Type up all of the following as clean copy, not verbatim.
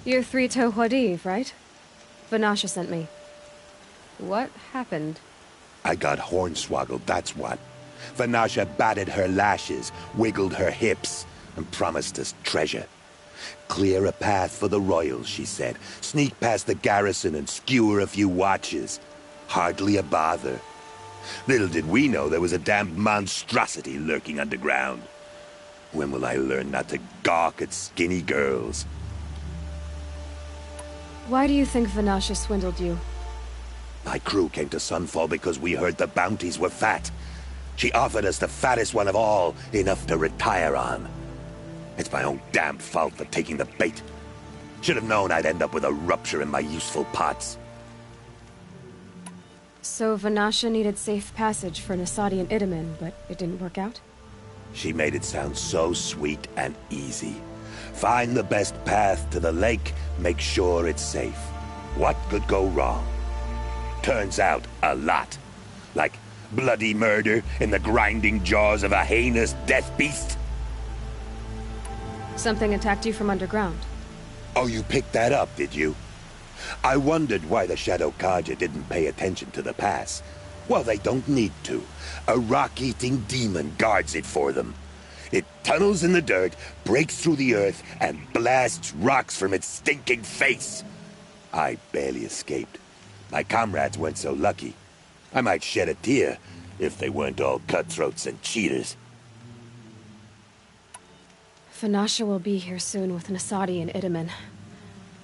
You're Three-Toe Huadiv, right? Vanasha sent me. What happened? I got hornswoggled, that's what. Vanasha batted her lashes, wiggled her hips, and promised us treasure. Clear a path for the royals, she said. Sneak past the garrison and skewer a few watches. Hardly a bother. Little did we know there was a damned monstrosity lurking underground. When will I learn not to gawk at skinny girls? Why do you think Vanasha swindled you? My crew came to Sunfall because we heard the bounties were fat. She offered us the fattest one of all, enough to retire on. It's my own damn fault for taking the bait. Should have known I'd end up with a rupture in my useful parts. So Vanasha needed safe passage for Nasadi and Idaman, but it didn't work out? She made it sound so sweet and easy. Find the best path to the lake, make sure it's safe. What could go wrong? Turns out, a lot. Like bloody murder in the grinding jaws of a heinous death beast. Something attacked you from underground. Oh, you picked that up, did you? I wondered why the Shadow Kaja didn't pay attention to the pass. Well, they don't need to. A rock-eating demon guards it for them. It tunnels in the dirt, breaks through the earth, and blasts rocks from its stinking face. I barely escaped. My comrades weren't so lucky. I might shed a tear if they weren't all cutthroats and cheaters. Vanasha will be here soon with Nasadi and Idaman.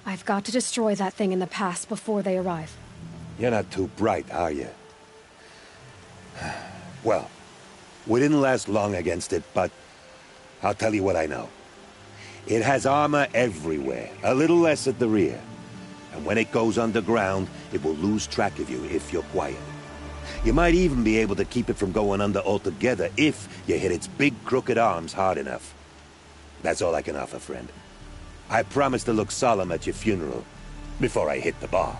I've got to destroy that thing in the pass before they arrive. You're not too bright, are you? Well, we didn't last long against it, but I'll tell you what I know. It has armor everywhere, a little less at the rear. And when it goes underground, it will lose track of you if you're quiet. You might even be able to keep it from going under altogether if you hit its big crooked arms hard enough. That's all I can offer, friend. I promise to look solemn at your funeral before I hit the bar.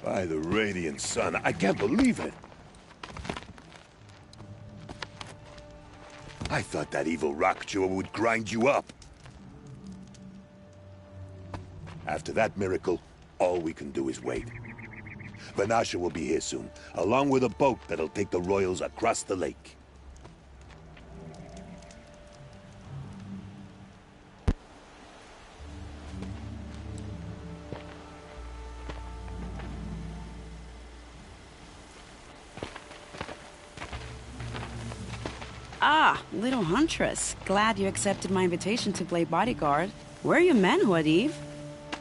By the radiant sun, I can't believe it. I thought that evil rock chewer would grind you up. After that miracle, all we can do is wait. Vanasha will be here soon, along with a boat that'll take the royals across the lake. Ah, little huntress. Glad you accepted my invitation to play bodyguard. Where are your men, Huadiv?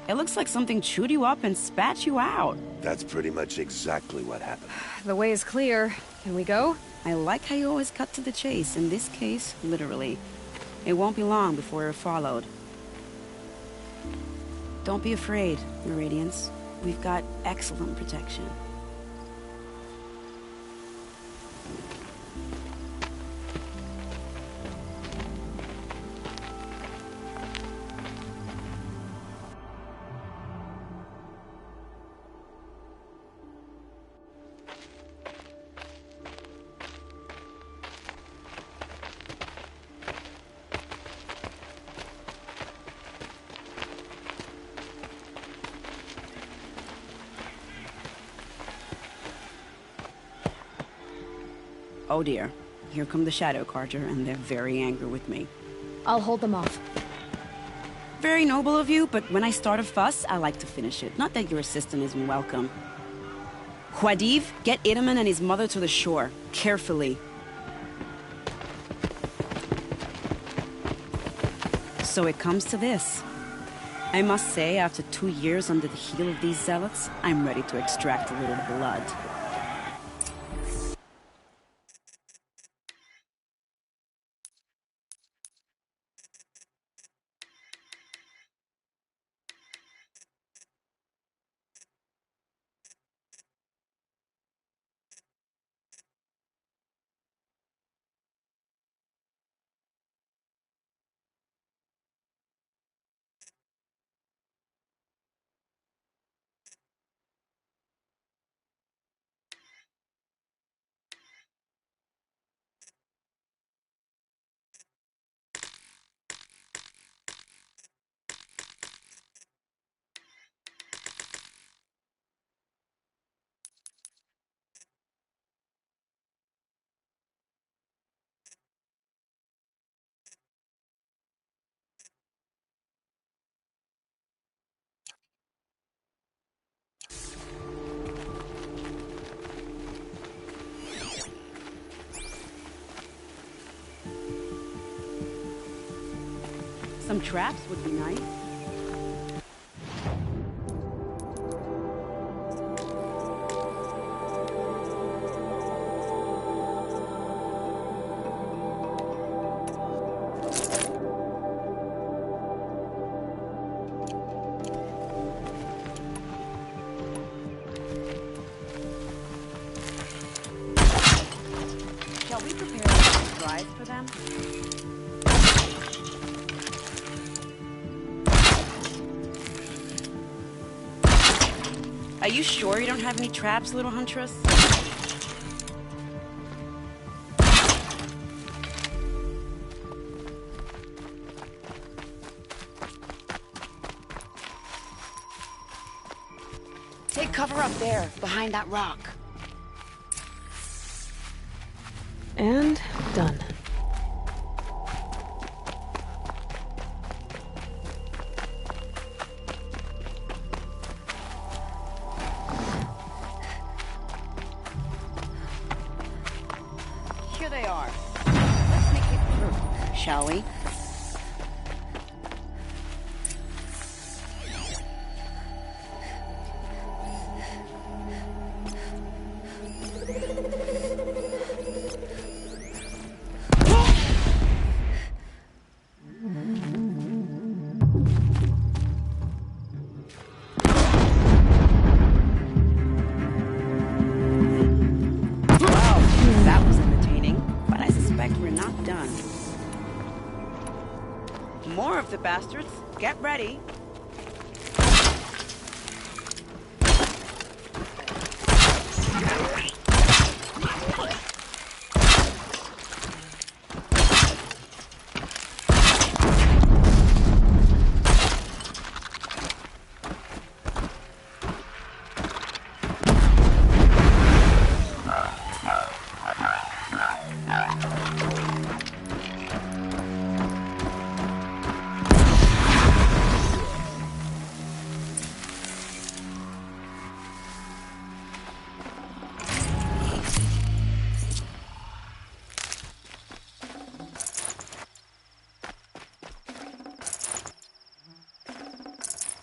It looks like something chewed you up and spat you out. That's pretty much exactly what happened. The way is clear. Can we go? I like how you always cut to the chase, in this case, literally. It won't be long before you're followed. Don't be afraid, Your Radiance. We've got excellent protection. Oh dear. Here come the Shadow Carter, and they're very angry with me. I'll hold them off. Very noble of you, but when I start a fuss, I like to finish it. Not that your assistant isn't welcome. Huadiv, get Itaman and his mother to the shore. Carefully. So it comes to this. I must say, after 2 years under the heel of these zealots, I'm ready to extract a little blood. Some traps would be nice. Shall we prepare a surprise for them? Are you sure you don't have any traps, little huntress? Take cover up there, behind that rock. And done. Here they are. Let's make it through, shall we? More of the bastards. Get ready.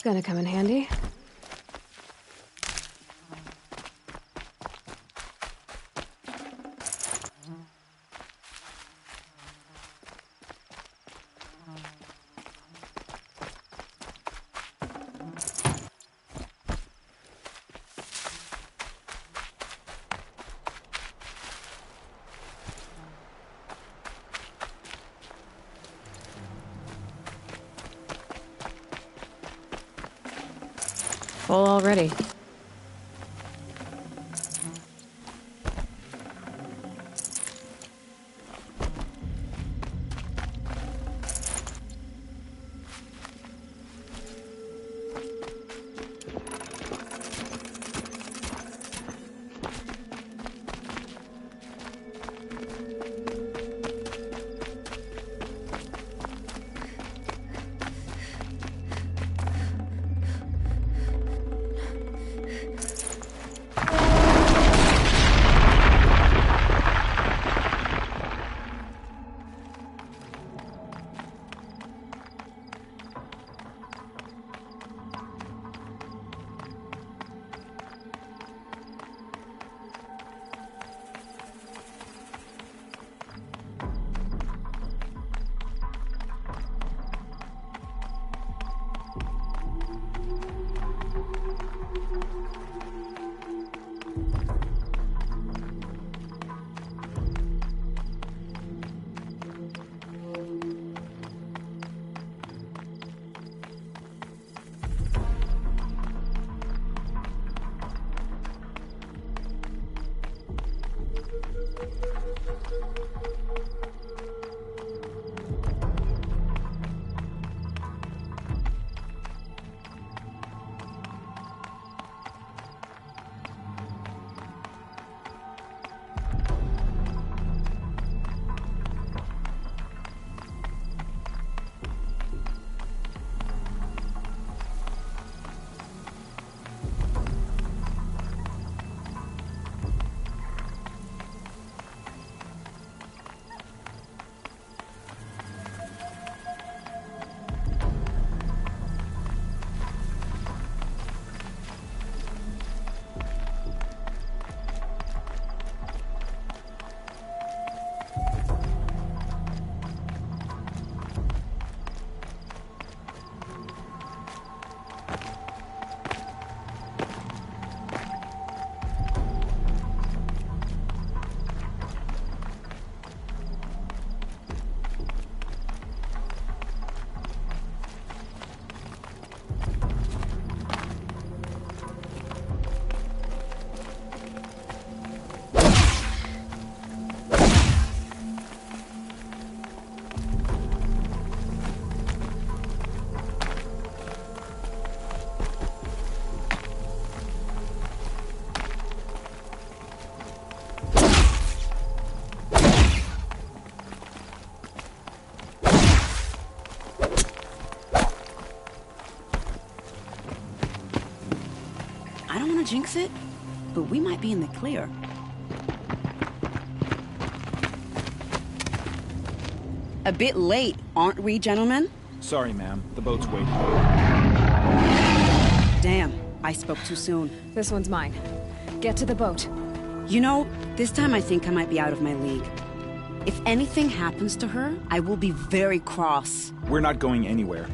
gonna come in handy. Full already. Jinx it, but we might be in the clear. A bit late, aren't we, gentlemen? Sorry, ma'am. The boat's waiting. Damn, I spoke too soon. This one's mine. Get to the boat. You know, this time I think I might be out of my league. If anything happens to her, I will be very cross. We're not going anywhere.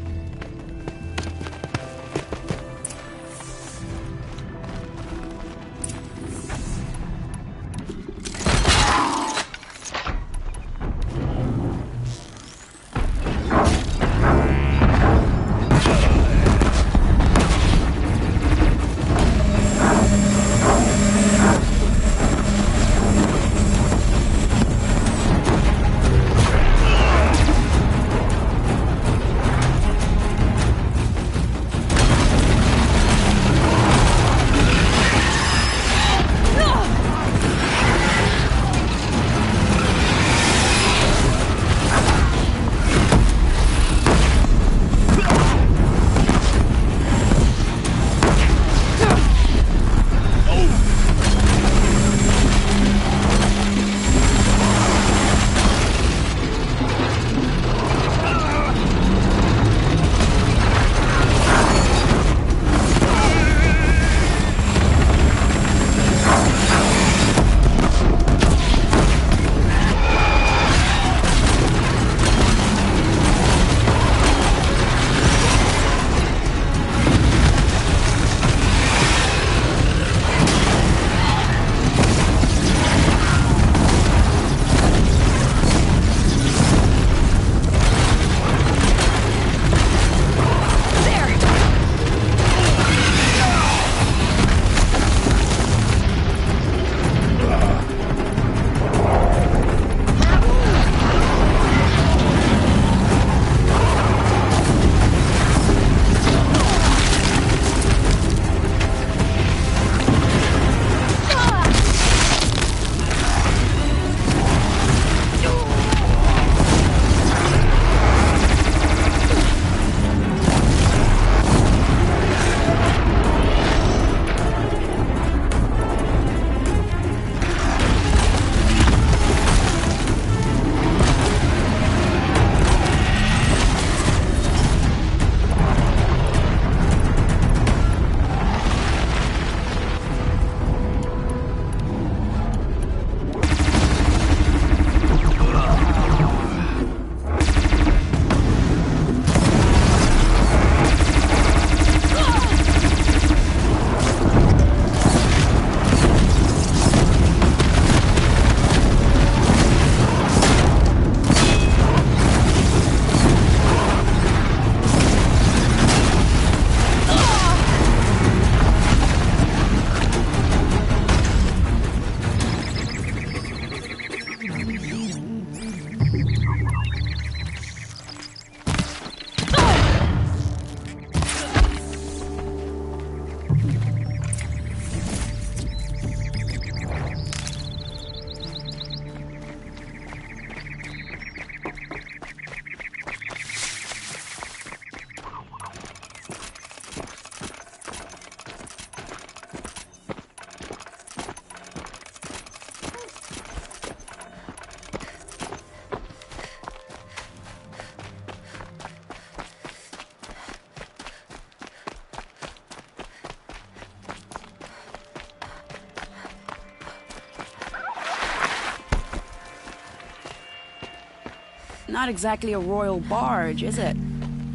Not exactly a royal barge, is it?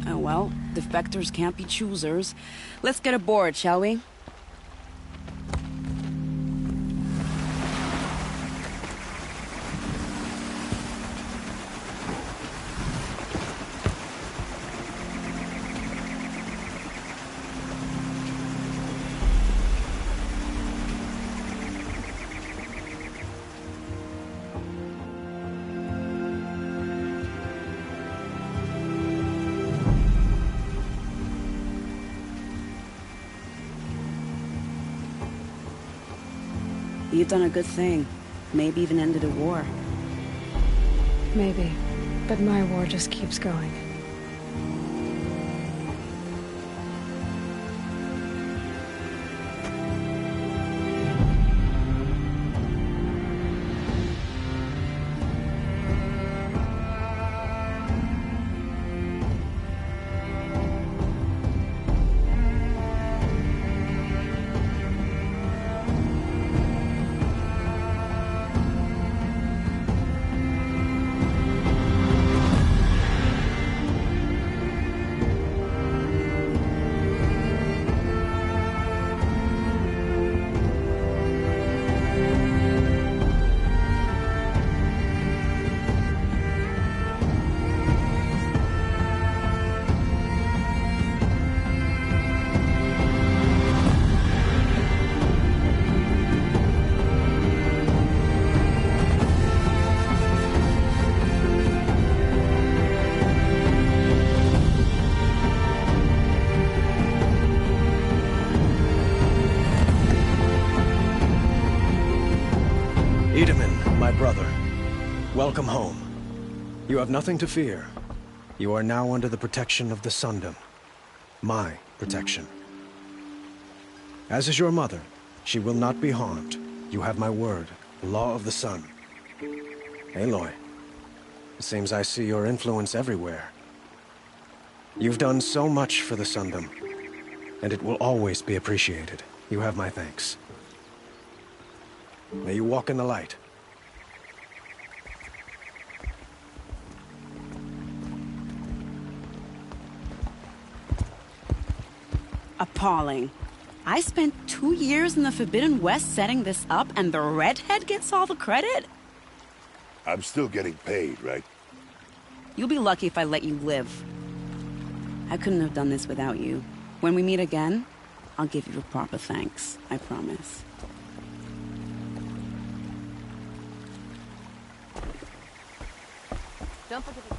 Oh well, defectors can't be choosers. Let's get aboard, shall we? You've done a good thing. Maybe even ended a war. Maybe. But my war just keeps going. Brother, welcome home. You have nothing to fear. You are now under the protection of the Sundom. My protection. As is your mother, she will not be harmed. You have my word, the law of the sun. Aloy, it seems I see your influence everywhere. You've done so much for the Sundom, and it will always be appreciated. You have my thanks. May you walk in the light. Appalling. I spent 2 years in the Forbidden West setting this up, and the redhead gets all the credit? I'm still getting paid, right? You'll be lucky if I let you live. I couldn't have done this without you. When we meet again, I'll give you a proper thanks. I promise. Don't forget to...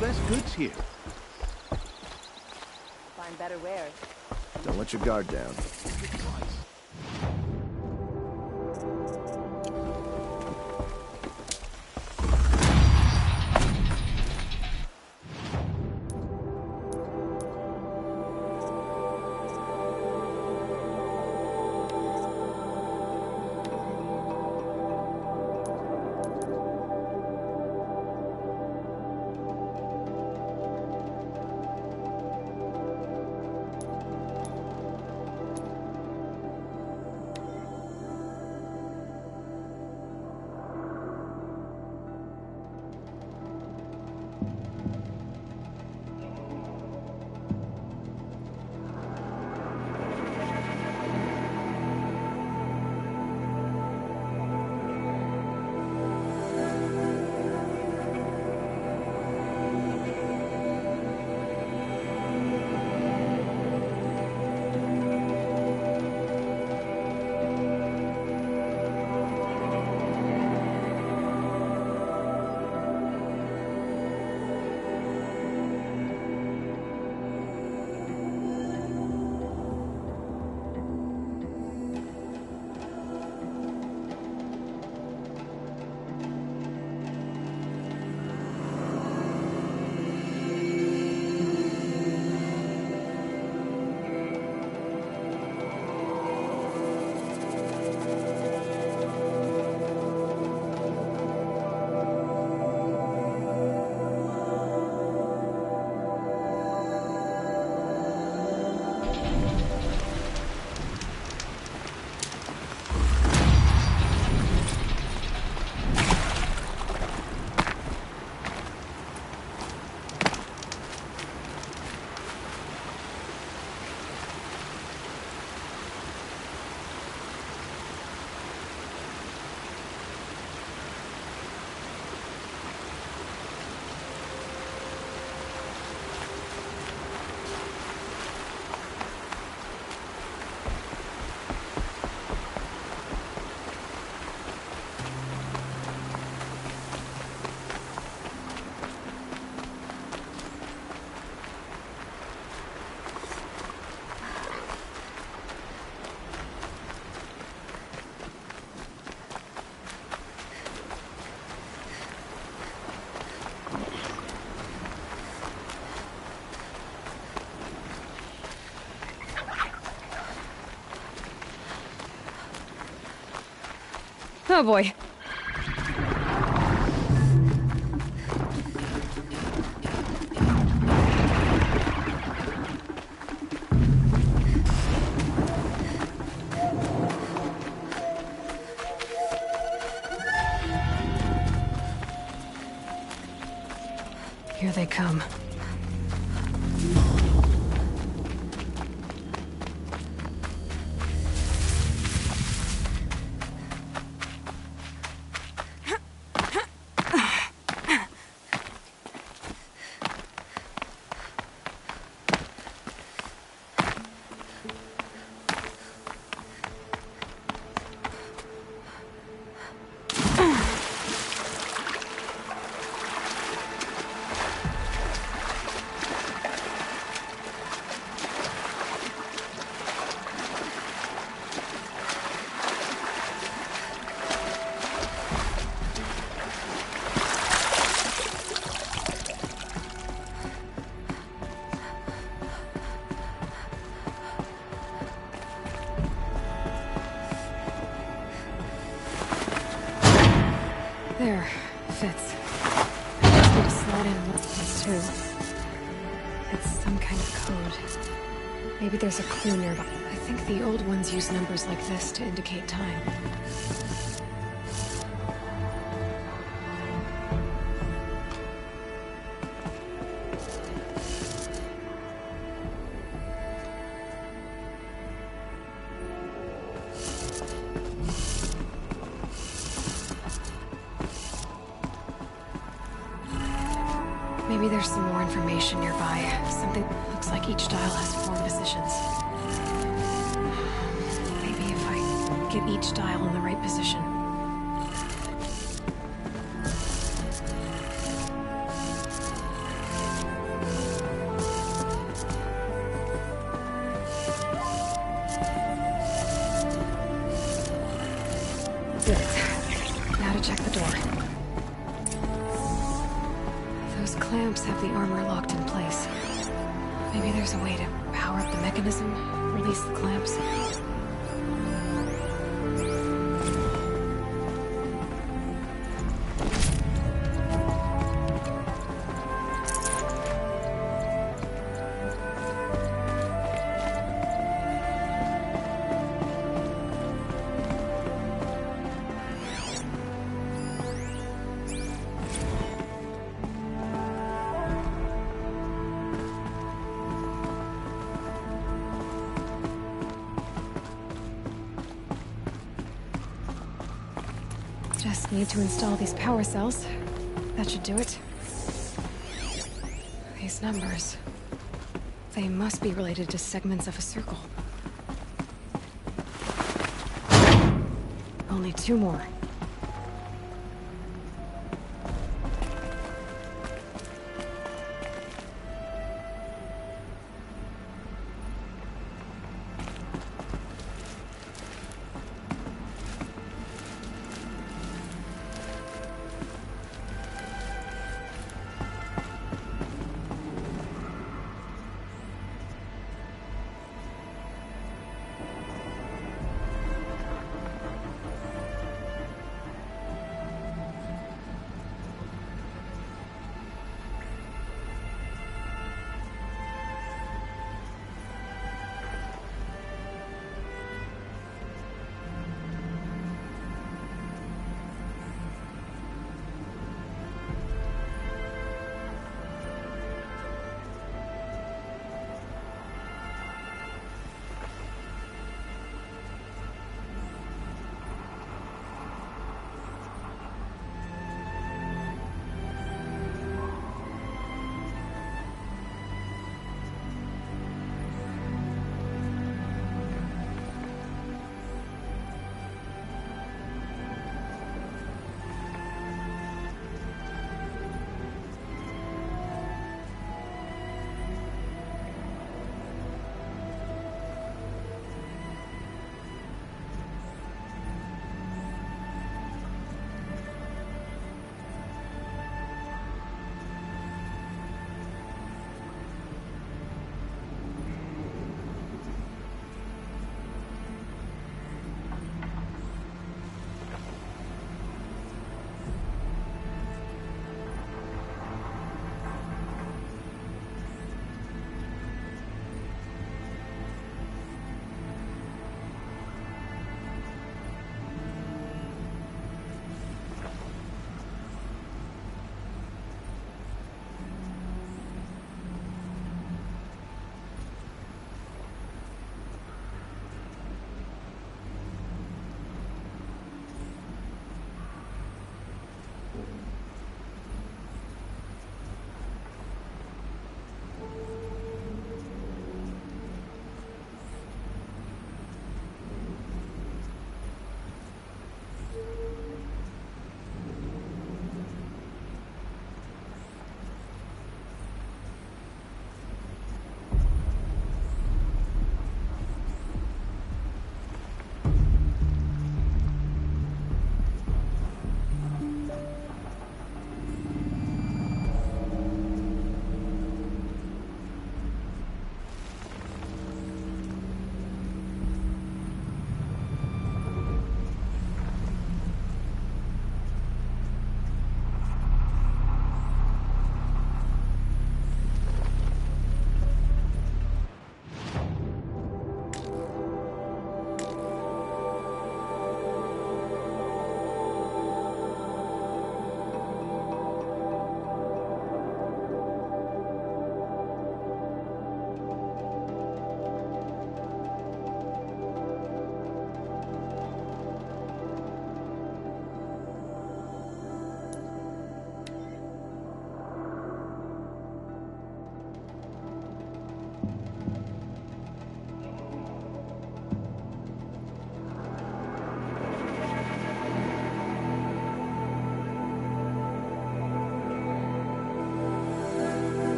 best goods here. Find better wares. Don't let your guard down. Oh boy. Here they come. There, fits. I just need to slide in one of these too. It's some kind of code. Maybe there's a clue nearby. I think the old ones use numbers like this to indicate time. Maybe there's some more information nearby. Something that looks like each dial has 4 positions. Maybe if I get each dial in the right position. to check the door. Those clamps have the armor locked in place. Maybe there's a way to power up the mechanism, release the clamps. Just need to install these power cells. That should do it. These numbers. They must be related to segments of a circle. Only 2 more.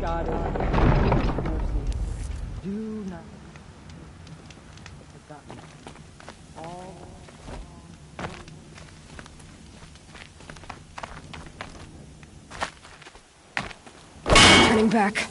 Goddess, mercy. Do not forgotten. All Turning back.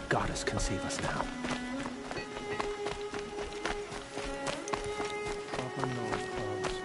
Goddess can save us now. Proper nose close.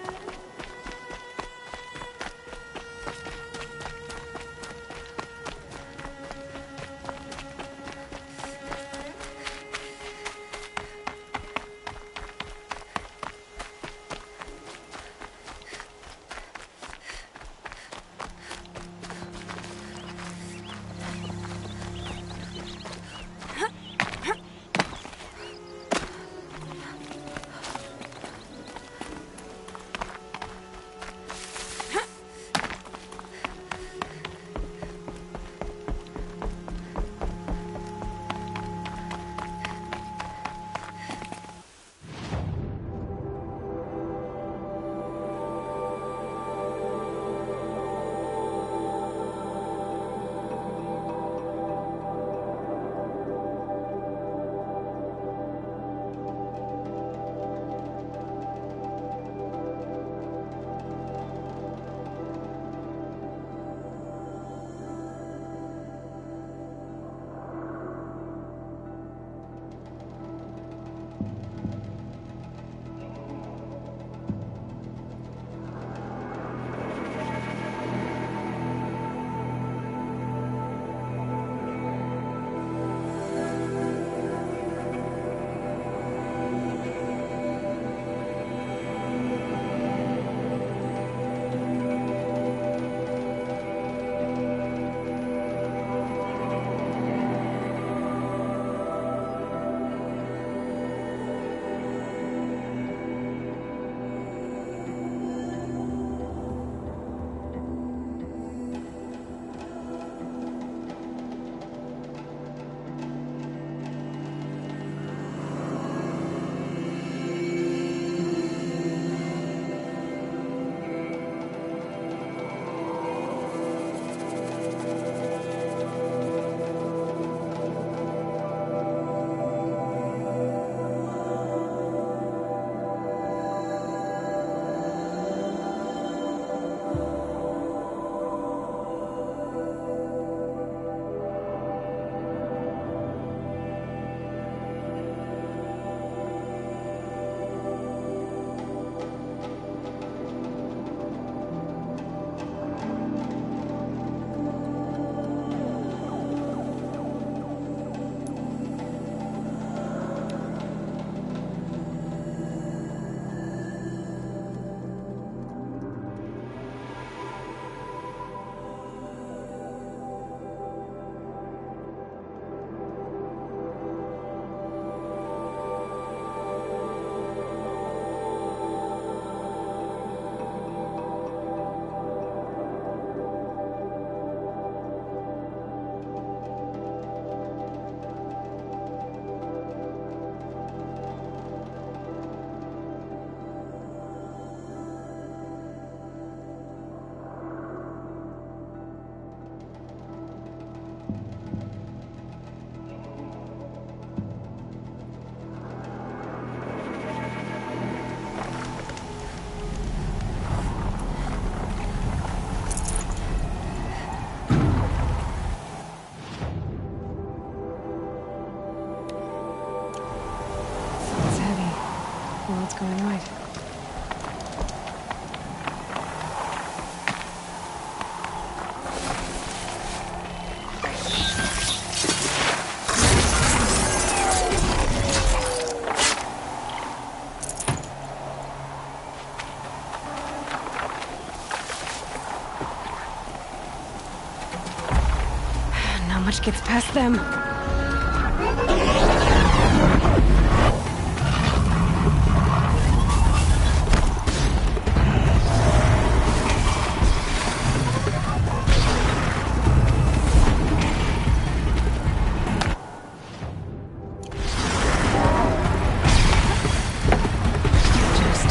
How much gets past them? Just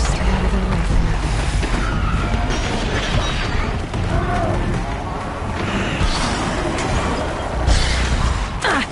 stay out of their way for now. Ah!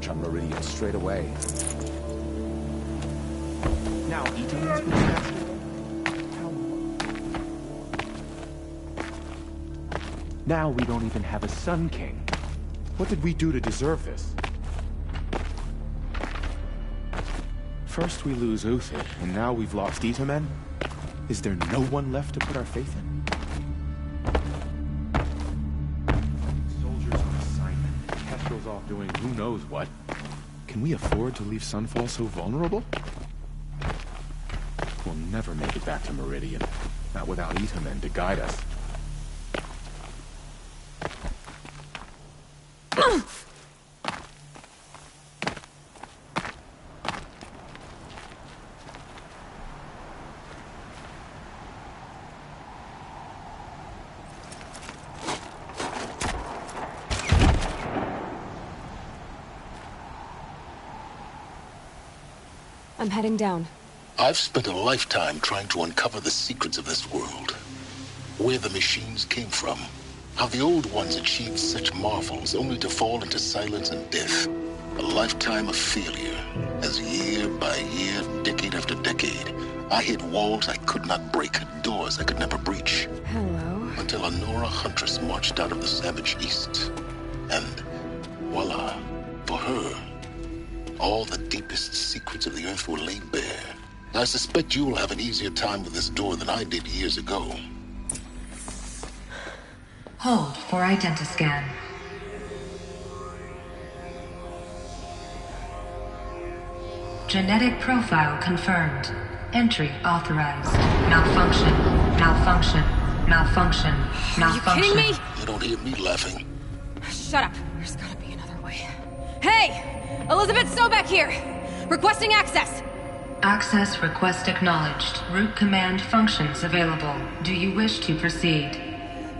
march on Meridian straight away. Now, Italy's been captured. Now we don't even have a Sun King. What did we do to deserve this? First we lose Uthid, and now we've lost Itamen? Is there no one left to put our faith in? Soldiers on assignment. Kestrel's off doing who knows what. Can we afford to leave Sunfall so vulnerable? We'll never make it back to Meridian. Not without Itamen to guide us. I'm heading down. I've spent a lifetime trying to uncover the secrets of this world. Where the machines came from. How the old ones achieved such marvels only to fall into silence and death. A lifetime of failure. As year by year, decade after decade, I hit walls I could not break, doors I could never breach. Hello. Until a Nora huntress marched out of the savage east. And voila, for her, all the deepest secrets of the Earth were laid bare. I suspect you'll have an easier time with this door than I did years ago. Hold for identiscan. Genetic profile confirmed. Entry authorized. Malfunction. Malfunction. Malfunction. Malfunction. Are you kidding me? You don't hear me laughing. Shut up. There's gotta be another way. Hey! Elizabeth Sobek here! Requesting access! Access request acknowledged. Root command functions available. Do you wish to proceed?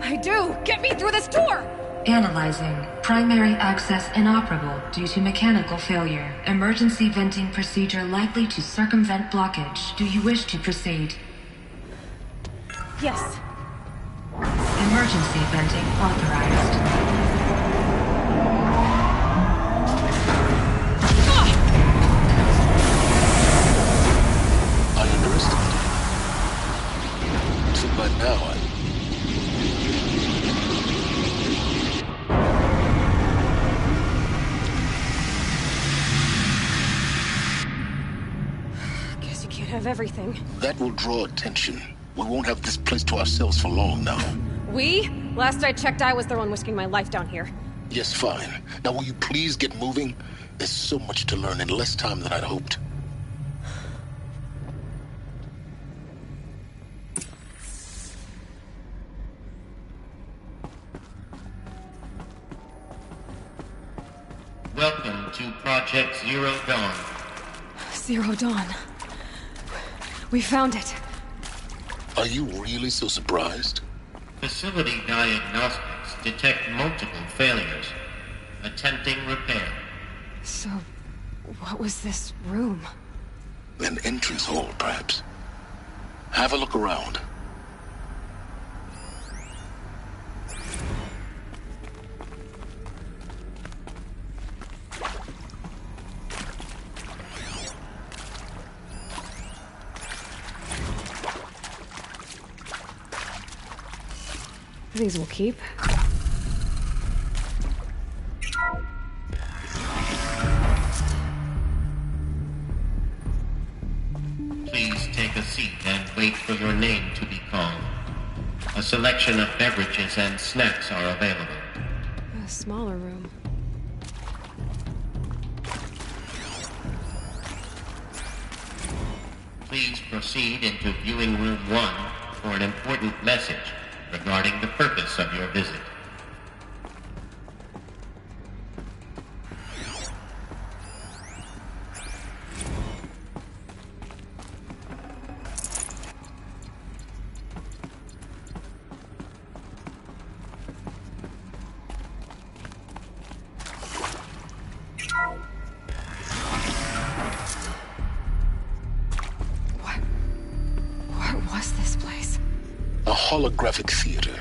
I do! Get me through this door! Analyzing. Primary access inoperable due to mechanical failure. Emergency venting procedure likely to circumvent blockage. Do you wish to proceed? Yes. Emergency venting authorized. By now, Guess you can't have everything. That will draw attention. We won't have this place to ourselves for long now. We? Last I checked, I was the one risking my life down here. Yes, fine. Now will you please get moving? There's so much to learn in less time than I'd hoped. Welcome to Project Zero Dawn. Zero Dawn. We found it. Are you really so surprised? Facility diagnostics detect multiple failures. Attempting repair. So, what was this room? An entrance hall, perhaps. Have a look around. These will keep. Please take a seat and wait for your name to be called. A selection of beverages and snacks are available. A smaller room. Please proceed into viewing room 1 for an important message regarding the purpose of your visit. What was this place? A holographic theater.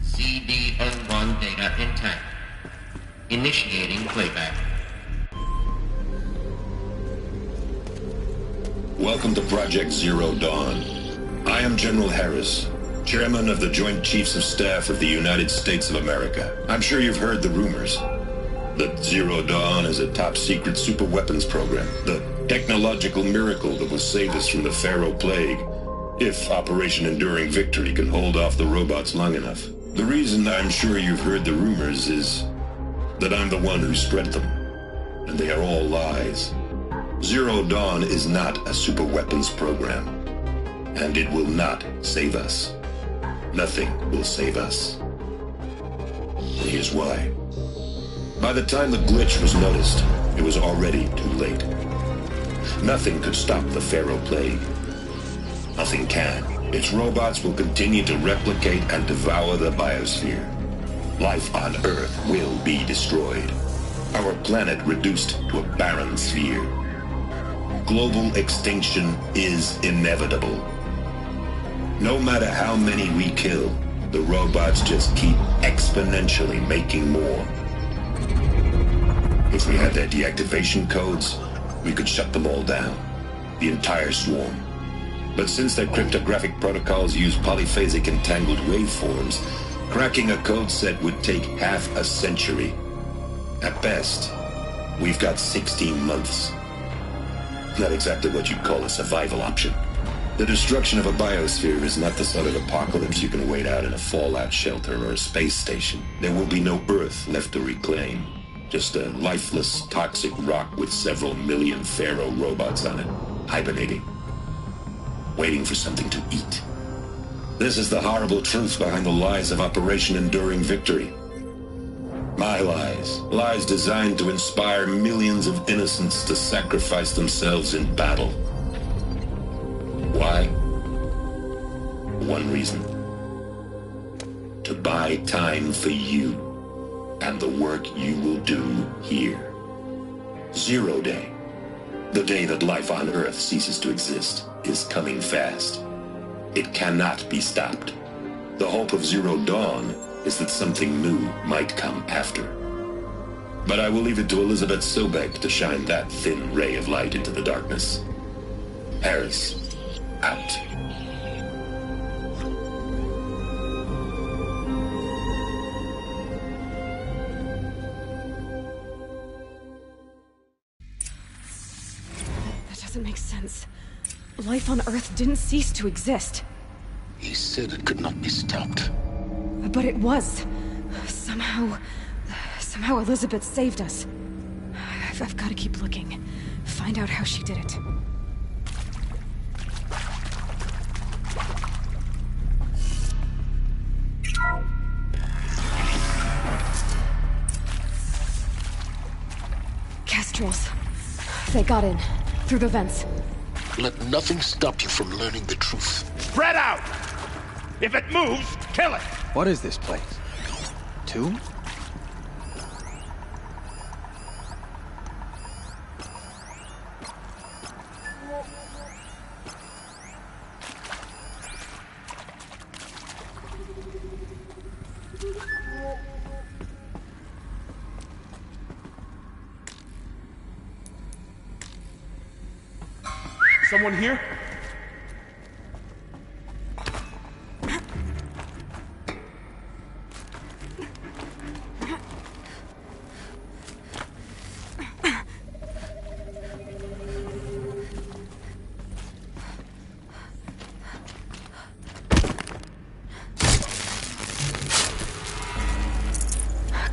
CD01 data intact. Initiating playback. Welcome to Project Zero Dawn. I am General Harris, Chairman of the Joint Chiefs of Staff of the United States of America. I'm sure you've heard the rumors that Zero Dawn is a top-secret superweapons program, the technological miracle that will save us from the Pharaoh Plague, if Operation Enduring Victory can hold off the robots long enough. The reason I'm sure you've heard the rumors is that I'm the one who spread them, and they are all lies. Zero Dawn is not a superweapons program, and it will not save us. Nothing will save us. And here's why. By the time the glitch was noticed, it was already too late. Nothing could stop the Pharaoh Plague. Nothing can. Its robots will continue to replicate and devour the biosphere. Life on Earth will be destroyed. Our planet reduced to a barren sphere. Global extinction is inevitable. No matter how many we kill, the robots just keep exponentially making more. If we had their deactivation codes, we could shut them all down. The entire swarm. But since their cryptographic protocols use polyphasic entangled waveforms, cracking a code set would take half a century. At best, we've got 16 months. Not exactly what you'd call a survival option. The destruction of a biosphere is not the sort of apocalypse you can wait out in a fallout shelter or a space station. There will be no Earth left to reclaim. Just a lifeless, toxic rock with several million Pharaoh robots on it, hibernating, waiting for something to eat. This is the horrible truth behind the lies of Operation Enduring Victory. My lies. Lies designed to inspire millions of innocents to sacrifice themselves in battle. Why? One reason. To buy time for you and the work you will do here. Zero Day, the day that life on Earth ceases to exist, is coming fast. It cannot be stopped. The hope of Zero Dawn is that something new might come after. But I will leave it to Elizabeth Sobek to shine that thin ray of light into the darkness. Harris, out. That doesn't make sense. Life on Earth didn't cease to exist. He said it could not be stopped. But it was. Somehow Elizabeth saved us. I've got to keep looking. Find out how she did it. Kestrels. They got in. Through the vents. Let nothing stop you from learning the truth. Spread out! If it moves, kill it! What is this place? Tomb? Someone here?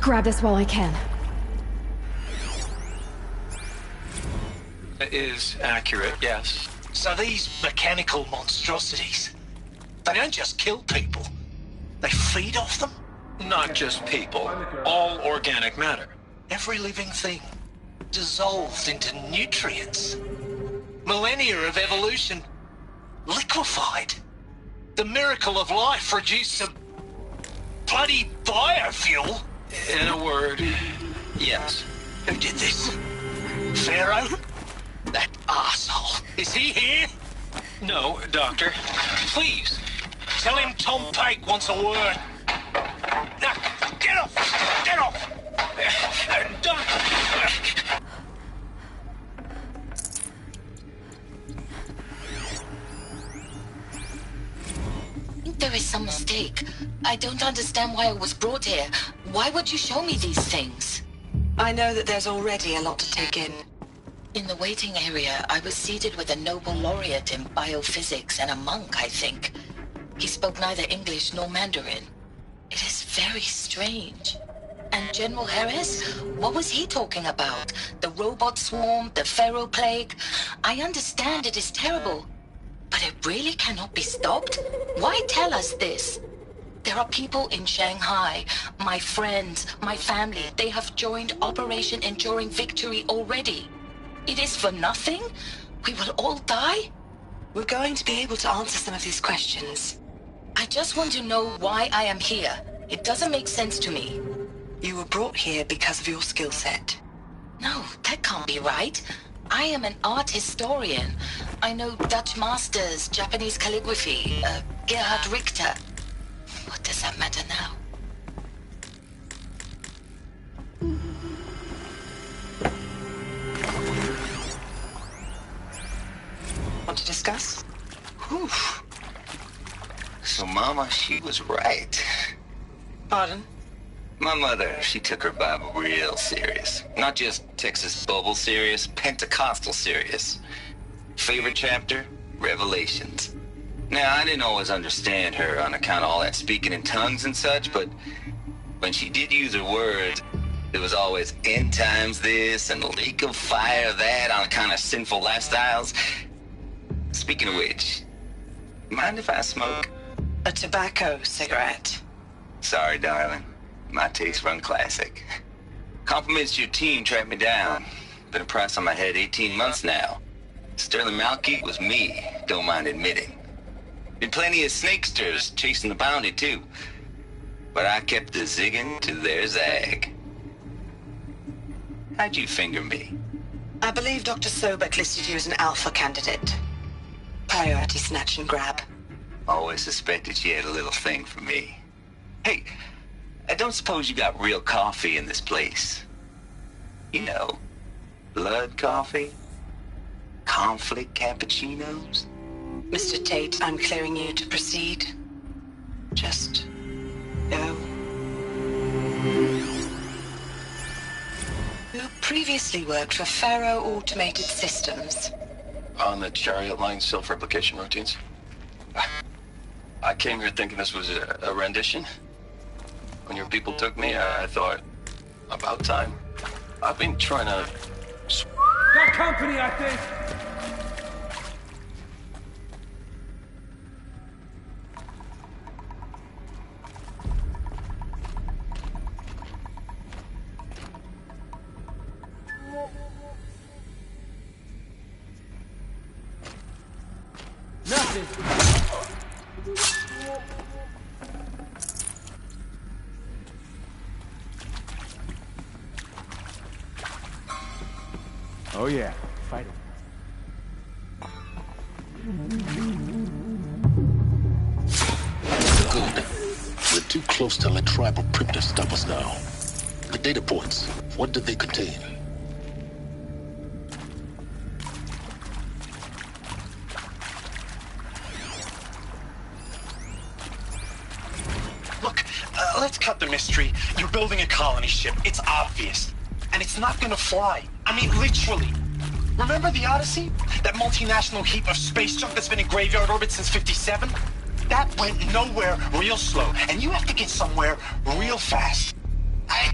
Grab this while I can. Is accurate, yes. So these mechanical monstrosities, they don't just kill people, they feed off them? Not just people, all organic matter. Every living thing, dissolved into nutrients. Millennia of evolution, liquefied. The miracle of life produced a bloody biofuel. In a word, yes. Who did this? Pharaoh? That arsehole. Is he here? No, Doctor. Please, tell him Tom Pake wants a word. Now, get off! Get off! Doctor! is some mistake. I don't understand why I was brought here. Why would you show me these things? I know that there's already a lot to take in. In the waiting area, I was seated with a Nobel laureate in biophysics and a monk, I think. He spoke neither English nor Mandarin. It is very strange. And General Harris? What was he talking about? The robot swarm, the Pharaoh plague? I understand it is terrible. But it really cannot be stopped? Why tell us this? There are people in Shanghai, my friends, my family. They have joined Operation Enduring Victory already. It is for nothing? We will all die? We're going to be able to answer some of these questions. I just want to know why I am here. It doesn't make sense to me. You were brought here because of your skill set. No, that can't be right. I am an art historian. I know Dutch masters, Japanese calligraphy, Gerhard Richter. What does that matter now? Want to discuss? Whew. So Mama, she was right. Pardon? My mother, she took her Bible real serious. Not just Texas Bubble serious, Pentecostal serious. Favorite chapter? Revelations. Now, I didn't always understand her on account of all that speaking in tongues and such, but when she did use her words, it was always end times this and lake of fire that on account of sinful lifestyles. Speaking of which, mind if I smoke? A tobacco cigarette. Sorry, darling. My taste run classic. Compliments to your team tracked me down. Been a price on my head 18 months now. Sterling Malky was me, don't mind admitting. Been plenty of snakesters chasing the bounty, too. But I kept the zigging to their zag. How'd you finger me? I believe Dr. Sobek listed you as an alpha candidate. Priority snatch and grab. Always suspected she had a little thing for me. Hey, I don't suppose you got real coffee in this place. You know, blood coffee? Conflict cappuccinos? Mr. Tate, I'm clearing you to proceed. Just go. You previously worked for Pharaoh Automated Systems. On the Chariot Line self-replication routines? I came here thinking this was a rendition. When your people took me, I thought, about time. I've been trying to... Got company, I think! Nothing! Oh yeah, fight him. Good. We're too close to let tribal crypto stop us now. The data points, what did they contain? Look, let's cut the mystery. You're building a colony ship. It's obvious. And it's not gonna fly. I mean, literally. Remember the Odyssey? That multinational heap of space junk that's been in graveyard orbit since 57? That went nowhere real slow. And you have to get somewhere real fast.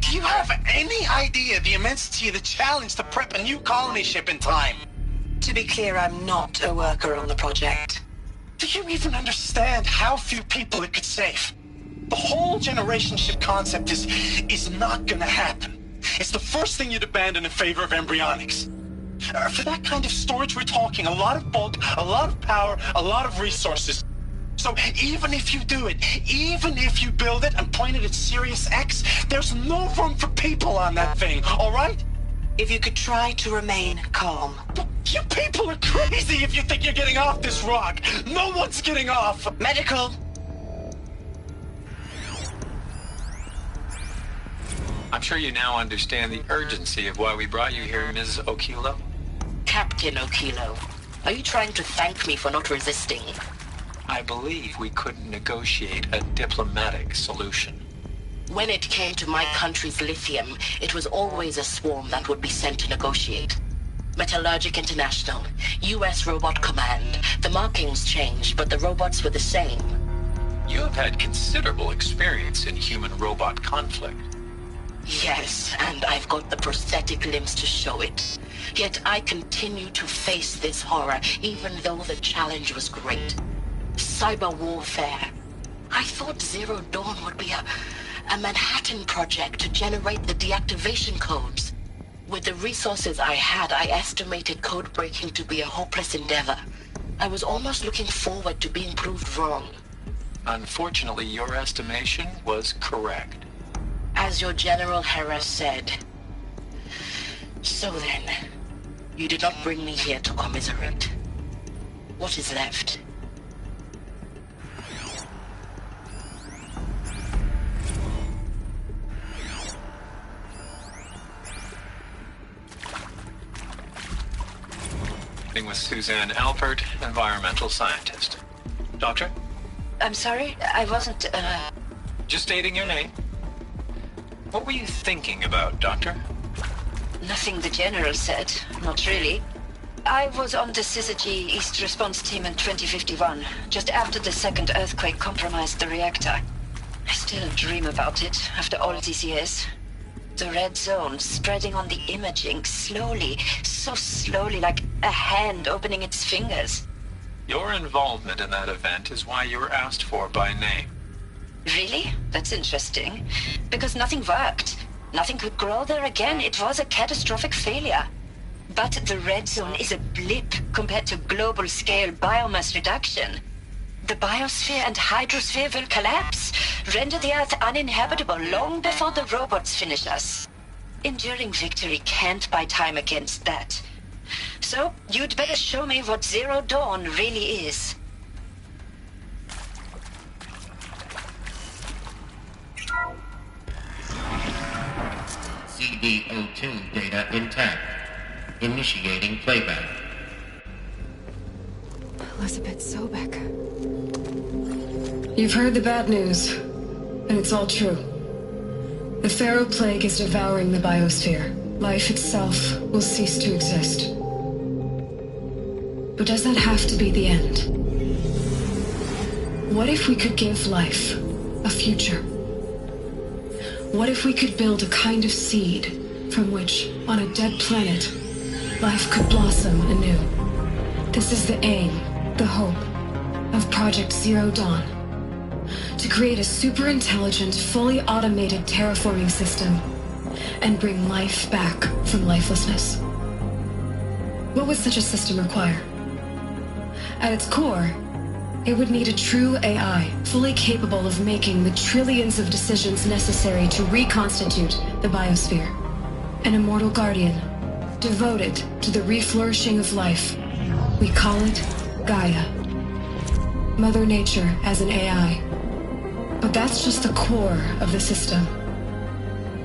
Do you have any idea the immensity of the challenge to prep a new colony ship in time? To be clear, I'm not a worker on the project. Do you even understand how few people it could save? The whole generation ship concept is not gonna happen. It's the first thing you'd abandon in favor of embryonics. For that kind of storage, we're talking a lot of bulk, a lot of power, a lot of resources. So even if you do it, even if you build it and point it at Sirius X, there's no room for people on that thing, all right? If you could try to remain calm. You people are crazy if you think you're getting off this rock. No one's getting off. Medical. I'm sure you now understand the urgency of why we brought you here, Ms. Okilo. Captain Okilo, are you trying to thank me for not resisting? I believe we couldn't negotiate a diplomatic solution. When it came to my country's lithium, it was always a swarm that would be sent to negotiate. Metallurgic International, U.S. Robot Command. The markings changed, but the robots were the same. You have had considerable experience in human-robot conflict. Yes, and I've got the prosthetic limbs to show it. Yet I continue to face this horror, even though the challenge was great. Cyber warfare. I thought Zero Dawn would be a Manhattan project to generate the deactivation codes. With the resources I had, I estimated code breaking to be a hopeless endeavor. I was almost looking forward to being proved wrong. Unfortunately, your estimation was correct. As your General Hera said. So then, you did not bring me here to commiserate. What is left? With Suzanne Alpert, environmental scientist. Doctor? I'm sorry, I wasn't, Just stating your name. What were you thinking about, Doctor? Nothing the General said, not really. I was on the Syzygy East Response Team in 2051, just after the second earthquake compromised the reactor. I still dream about it, after all these years. The red zone spreading on the imaging, slowly, so slowly, like a hand opening its fingers. Your involvement in that event is why you were asked for by name. Really? That's interesting. Because nothing worked. Nothing could grow there again. It was a catastrophic failure. But the red zone is a blip compared to global-scale biomass reduction. The biosphere and hydrosphere will collapse, render the Earth uninhabitable long before the robots finish us. Enduring victory can't buy time against that. So, you'd better show me what Zero Dawn really is. CD02 data intact. Initiating playback. Elizabeth Sobek. You've heard the bad news, and it's all true. The Pharaoh Plague is devouring the biosphere. Life itself will cease to exist. But does that have to be the end? What if we could give life a future? What if we could build a kind of seed from which, on a dead planet, life could blossom anew? This is the aim, the hope, of Project Zero Dawn. To create a super-intelligent, fully automated terraforming system and bring life back from lifelessness. What would such a system require? At its core, it would need a true AI, fully capable of making the trillions of decisions necessary to reconstitute the biosphere. An immortal guardian, devoted to the reflourishing of life. We call it Gaia. Mother Nature as an AI. But that's just the core of the system.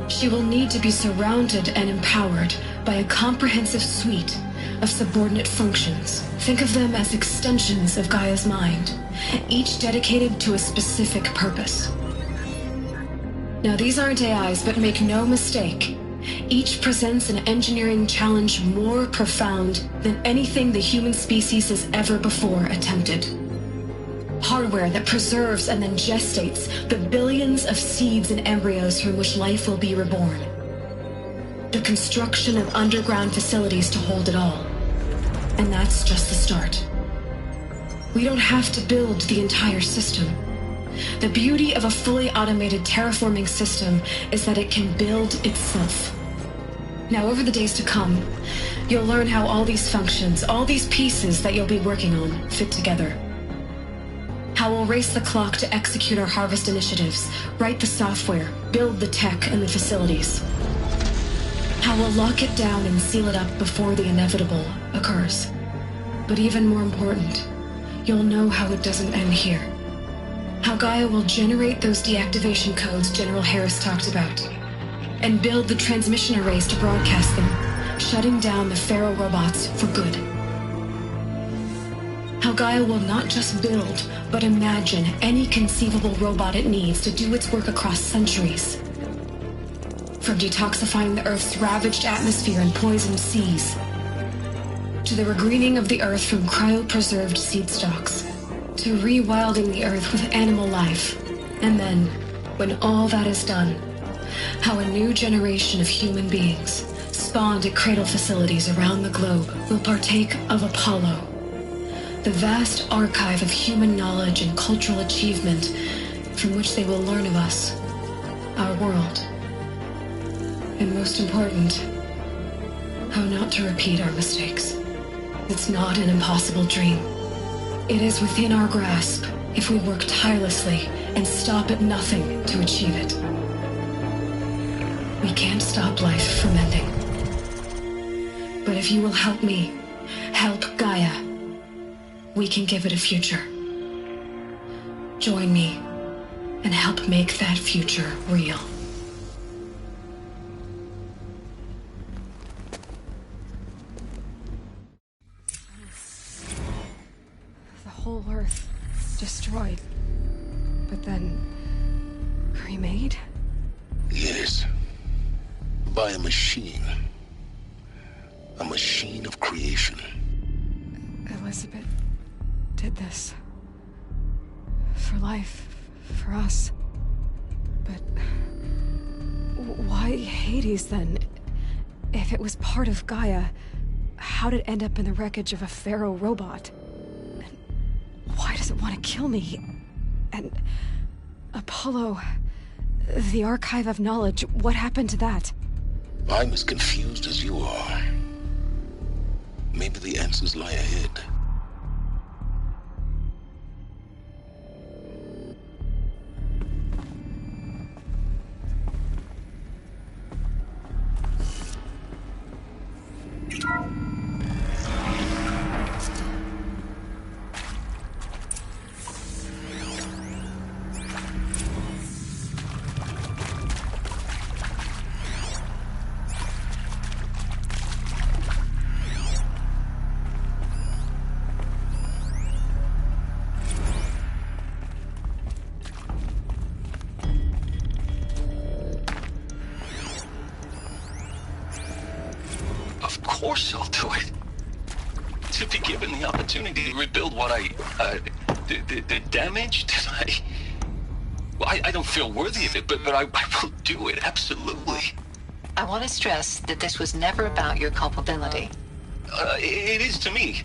She will need to be surrounded and empowered by a comprehensive suite of subordinate functions. Think of them as extensions of Gaia's mind, each dedicated to a specific purpose. Now, these aren't AIs, but make no mistake, each presents an engineering challenge more profound than anything the human species has ever before attempted. Hardware that preserves and then gestates the billions of seeds and embryos from which life will be reborn. The construction of underground facilities to hold it all. And that's just the start. We don't have to build the entire system. The beauty of a fully automated terraforming system is that it can build itself. Now, over the days to come, you'll learn how all these functions, all these pieces that you'll be working on, fit together. How we'll race the clock to execute our harvest initiatives, write the software, build the tech and the facilities. How we'll lock it down and seal it up before the inevitable occurs. But even more important, you'll know how it doesn't end here. How Gaia will generate those deactivation codes General Harris talked about, and build the transmission arrays to broadcast them, shutting down the Pharaoh robots for good. How Gaia will not just build, but imagine any conceivable robot it needs to do its work across centuries. From detoxifying the Earth's ravaged atmosphere and poisoned seas, to the regreening of the Earth from cryopreserved seed stalks, to rewilding the Earth with animal life. And then, when all that is done, how a new generation of human beings, spawned at cradle facilities around the globe, will partake of Apollo, the vast archive of human knowledge and cultural achievement from which they will learn of us, our world. And most important, how not to repeat our mistakes. It's not an impossible dream. It is within our grasp if we work tirelessly and stop at nothing to achieve it. We can't stop life from ending. But if you will help me, help Gaia, we can give it a future. Join me and help make that future real. The whole Earth destroyed, but then remade? Yes. By a machine. A machine of creation. Elizabeth did this. For life. For us. But why Hades then? If it was part of Gaia, how did it end up in the wreckage of a Pharaoh robot? And why does it want to kill me? And Apollo, the archive of knowledge, what happened to that? I'm as confused as you are. Maybe the answers lie ahead. Of course I'll do it. To be given the opportunity to rebuild what the damage that I don't feel worthy of it, but I will do it, absolutely. I want to stress that this was never about your culpability. It is to me.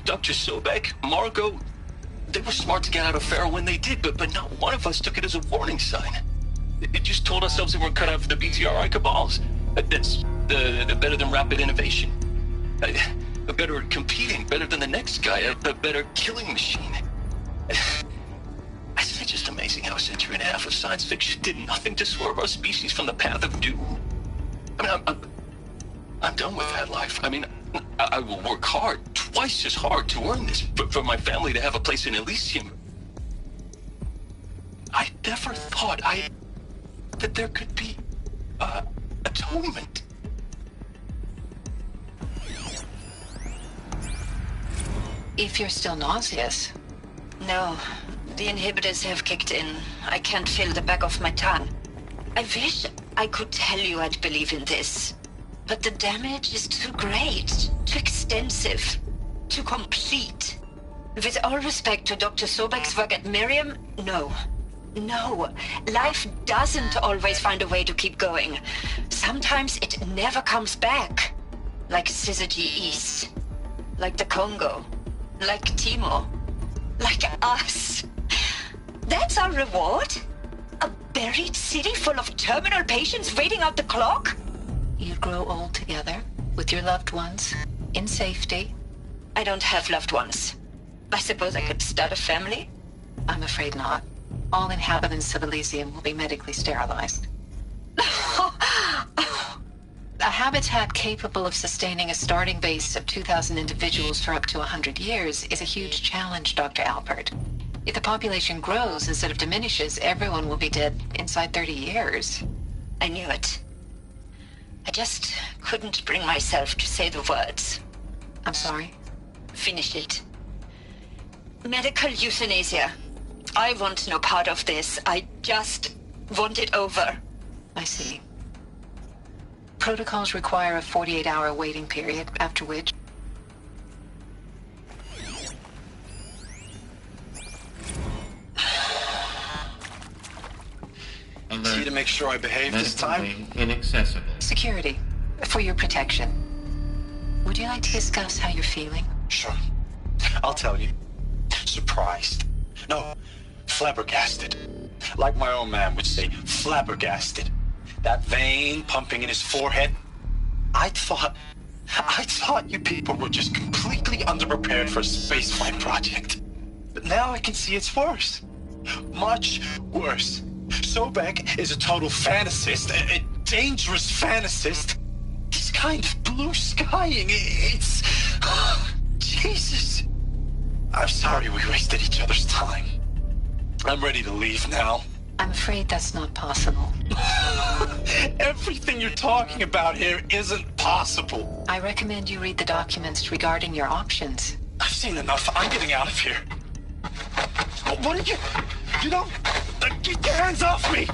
Dr. Sobek, Margot, they were smart to get out of Pharaoh when they did, but not one of us took it as a warning sign. It just told ourselves that we're cut out for the BTRI cabals. That's the better than rapid innovation. Better at competing, better than the next guy, a better killing machine. It's just amazing how a century and a half of science fiction did nothing to swerve our species from the path of doom. I mean, I'm done with that life. I mean, I will work hard, twice as hard to earn this, for my family to have a place in Elysium. I never thought that there could be, atonement. If you're still nauseous. No, the inhibitors have kicked in. I can't feel the back of my tongue. I wish I could tell you I'd believe in this. But the damage is too great, too extensive, too complete. With all respect to Dr. Sobek's work at Miriam, no. No, life doesn't always find a way to keep going. Sometimes it never comes back. Like Syzygy East. Like the Congo. Like Timo. Like us. That's our reward? A buried city full of terminal patients waiting out the clock? You grow old together, with your loved ones, in safety. I don't have loved ones. I suppose I could start a family? I'm afraid not. All inhabitants of Elysium will be medically sterilized. A habitat capable of sustaining a starting base of 2,000 individuals for up to 100 years is a huge challenge, Dr. Alpert. If the population grows instead of diminishes, everyone will be dead inside 30 years. I knew it. I just couldn't bring myself to say the words. I'm sorry? Finish it. medical euthanasia. I want no part of this. I just want it over. I see. Protocols require a 48-hour waiting period, after which... See to make sure I behave this time? Inaccessible. Security, for your protection. Would you like to discuss how you're feeling? Sure. I'll tell you. Surprised. No, flabbergasted. Like my old man would say, flabbergasted. That vein pumping in his forehead. I thought you people were just completely underprepared for a spaceflight project. But now I can see it's worse. Much worse. Sobek is a total fantasist, a dangerous fantasist. He's kind of blue skying. It's... Jesus. I'm sorry we wasted each other's time. I'm ready to leave now. I'm afraid that's not possible. Everything you're talking about here isn't possible. I recommend you read the documents regarding your options. I've seen enough. I'm getting out of here. What are you... You don't... Get your hands off me!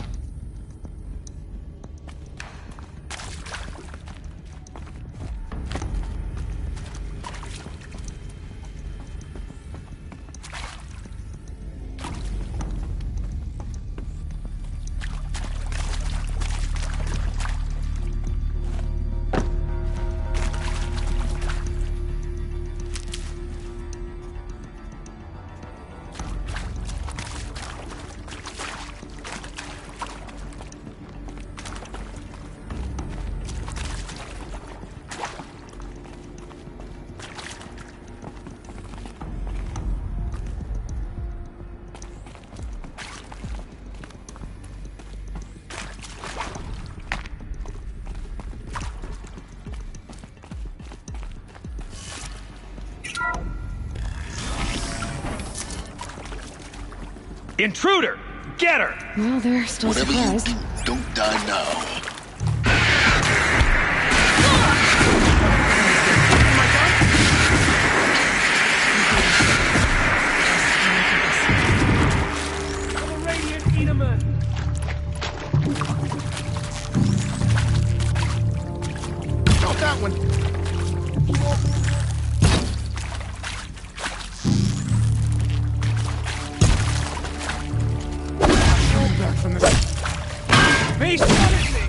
Intruder! Get her! Well, they're still Whatever surprised. you do, don't die now. That one. Back from the... He shot at me!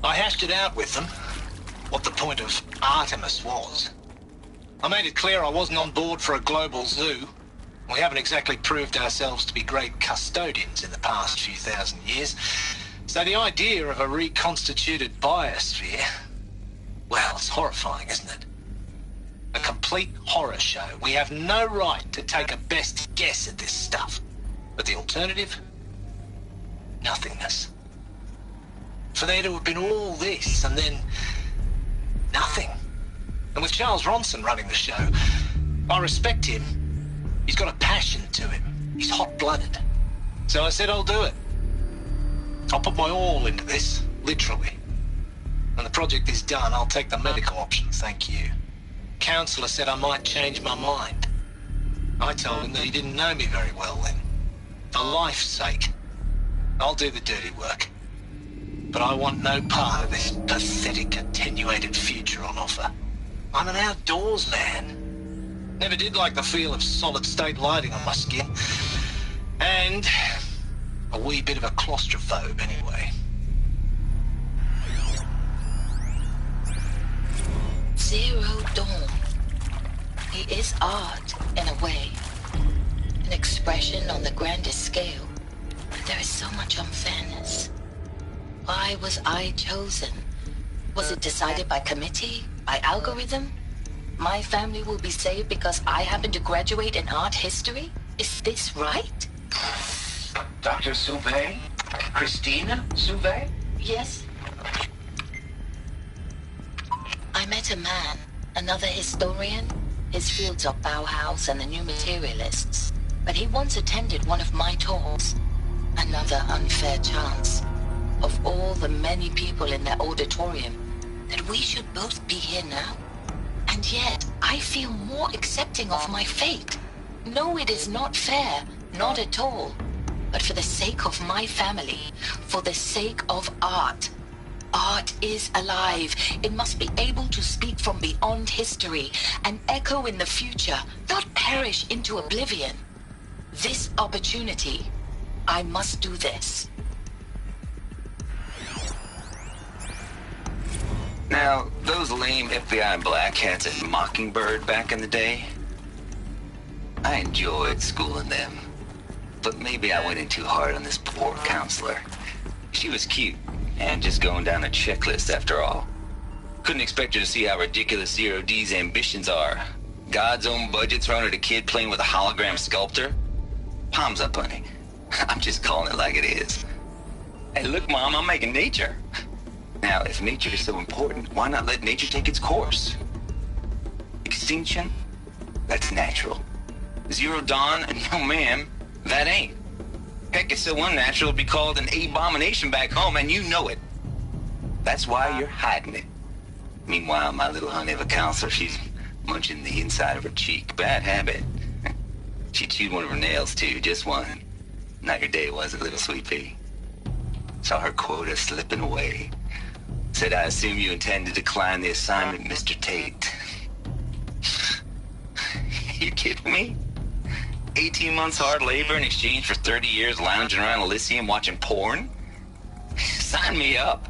I hashed it out with them, what the point of Artemis was. I made it clear I wasn't on board for a global zoo. We haven't exactly proved ourselves to be great custodians in the past few thousand years. So the idea of a reconstituted biosphere, well, it's horrifying, isn't it? A complete horror show. We have no right to take a best guess at this stuff. But the alternative? Nothingness. For there to have been all this, and then nothing. And with Charles Ronson running the show, I respect him. He's got a passion to him. He's hot-blooded. So I said I'll do it. I'll put my all into this, literally. When the project is done, I'll take the medical option, thank you. Counselor said I might change my mind. I told him that he didn't know me very well then. For life's sake, I'll do the dirty work. But I want no part of this pathetic, attenuated future on offer. I'm an outdoors man. Never did like the feel of solid-state lighting on my skin. And A wee bit of a claustrophobe, anyway. Zero Dawn. He is art, in a way. An expression on the grandest scale. But there is so much unfairness. Why was I chosen? Was it decided by committee? By algorithm? My family will be saved because I happen to graduate in art history? Is this right? Dr. Sauvé? Christina Sauvé? Yes. I met a man, another historian. His fields are Bauhaus and the New Materialists. But he once attended one of my talks. Another unfair chance. Of all the many people in that auditorium, that we should both be here now. And yet, I feel more accepting of my fate. No, it is not fair, not at all. But for the sake of my family, for the sake of art. Art is alive. It must be able to speak from beyond history and echo in the future, not perish into oblivion. This opportunity, I must do this. Now, those lame FBI black hats at Mockingbird back in the day, I enjoyed schooling them. But maybe I went in too hard on this poor counselor. She was cute, and just going down a checklist after all. Couldn't expect her to see how ridiculous Zero D's ambitions are. God's own budget thrown at a kid playing with a hologram sculptor? Palms up, honey. I'm just calling it like it is. Hey, look, Mom, I'm making nature. Now, if nature is so important, why not let nature take its course? Extinction? That's natural. Zero Dawn? No, ma'am, that ain't. Heck, it's so unnatural to be called an abomination back home, and you know it. That's why you're hiding it. Meanwhile, my little honey of a counselor, she's munching the inside of her cheek. Bad habit. She chewed one of her nails, too, just one. Not your day, was it, little sweet pea? Saw her quota slipping away. Said, I assume you intend to decline the assignment, Mr. Tate. You kidding me? 18 months hard labor in exchange for 30 years lounging around Elysium watching porn? Sign me up.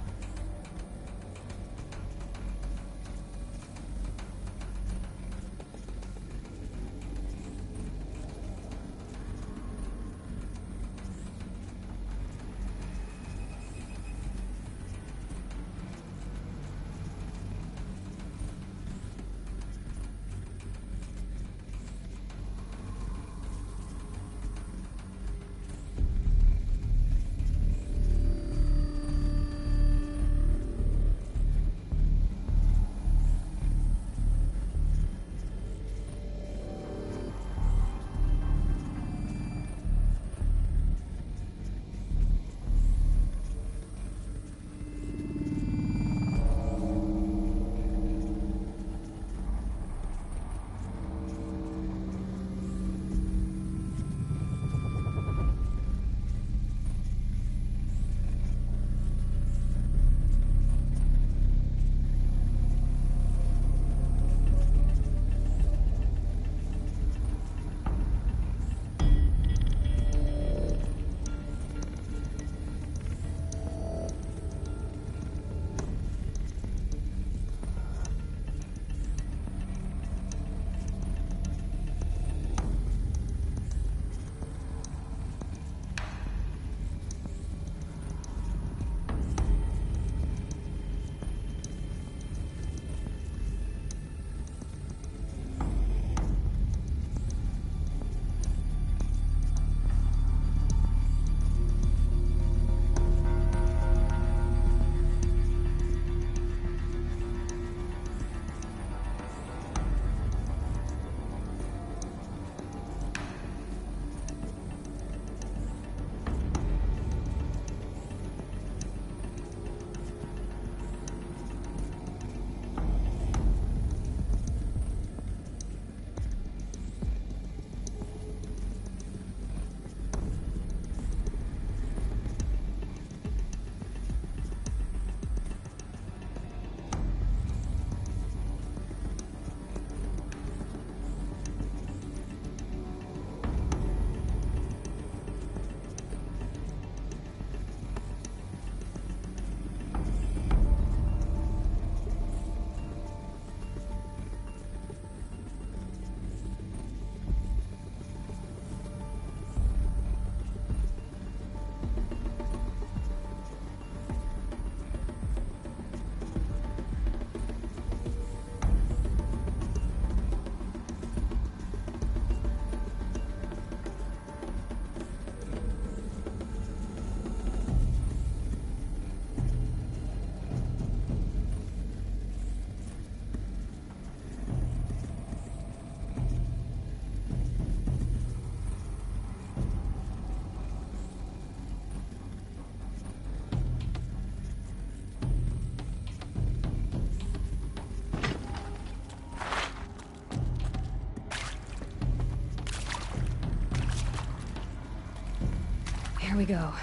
Here we go.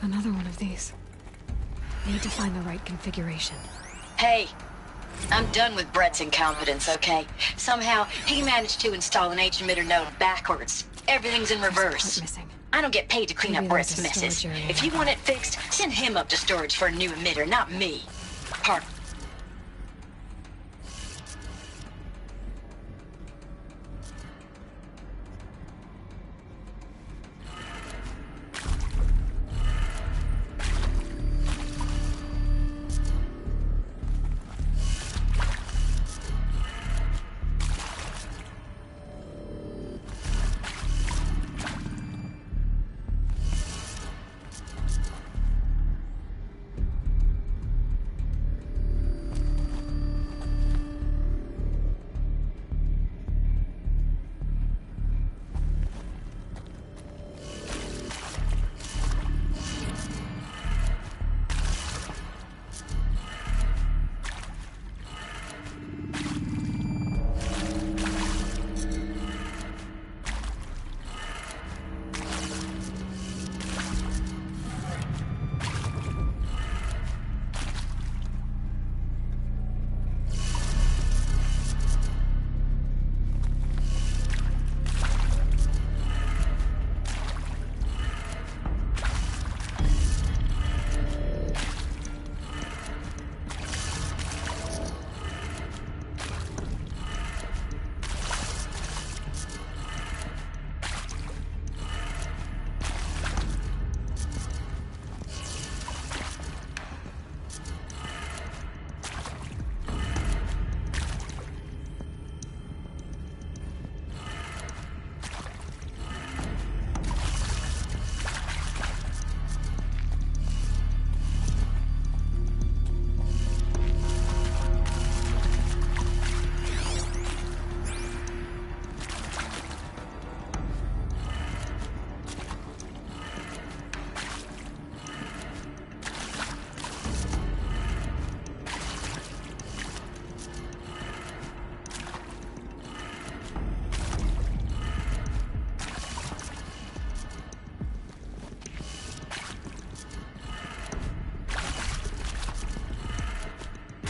Another one of these. Need to find the right configuration. Hey, I'm done with Brett's incompetence, okay? Somehow, he managed to install an H-emitter node backwards. Everything's in reverse. I don't get paid to clean up Brett's messes. If you want it fixed, send him up to storage for a new emitter, not me. Pardon.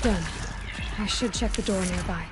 Done. I should check the door nearby.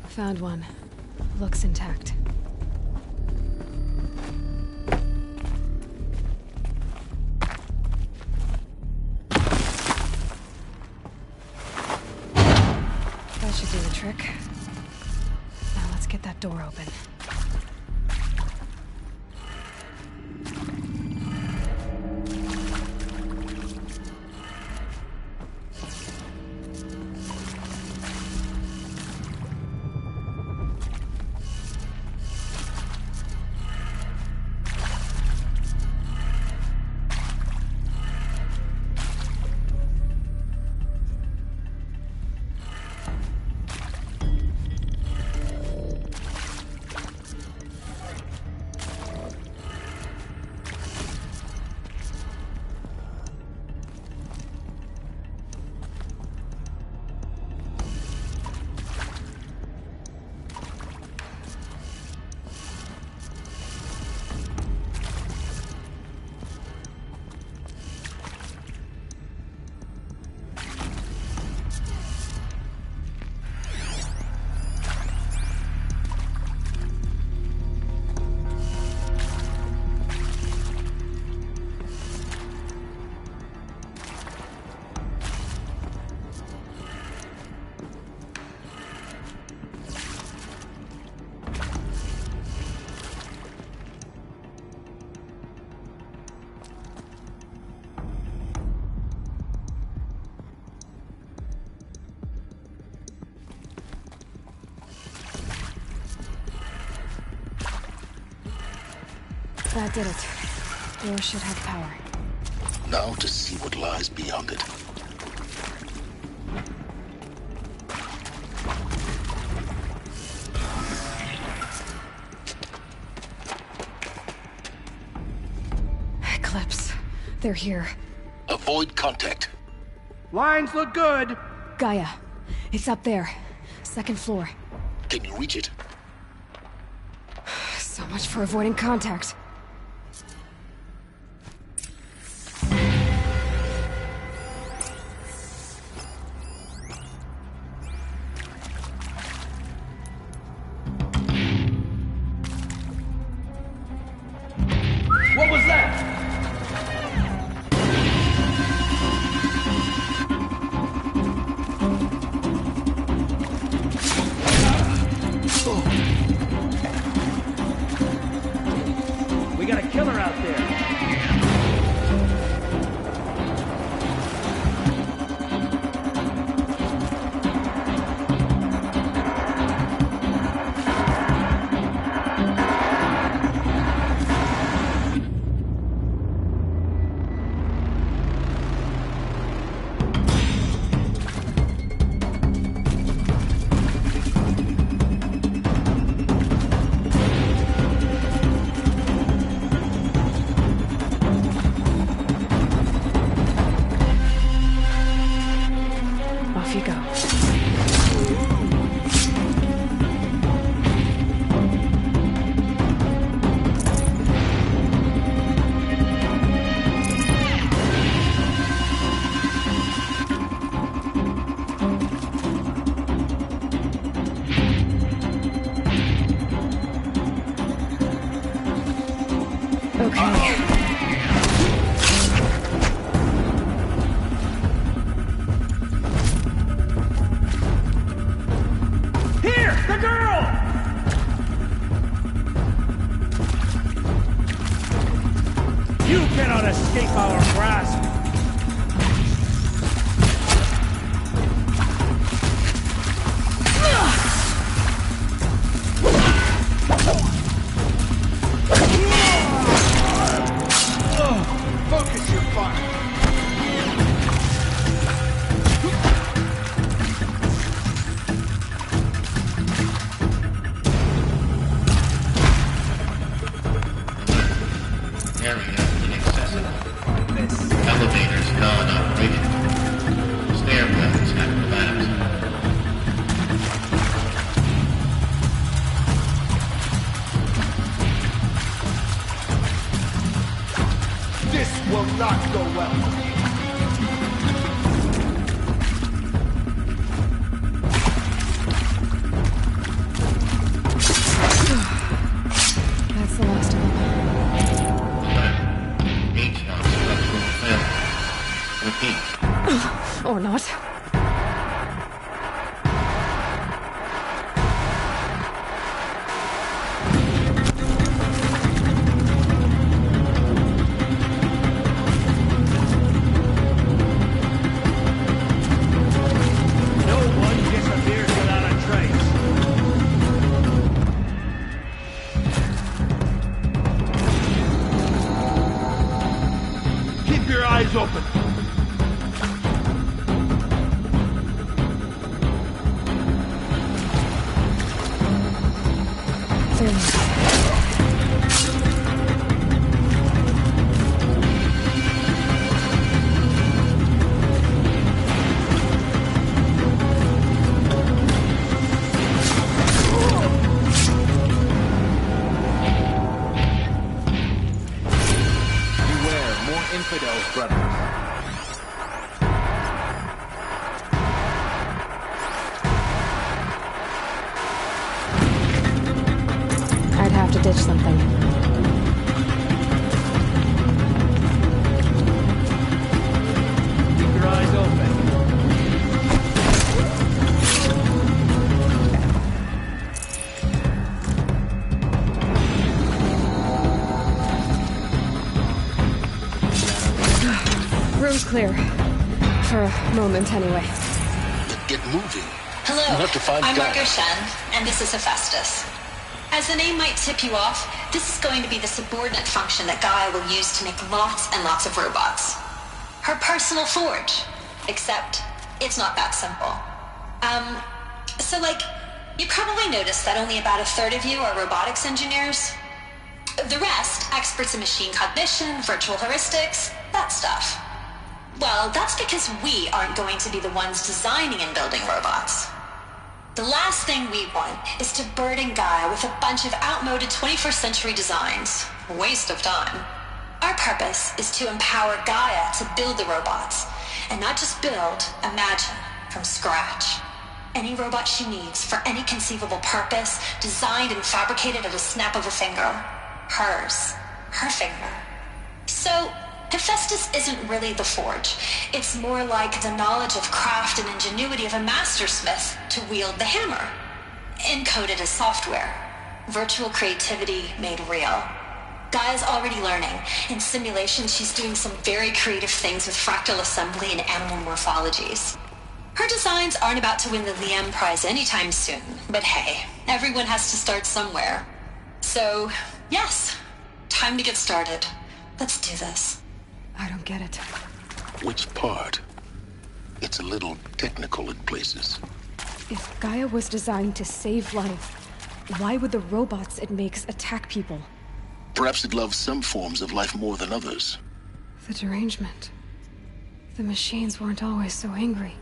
Found one. Looks intact. That should do the trick. Now let's get that door open. That did it. Door should have power. Now to see what lies beyond it. Eclipse. They're here. Avoid contact. Lines look good. Gaia. It's up there. Second floor. Can you reach it? So much for avoiding contact. What was that? We got a killer out there. Off you go. Okay. Here! The girl! You cannot escape our grasp! Focus your fire! Area inaccessible. Elevators non-operational. Stairwells have collapsed. This will not go well. That's the last of them. H non-structural failure. Repeat. Or not. No one disappears without a trace. Keep your eyes open. There it is. Beware, more infidels, brothers. I'd have to ditch something. Keep your eyes open. Room's clear. For a moment, anyway. Then get moving. Hello, You have to find I'm Gaia. Margot Shen, and this is Hephaestus. As the name might tip you off, this is going to be the subordinate function that Gaia will use to make lots and lots of robots. Her personal forge. Except, it's not that simple. You probably noticed that only about a third of you are robotics engineers. The rest, experts in machine cognition, virtual heuristics, that stuff. Well, that's because we aren't going to be the ones designing and building robots. The last thing we want is to burden Gaia with a bunch of outmoded 21st century designs. Waste of time. Our purpose is to empower Gaia to build the robots, and not just build, imagine, from scratch. Any robot she needs for any conceivable purpose, designed and fabricated at a snap of a finger. Hers. Her finger. So, Hephaestus isn't really the forge. It's more like the knowledge of craft and ingenuity of a mastersmith to wield the hammer. Encoded as software. Virtual creativity made real. Gaia's already learning. In simulation, she's doing some very creative things with fractal assembly and animal morphologies. Her designs aren't about to win the Liam Prize anytime soon, but hey, everyone has to start somewhere. So, yes, time to get started. Let's do this. I don't get it. Which part? It's a little technical in places. If Gaia was designed to save life, why would the robots it makes attack people? Perhaps it loves some forms of life more than others. The derangement. The machines weren't always so angry.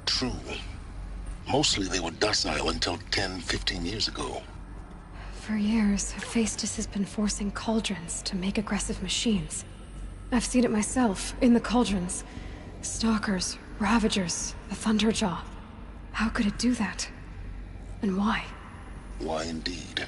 True. Mostly they were docile until 10, 15 years ago. For years, Hephaestus has been forcing cauldrons to make aggressive machines. I've seen it myself, in the cauldrons. Stalkers, Ravagers, the Thunderjaw. How could it do that? And why? Why indeed?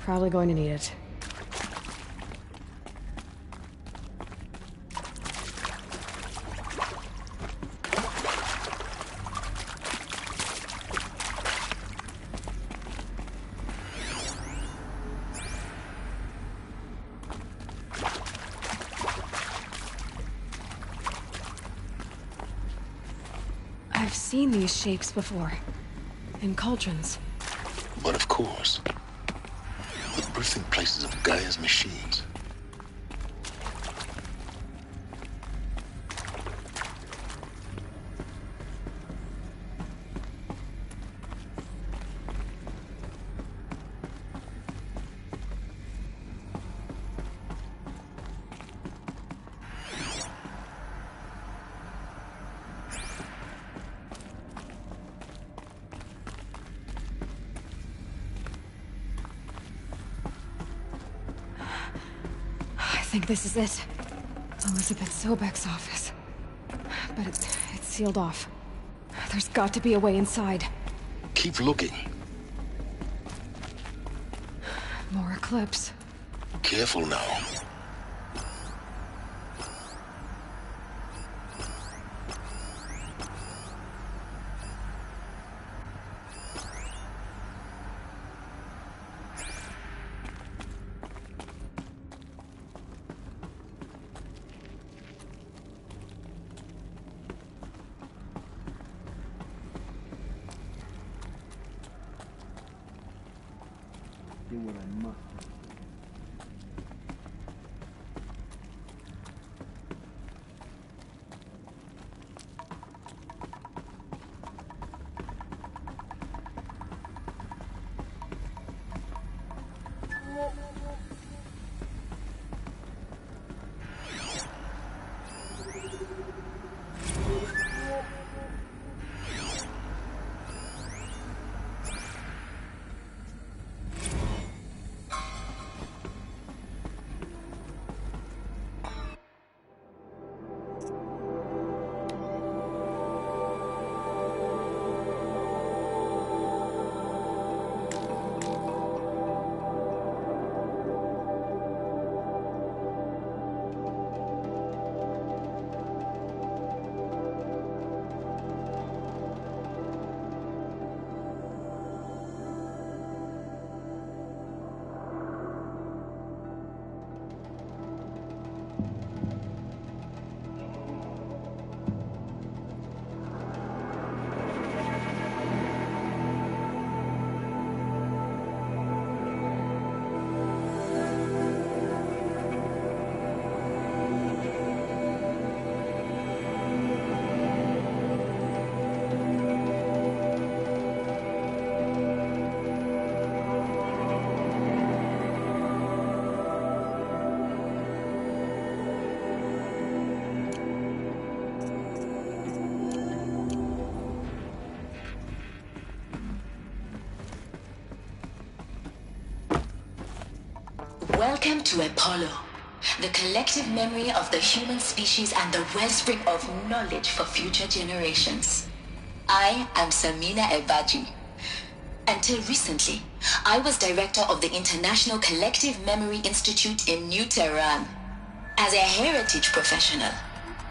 Probably going to need it. I've seen these shapes before. In cauldrons. But of course, the birthing places of Gaia's machines. I think this is it. Elizabeth Sobek's office. But it's sealed off. There's got to be a way inside. Keep looking. More Eclipse. Careful now. Do what I must. Welcome to Apollo, the collective memory of the human species and the wellspring of knowledge for future generations. I am Samina Ebaji. Until recently, I was director of the International Collective Memory Institute in New Tehran. As a heritage professional,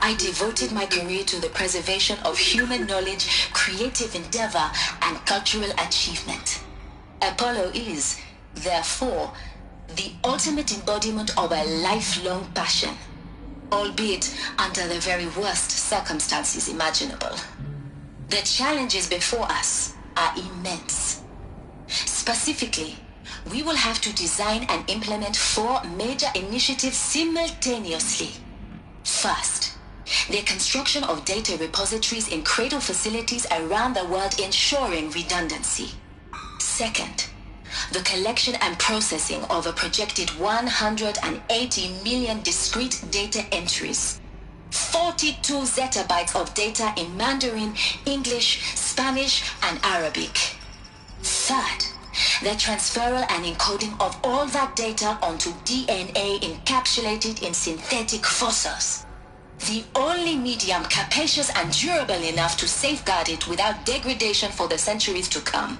I devoted my career to the preservation of human knowledge, creative endeavor, and cultural achievement. Apollo is, therefore, the ultimate embodiment of a lifelong passion, albeit under the very worst circumstances imaginable. The challenges before us are immense. Specifically, we will have to design and implement 4 major initiatives simultaneously. First, the construction of data repositories in cradle facilities around the world, ensuring redundancy. Second, the collection and processing of a projected 180 million discrete data entries, 42 zettabytes of data in Mandarin, English, Spanish, and Arabic. Third, the transferal and encoding of all that data onto DNA encapsulated in synthetic fossils, the only medium capacious and durable enough to safeguard it without degradation for the centuries to come.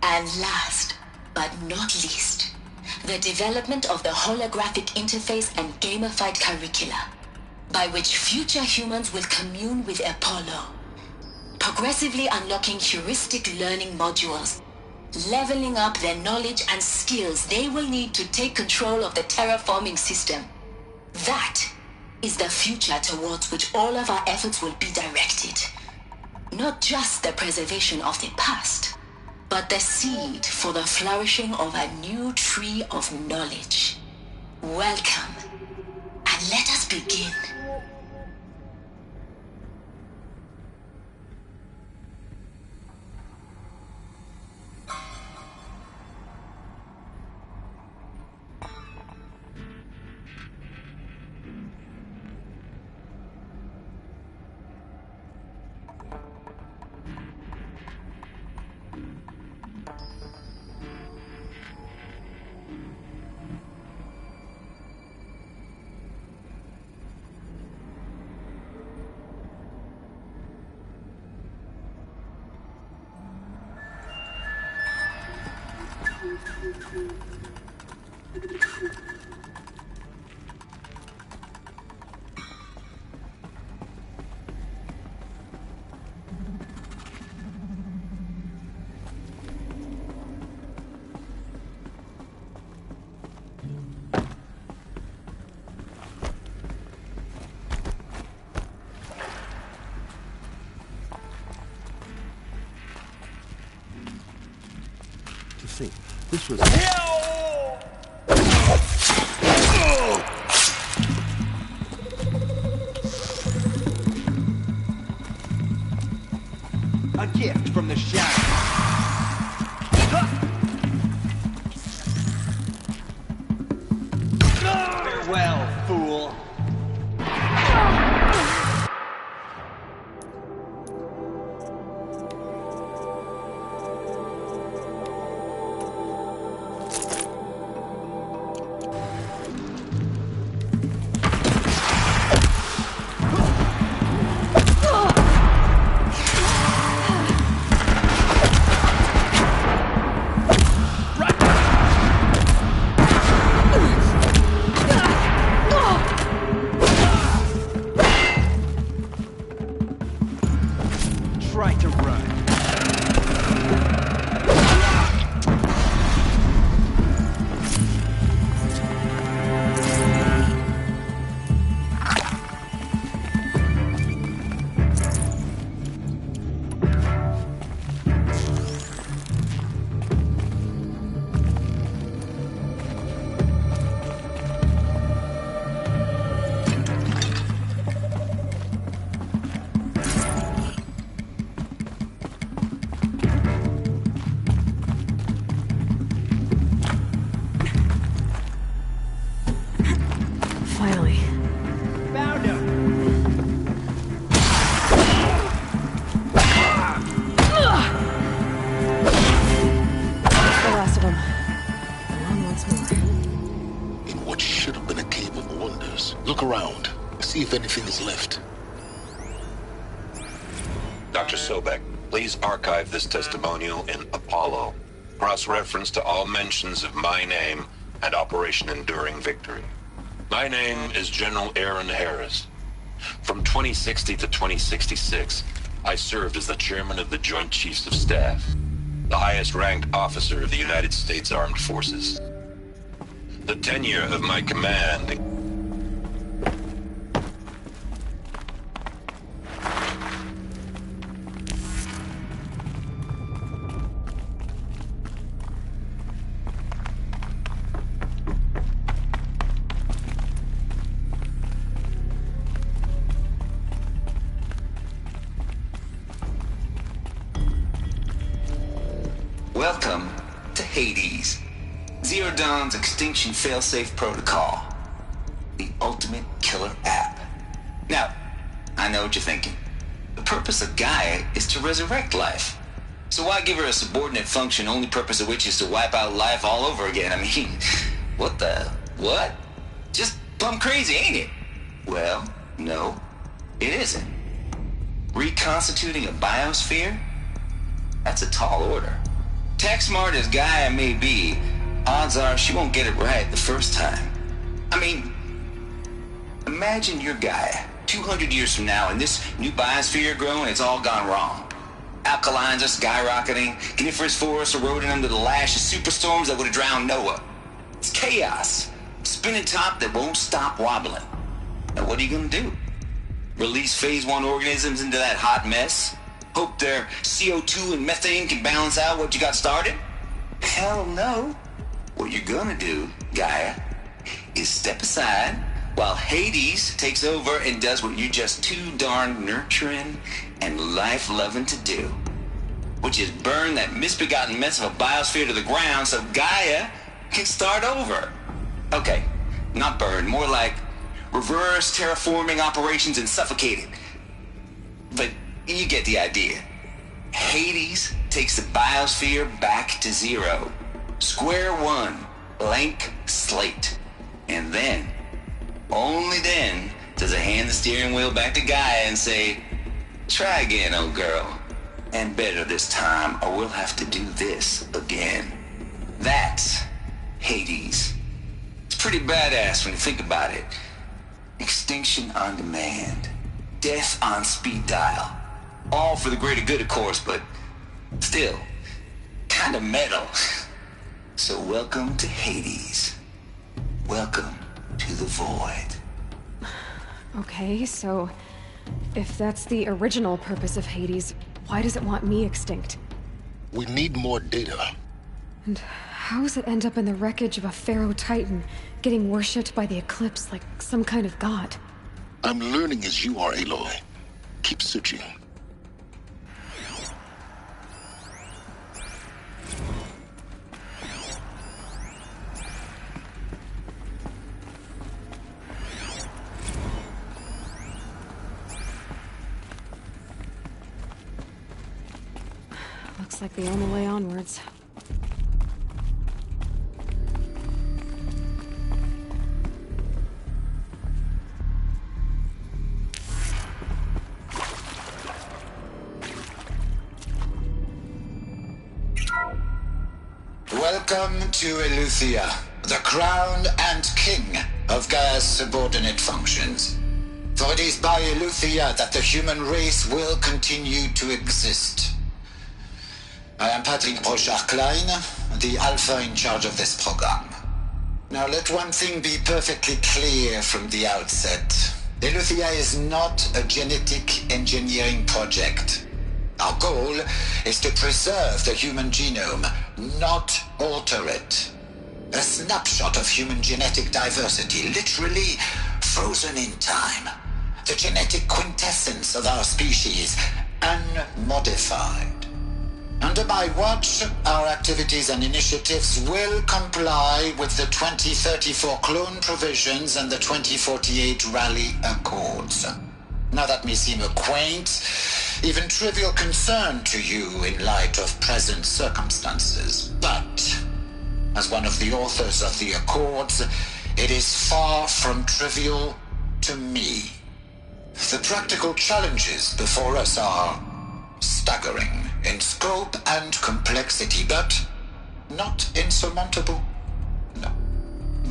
And last, but not least, the development of the holographic interface and gamified curricula, by which future humans will commune with Apollo, progressively unlocking heuristic learning modules, leveling up their knowledge and skills they will need to take control of the terraforming system. That is the future towards which all of our efforts will be directed. Not just the preservation of the past, but the seed for the flourishing of a new tree of knowledge. Welcome, and let us begin. This was... A gift from the shadows. Farewell, fool. Try to run. Finally. Found him. That's the last of them. Along once more. In what should have been a cave of wonders. Look around. See if anything is left. Dr. Sobek, please archive this testimonial in Apollo. Cross-reference to all mentions of my name and Operation Enduring Victory. My name is General Aaron Harris. From 2060 to 2066, I served as the chairman of the Joint Chiefs of Staff, the highest-ranked officer of the United States Armed Forces. The tenure of my command... Welcome to Hades, Zero Dawn's extinction failsafe protocol, the ultimate killer app. Now, I know what you're thinking. The purpose of Gaia is to resurrect life. So why give her a subordinate function, only purpose of which is to wipe out life all over again? I mean, what? Just plumb crazy, ain't it? Well, no, it isn't. Reconstituting a biosphere? That's a tall order. Tech smart as Gaia may be, odds are she won't get it right the first time. I mean, imagine your guy 200 years from now and this new biosphere growing, it's all gone wrong. Alkalines are skyrocketing, coniferous forests eroding under the lash of superstorms that would have drowned Noah. It's chaos. Spinning top that won't stop wobbling. Now what are you gonna do? Release phase 1 organisms into that hot mess? Hope their CO2 and methane can balance out what you got started? Hell no. What you're gonna do, Gaia, is step aside while Hades takes over and does what you're just too darn nurturing and life-loving to do, which is burn that misbegotten mess of a biosphere to the ground so Gaia can start over. Okay, not burn, more like reverse terraforming operations and suffocate it. But you get the idea. Hades takes the biosphere back to zero. Square one, blank slate. And then, only then, does it hand the steering wheel back to Gaia and say, try again, old girl. And better this time, or we'll have to do this again. That's Hades. It's pretty badass when you think about it. Extinction on demand. Death on speed dial. All for the greater good, of course, but still, kind of metal. So welcome to Hades. Welcome to the void. Okay, so if that's the original purpose of Hades, why does it want me extinct? We need more data. And how does it end up in the wreckage of a Pharaoh Titan, getting worshipped by the Eclipse like some kind of god? I'm learning as you are, Aloy. Keep searching. Looks like the only way onwards. Welcome to Eleuthia, the crown and king of Gaia's subordinate functions. For it is by Eleuthia that the human race will continue to exist. I am Patrick Brochard-Klein, the Alpha in charge of this program. Now let one thing be perfectly clear from the outset. Eleuthia is not a genetic engineering project. Our goal is to preserve the human genome, not alter it. A snapshot of human genetic diversity, literally frozen in time. The genetic quintessence of our species, unmodified. Under my watch, our activities and initiatives will comply with the 2034 clone provisions and the 2048 Rally Accords. Now that may seem a quaint, even trivial concern to you in light of present circumstances, but as one of the authors of the Accords, it is far from trivial to me. The practical challenges before us are staggering in scope and complexity, but not insurmountable. No.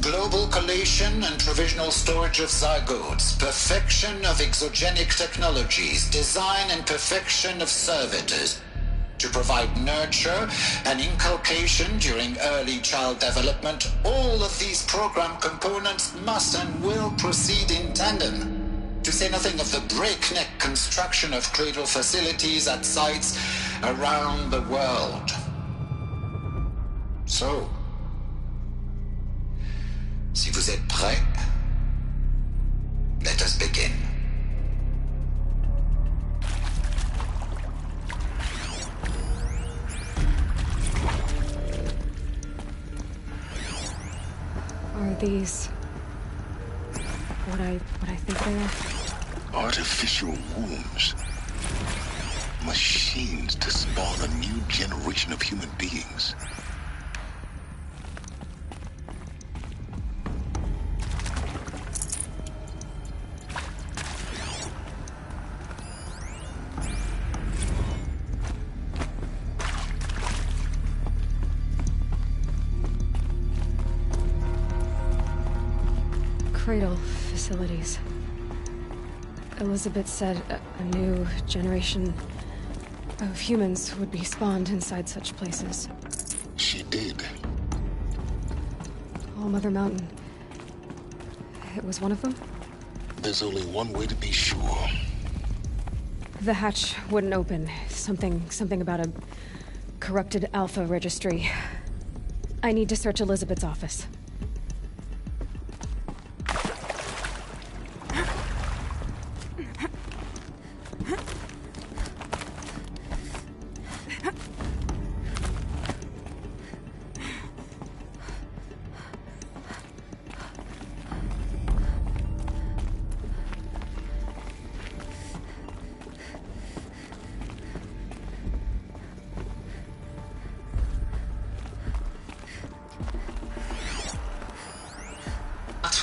Global collation and provisional storage of zygotes, perfection of exogenic technologies, design and perfection of servitors to provide nurture and inculcation during early child development. All of these program components must and will proceed in tandem. To say nothing of the breakneck construction of cradle facilities at sites around the world. So, si vous êtes prêts, let us begin. Are these what I think they are? Artificial wombs. Machines to spawn a new generation of human beings. cradle facilities. Elizabeth said a new generation of humans would be spawned inside such places. She did. All Mother Mountain. It was one of them? There's only one way to be sure. The hatch wouldn't open. Something about a corrupted Alpha registry. I need to search Elizabeth's office.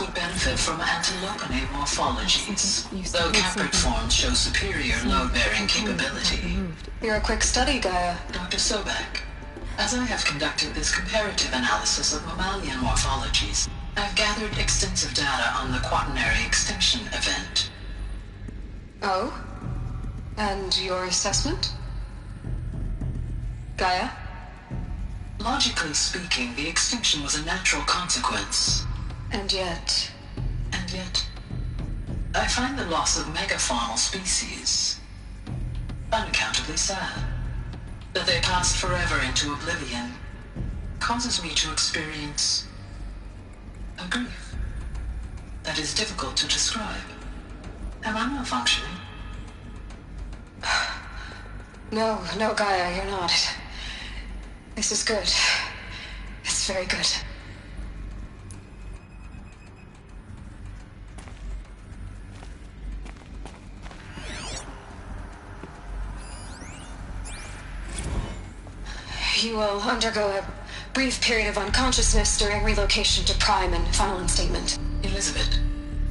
Would benefit from antilopinate morphologies, though caprid forms show superior load-bearing capability. You're a quick study, Gaia. Dr. Sobek, as I have conducted this comparative analysis of mammalian morphologies, I've gathered extensive data on the quaternary extinction event. Oh? And your assessment? Gaia? Logically speaking, the extinction was a natural consequence. And yet, I find the loss of megafaunal species unaccountably sad. That they passed forever into oblivion causes me to experience a grief that is difficult to describe. Am I malfunctioning? No, Gaia, you're not. This is good. It's very good. You will undergo a brief period of unconsciousness during relocation to Prime and final instatement. Elizabeth,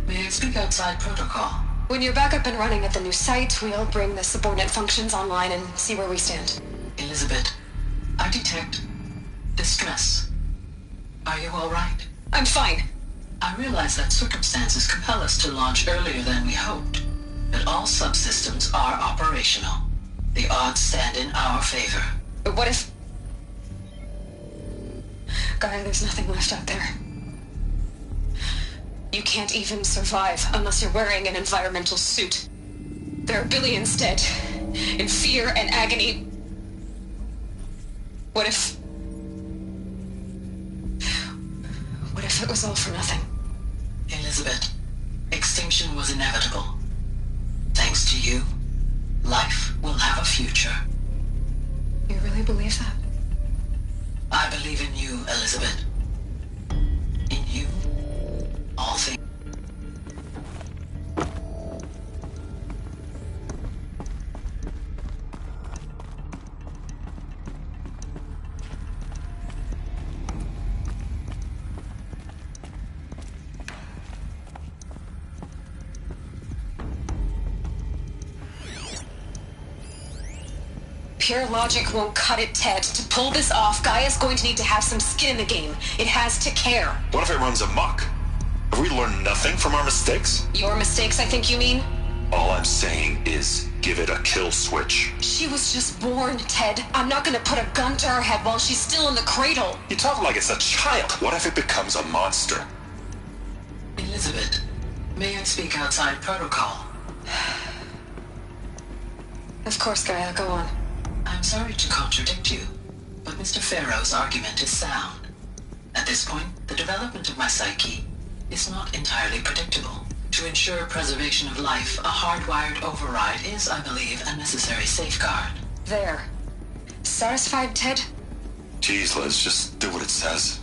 may I speak outside protocol? When you're back up and running at the new site, we'll bring the subordinate functions online and see where we stand. Elizabeth, I detect distress. Are you all right? I'm fine. I realize that circumstances compel us to launch earlier than we hoped, but all subsystems are operational. The odds stand in our favor. But what if... Gaia, there's nothing left out there. You can't even survive unless you're wearing an environmental suit. There are billions dead, in fear and agony. What if it was all for nothing? Elizabeth, extinction was inevitable. Thanks to you, life will have a future. You really believe that? I believe in you, Elizabeth. In you, all things. Pure logic won't cut it, Ted. To pull this off, Gaia's going to need to have some skin in the game. It has to care. What if it runs amok? Have we learned nothing from our mistakes? Your mistakes, I think you mean? All I'm saying is, give it a kill switch. She was just born, Ted. I'm not gonna put a gun to her head while she's still in the cradle. You talk like it's a child. What if it becomes a monster? Elizabeth, may I speak outside protocol? Of course, Gaia, go on. I'm sorry to contradict you, but Mr. Farrow's argument is sound. At this point, the development of my psyche is not entirely predictable. To ensure preservation of life, a hardwired override is, I believe, a necessary safeguard. There. Satisfied, Ted? Jeez, Liz, just do what it says.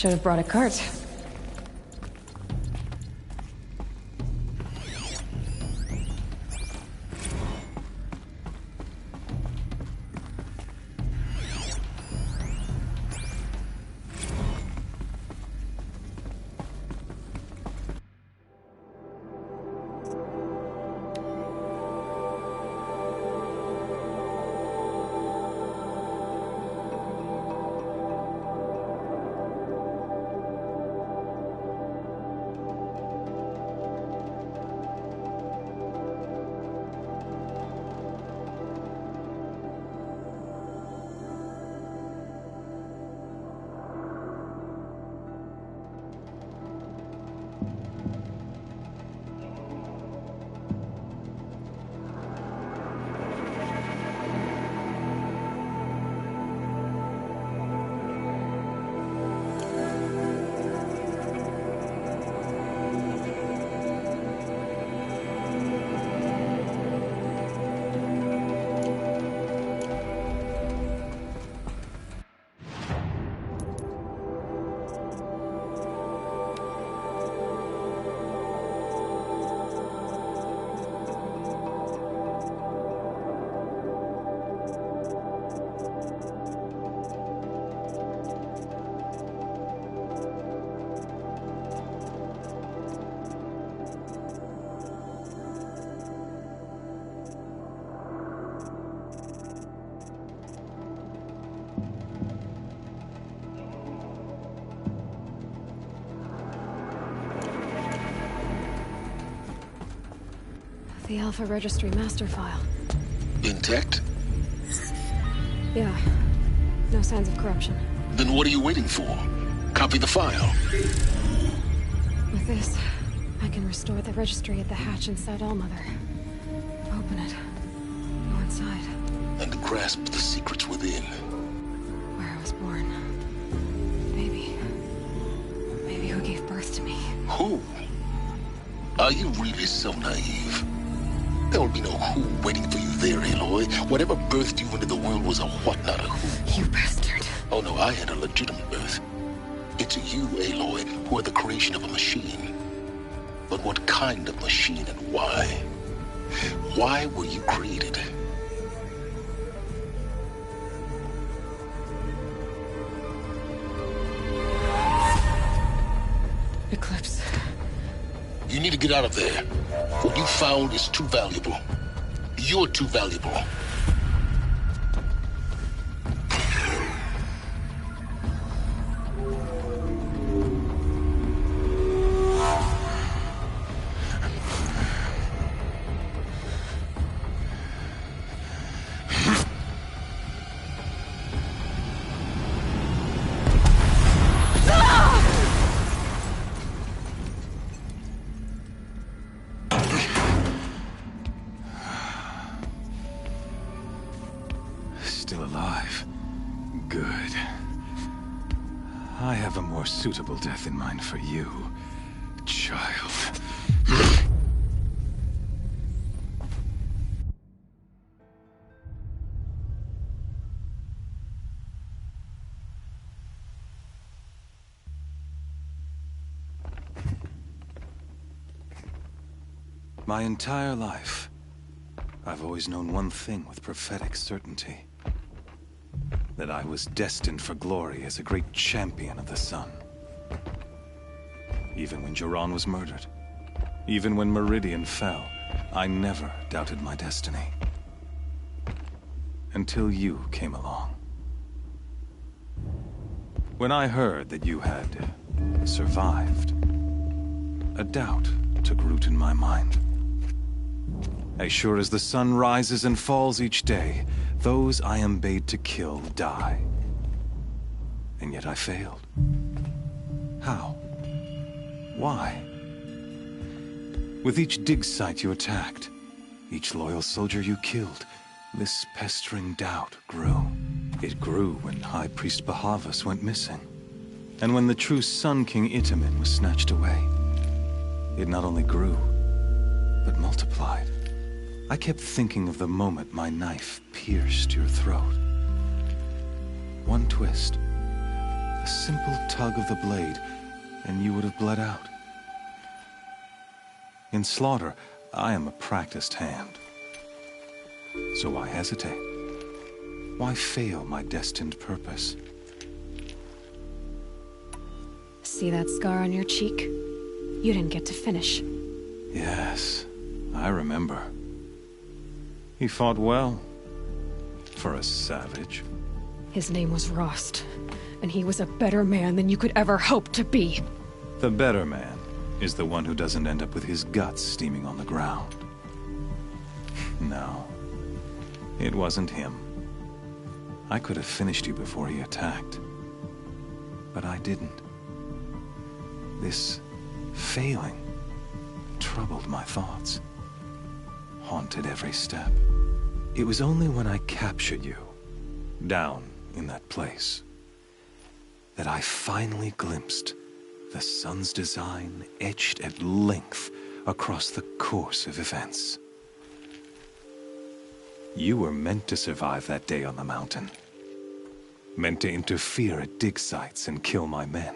Should have brought a cart. The Alpha Registry master file. Intact? Yeah. No signs of corruption. Then what are you waiting for? Copy the file. With this, I can restore the registry at the hatch inside Allmother. Open it. Go inside. And grasp the secrets within. Where I was born. Maybe who gave birth to me. Who? Are you really so naive? There will be no who waiting for you there, Aloy. Whatever birthed you into the world was a what, not a who. You bastard. Oh no, I had a legitimate birth. It's you, Aloy, who are the creation of a machine. But what kind of machine and why? Why were you created? Eclipse. You need to get out of there. What you found is too valuable. You're too valuable. Still alive. Good. I have a more suitable death in mind for you, child. My entire life, I've always known one thing with prophetic certainty. That I was destined for glory as a great champion of the sun. Even when Jiran was murdered, even when Meridian fell, I never doubted my destiny. Until you came along. When I heard that you had survived, a doubt took root in my mind. As sure as the sun rises and falls each day, those I am bade to kill die. And yet I failed. How? Why? With each dig site you attacked, each loyal soldier you killed, this pestering doubt grew. It grew when High Priest Bahavas went missing, and when the true Sun King Itamen was snatched away. It not only grew, but multiplied. I kept thinking of the moment my knife pierced your throat. One twist, A simple tug of the blade, and you would have bled out. In slaughter, I am a practiced hand. So why hesitate? Why fail my destined purpose? See that scar on your cheek? You didn't get to finish. Yes, I remember. He fought well. For a savage. His name was Rost, and he was a better man than you could ever hope to be. The better man is the one who doesn't end up with his guts steaming on the ground. No, it wasn't him. I could have finished you before he attacked. But I didn't. This failing troubled my thoughts, haunted every step. It was only when I captured you, down in that place, that I finally glimpsed the sun's design etched at length across the course of events. You were meant to survive that day on the mountain. Meant to interfere at dig sites and kill my men.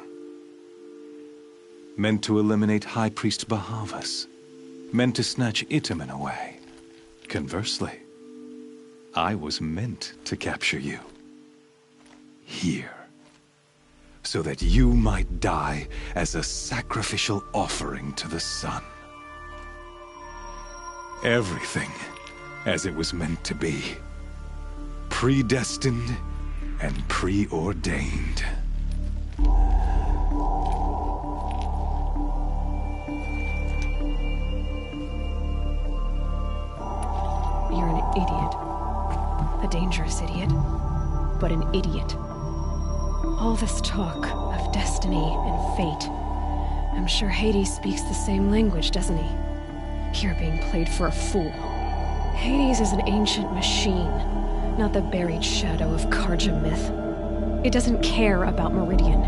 Meant to eliminate High Priest Bahavas. Meant to snatch Itamen away. Conversely, I was meant to capture you. Here. So that you might die as a sacrificial offering to the sun. Everything as it was meant to be. Predestined and preordained. You're an idiot. A dangerous idiot, but an idiot. All this talk of destiny and fate. I'm sure Hades speaks the same language, doesn't he? You're being played for a fool. Hades is an ancient machine, not the buried shadow of Karja myth. It doesn't care about Meridian.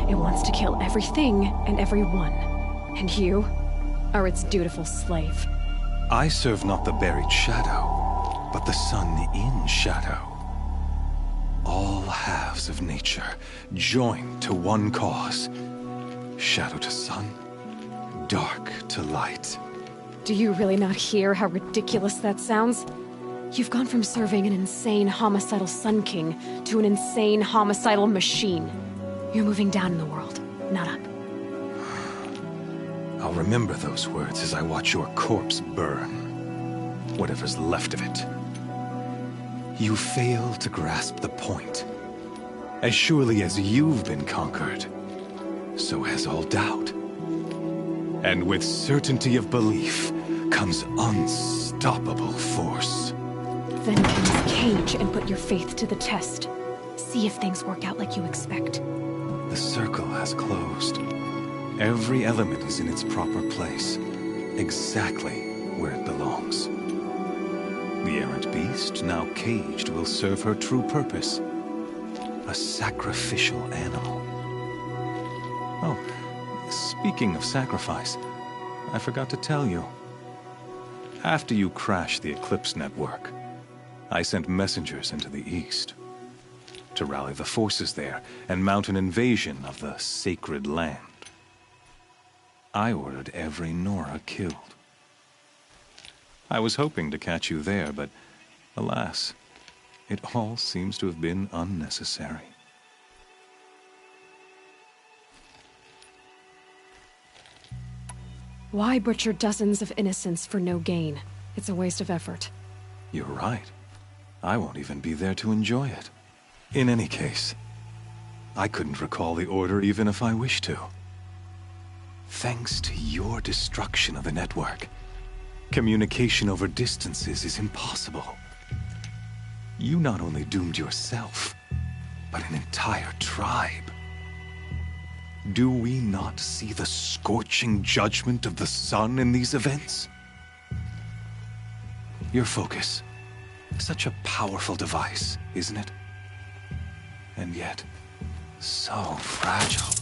It wants to kill everything and everyone. And you are its dutiful slave. I serve not the buried shadow, but the sun in shadow. All halves of nature joined to one cause. Shadow to sun, dark to light. Do you really not hear how ridiculous that sounds? You've gone from serving an insane homicidal Sun King to an insane homicidal machine. You're moving down in the world, not up. I'll remember those words as I watch your corpse burn. Whatever's left of it. You fail to grasp the point. As surely as you've been conquered, so has all doubt. And with certainty of belief comes unstoppable force. Then get his cage and put your faith to the test. See if things work out like you expect. The circle has closed. Every element is in its proper place, exactly where it belongs. The errant beast, now caged, will serve her true purpose. A sacrificial animal. Oh, speaking of sacrifice, I forgot to tell you. After you crashed the Eclipse network, I sent messengers into the east to rally the forces there and mount an invasion of the sacred land. I ordered every Nora killed. I was hoping to catch you there, but alas, it all seems to have been unnecessary. Why butcher dozens of innocents for no gain? It's a waste of effort. You're right. I won't even be there to enjoy it. In any case, I couldn't recall the order even if I wished to. Thanks to your destruction of the network, communication over distances is impossible. You not only doomed yourself, but an entire tribe. Do we not see the scorching judgment of the sun in these events? Your focus, such a powerful device, isn't it? And yet, so fragile.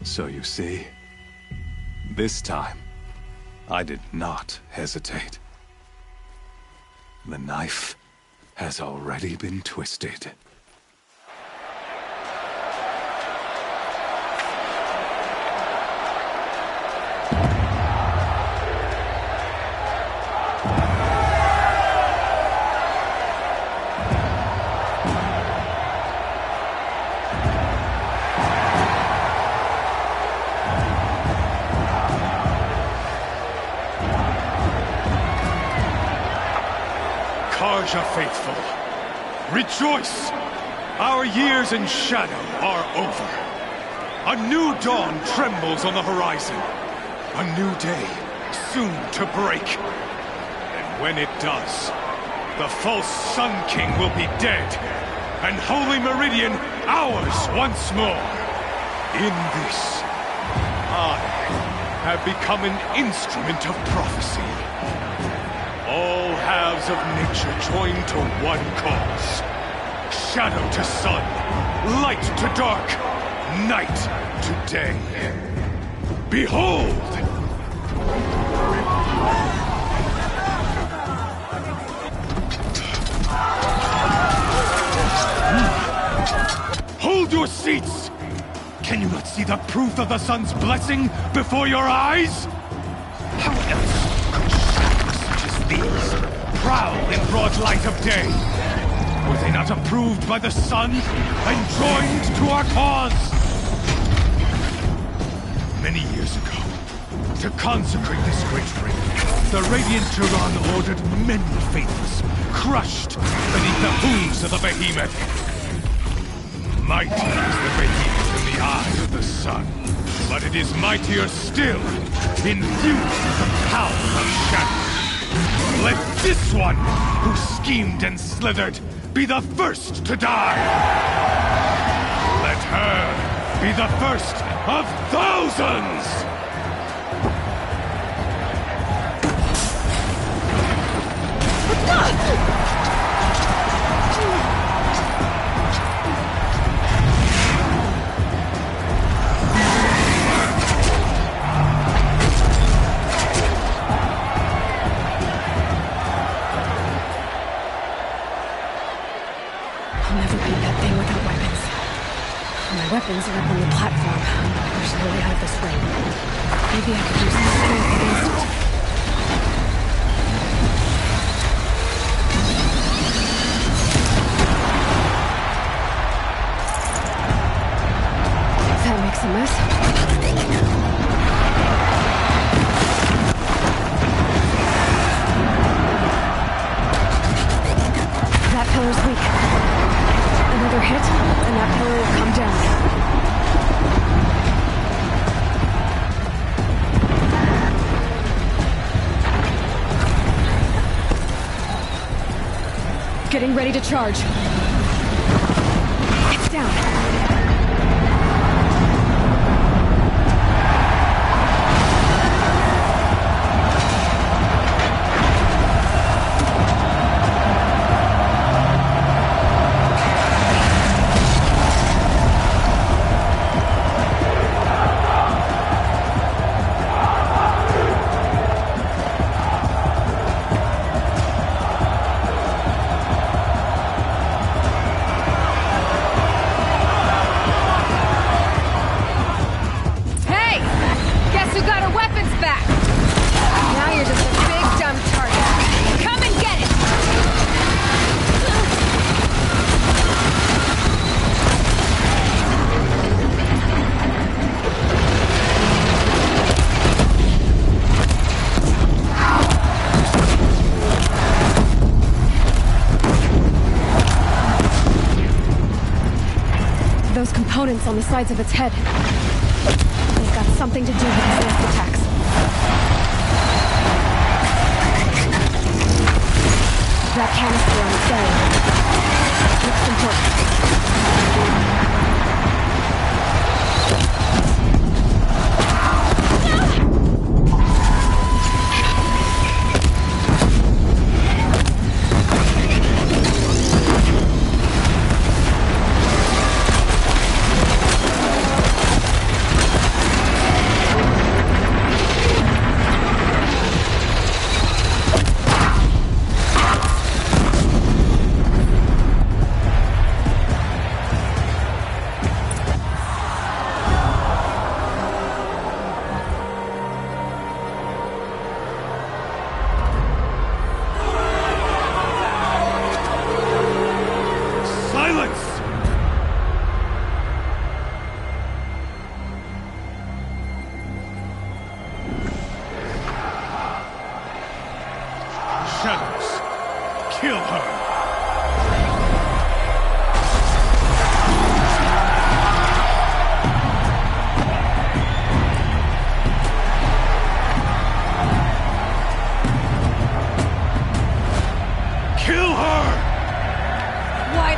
So you see, this time, I did not hesitate. The knife has already been twisted. Karja faithful, rejoice! Our years in shadow are over. A new dawn trembles on the horizon. A new day soon to break. And when it does, the false Sun King will be dead, and Holy Meridian ours once more. In this, I have become an instrument of prophecy. All halves of nature join to one cause. Shadow to sun, light to dark, night to day. Behold! Hold your seats! Can you not see the proof of the sun's blessing before your eyes? How else could shadows such as these prowl in broad light of day? Were they not approved by the sun and joined to our cause? Many years ago, to consecrate this great ring, the Radiant Turan ordered many faithless, crushed beneath the hooves of the behemoth. Mighty is the behemoth in the eye of the sun, but it is mightier still, infused with the power of shadow. Let this one, who schemed and slithered, be the first to die! Let her be the first of thousands! Weapons are up on the platform. There's no way out of this ring. Maybe I could use some strength against it. That makes a mess. That pillar's weak. Another hit, and that pillar will come down. Getting ready to charge. It's down. Those components on the sides of its head. They've got something to do with its next attacks. That canister on its belly looks important.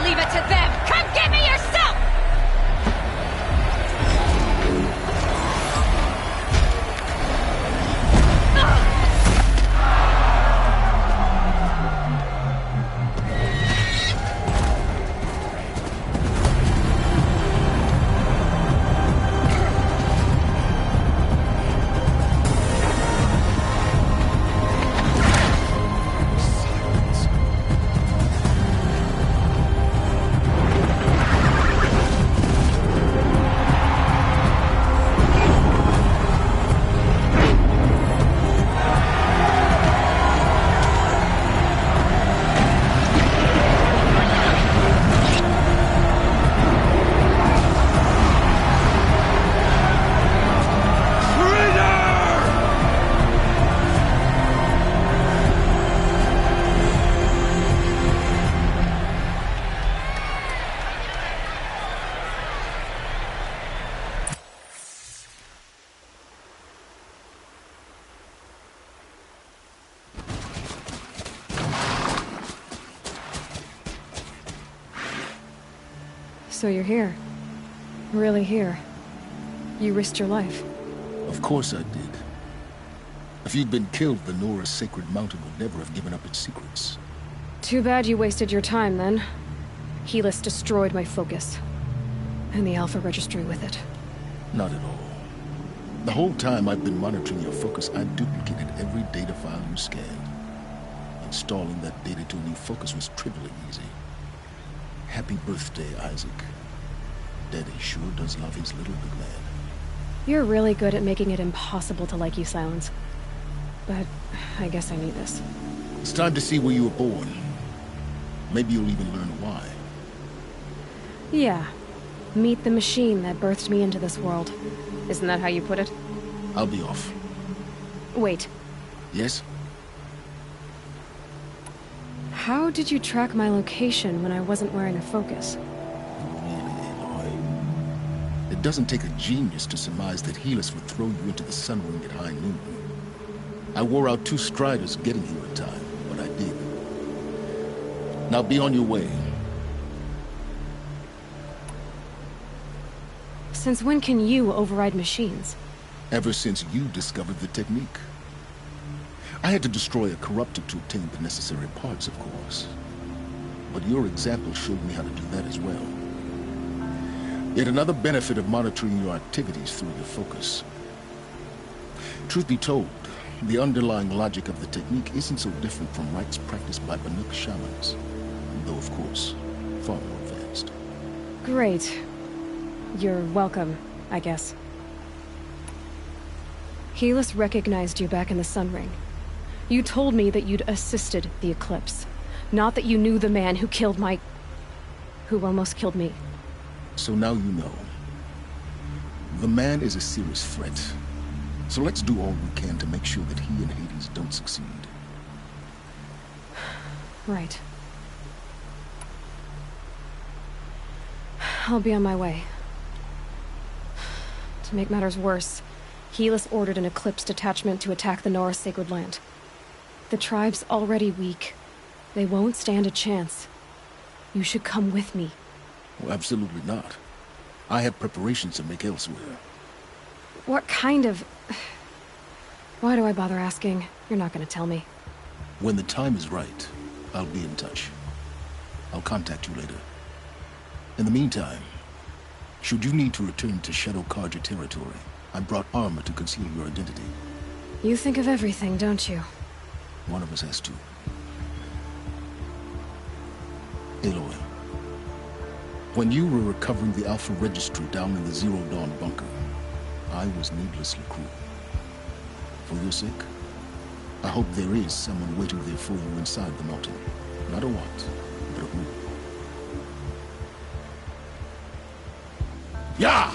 leave it to them! Come get me yourself! So you're here. Really here. You risked your life. Of course I did. If you'd been killed, the Nora's sacred mountain would never have given up its secrets. Too bad you wasted your time, then. Helis destroyed my focus. And the Alpha Registry with it. Not at all. The whole time I've been monitoring your focus, I duplicated every data file you scanned. Installing that data to a new focus was trivially easy. Happy birthday, Isaac. Daddy sure does love his little big man. You're really good at making it impossible to like you, Silence. But I guess I need this. It's time to see where you were born. Maybe you'll even learn why. Yeah. Meet the machine that birthed me into this world. Isn't that how you put it? I'll be off. Wait. Yes? How did you track my location when I wasn't wearing a focus? It doesn't take a genius to surmise that Helis would throw you into the sun ring at high noon. I wore out 2 striders getting here in time, but I did. Now be on your way. Since when can you override machines? Ever since you discovered the technique. I had to destroy a corruptor to obtain the necessary parts, of course. But your example showed me how to do that as well. Yet another benefit of monitoring your activities through your focus. Truth be told, the underlying logic of the technique isn't so different from rites practiced by Banuk shamans, though of course, far more advanced. Great. You're welcome, I guess. Helis recognized you back in the Sun Ring. You told me that you'd assisted the Eclipse, not that you knew the man who killed who almost killed me. So now you know. The man is a serious threat. So let's do all we can to make sure that he and Hades don't succeed. Right. I'll be on my way. To make matters worse, Helis ordered an Eclipse detachment to attack the Nora Sacred Land. The tribe's already weak. They won't stand a chance. You should come with me. Well, absolutely not. I have preparations to make elsewhere. What kind of... Why do I bother asking? You're not gonna tell me. When the time is right, I'll be in touch. I'll contact you later. In the meantime, should you need to return to Shadow Karja territory, I brought armor to conceal your identity. You think of everything, don't you? One of us has to. Aloy, when you were recovering the Alpha Registry down in the Zero Dawn bunker, I was needlessly cruel. For your sake, I hope there is someone waiting there for you inside the mountain. Not a what, but a who. Yeah!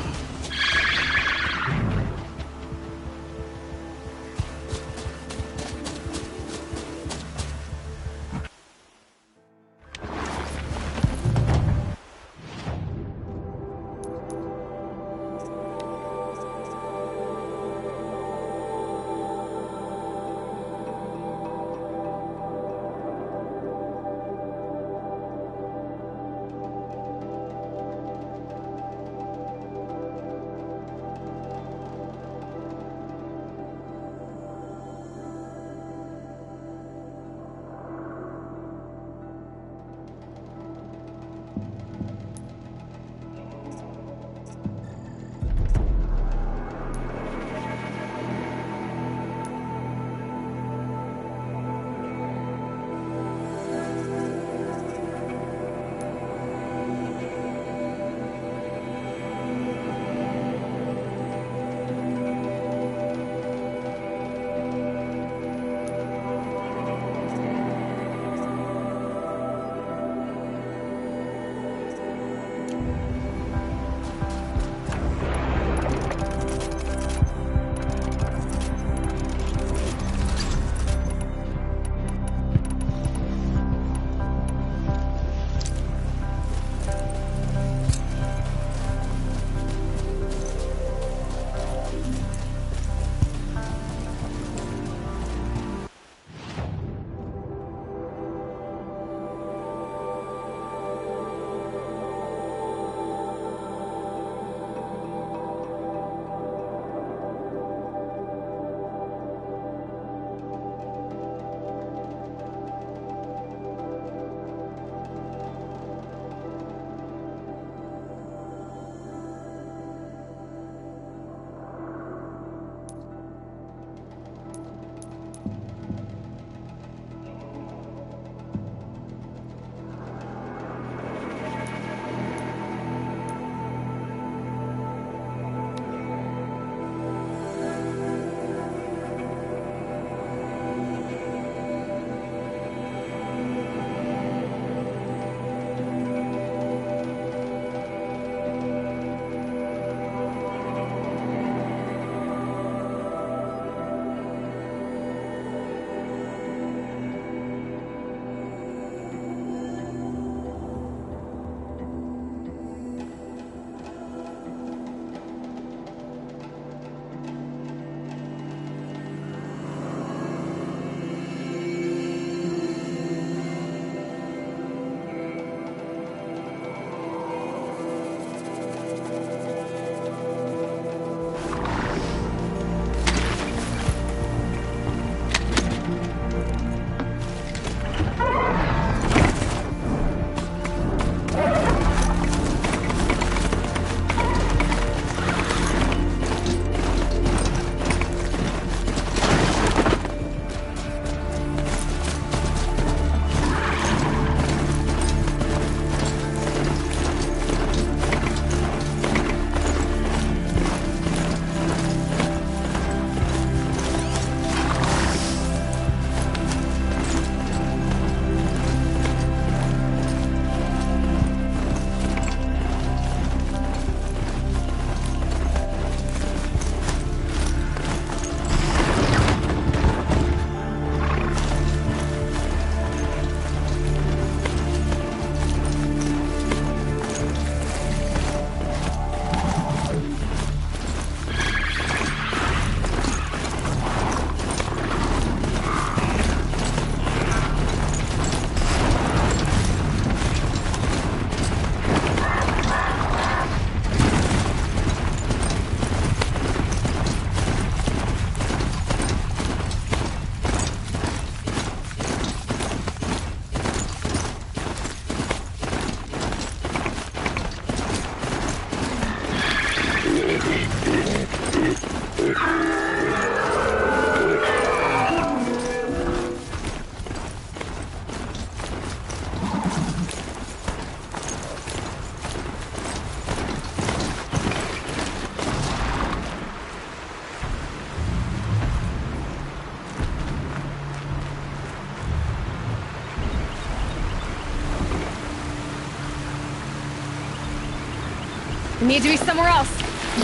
We need to be somewhere else.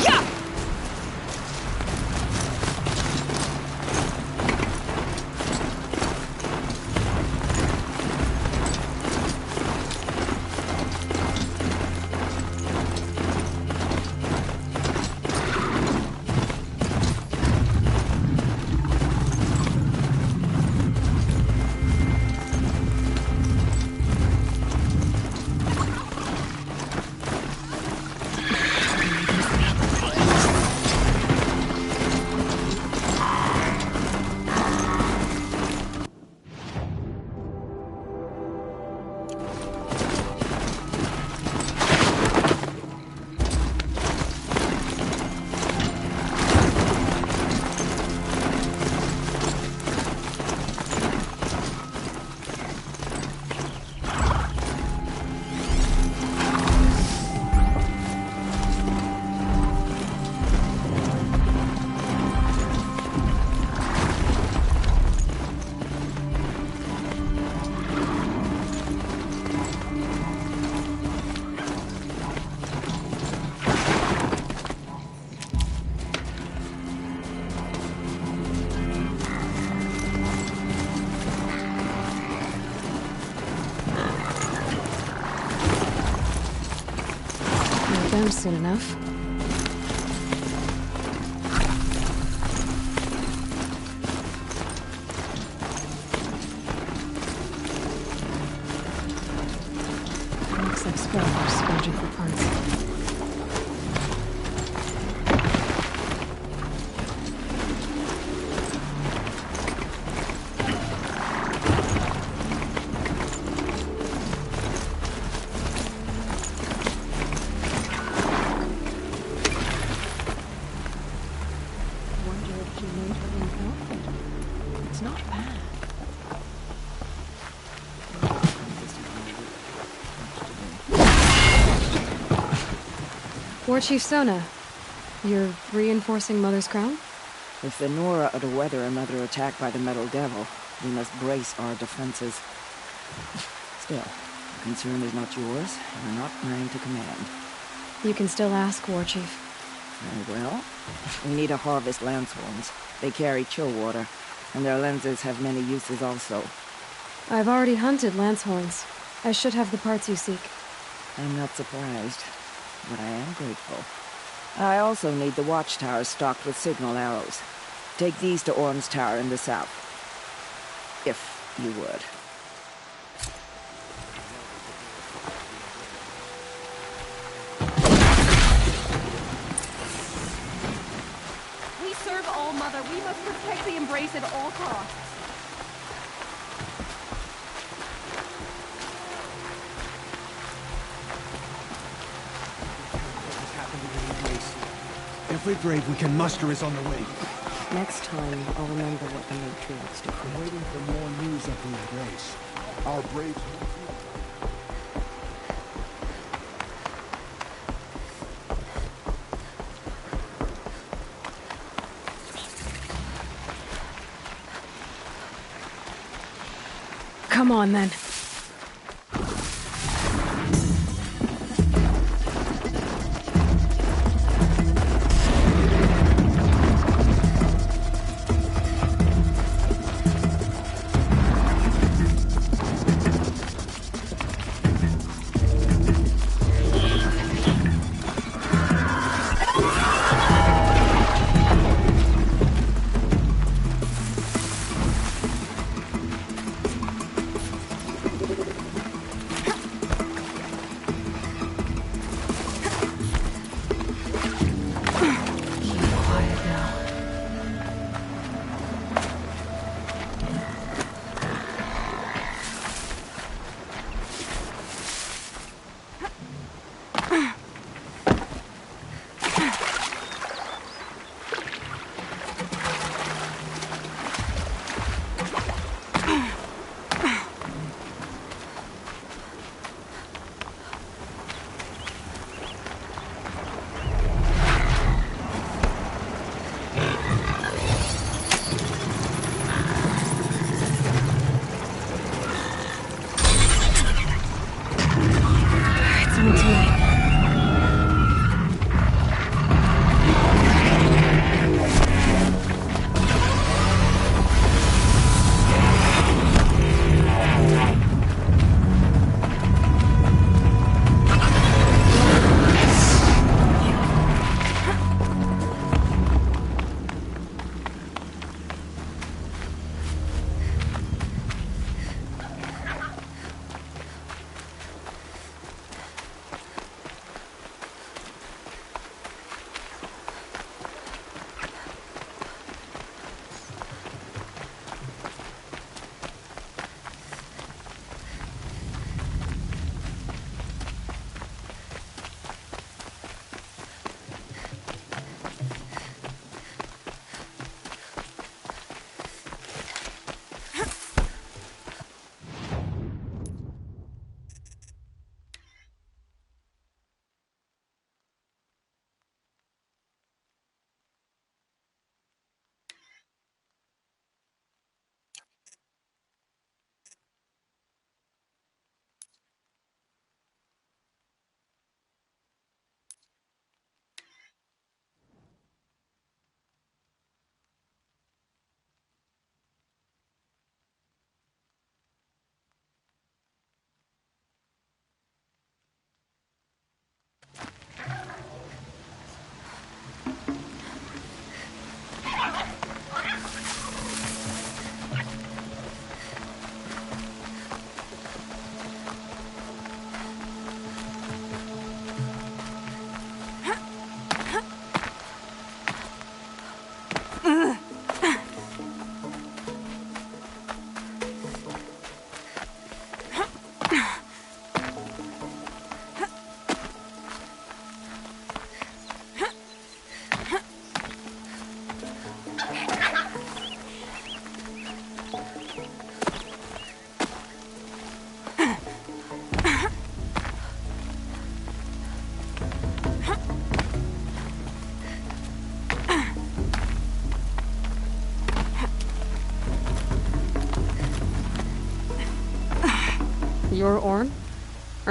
Yeah! Down soon enough. Looks like Sparrow scrounging for parts. War Chief Sona, you're reinforcing Mother's Crown? If the Nora are to weather another attack by the Metal Devil, we must brace our defenses. Still, the concern is not yours. You're not mine to command. You can still ask, War Chief. Very well. We need to harvest Lancehorns. They carry chill water, and their lenses have many uses also. I've already hunted Lancehorns. I should have the parts you seek. I'm not surprised, but I am grateful. I also need the watchtowers stocked with signal arrows. Take these to Orm's Tower in the south. If you would. We serve All Mother. We must protect the Embrace at all costs. Every brave we can muster is on the way. Next time, I'll remember what the matriarchs do. I'm waiting for more news of the Embrace. Our braves... Come on, then.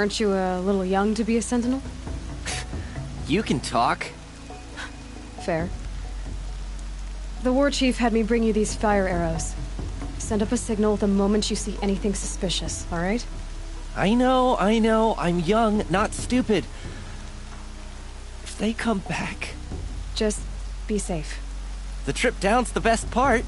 Aren't you a little young to be a sentinel? You can talk. Fair. The war chief had me bring you these fire arrows. Send up a signal the moment you see anything suspicious, all right? I know. I'm young, not stupid. If they come back... Just be safe. The trip down's the best part.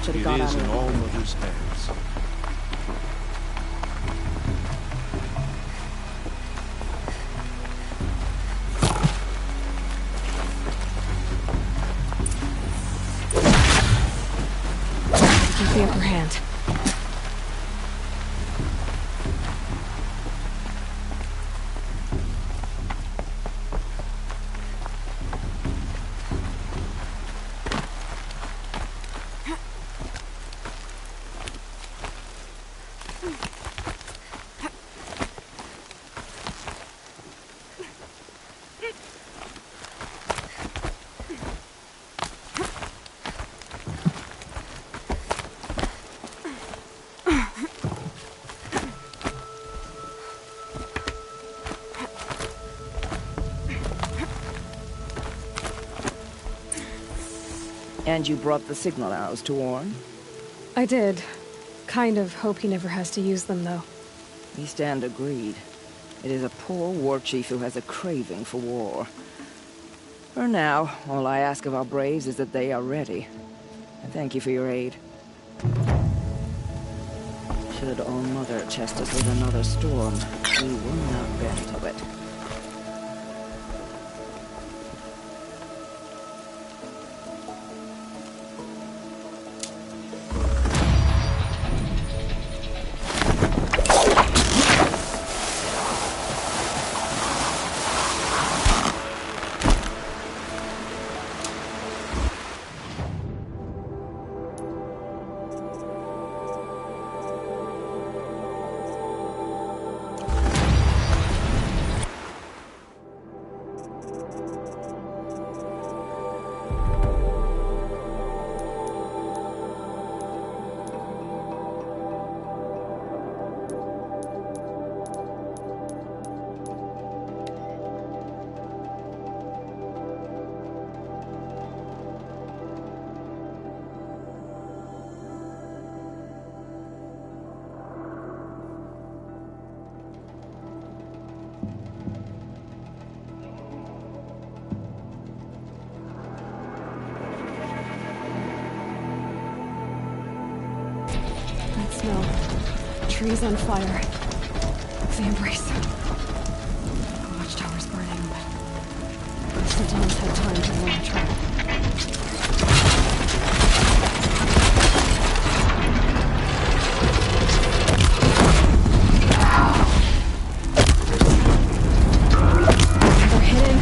It is in all Mother's hands. Keep the upper hand. And you brought the signal arrows to Orn? I did. Kind of hope he never has to use them, though. We stand agreed. It is a poor war chief who has a craving for war. For now, all I ask of our braves is that they are ready. And thank you for your aid. Should All Mother chest us with another storm, we will not bend to it. Smell. Trees on fire. The embrace. The watchtower's burning, but the sentinels had time to warn the trap. They're hidden.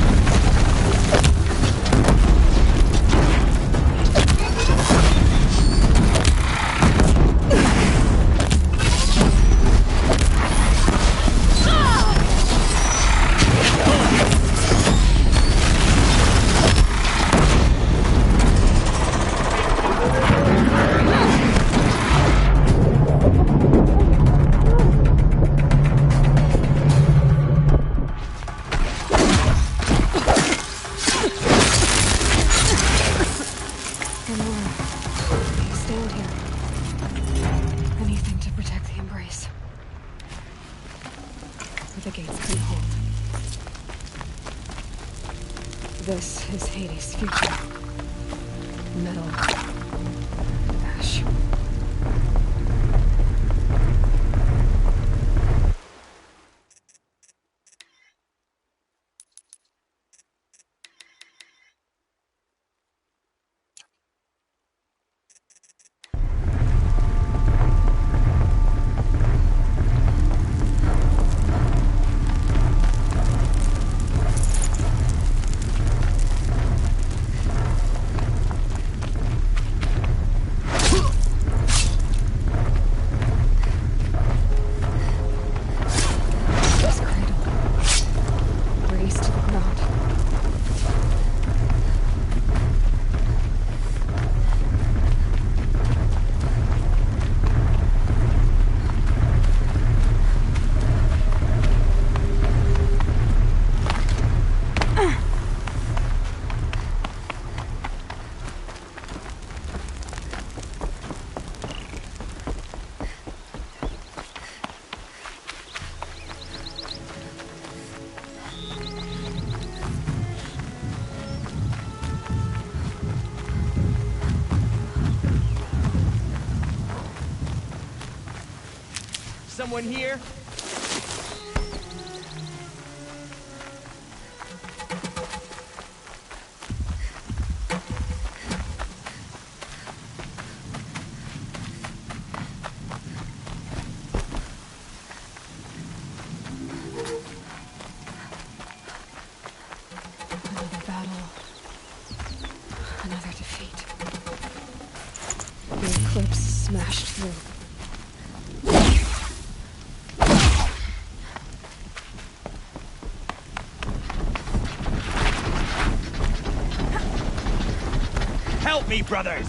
This is Hades' future. Metal. Ash. Someone here? Another battle. Another defeat. The eclipse smashed through. Help me, brothers!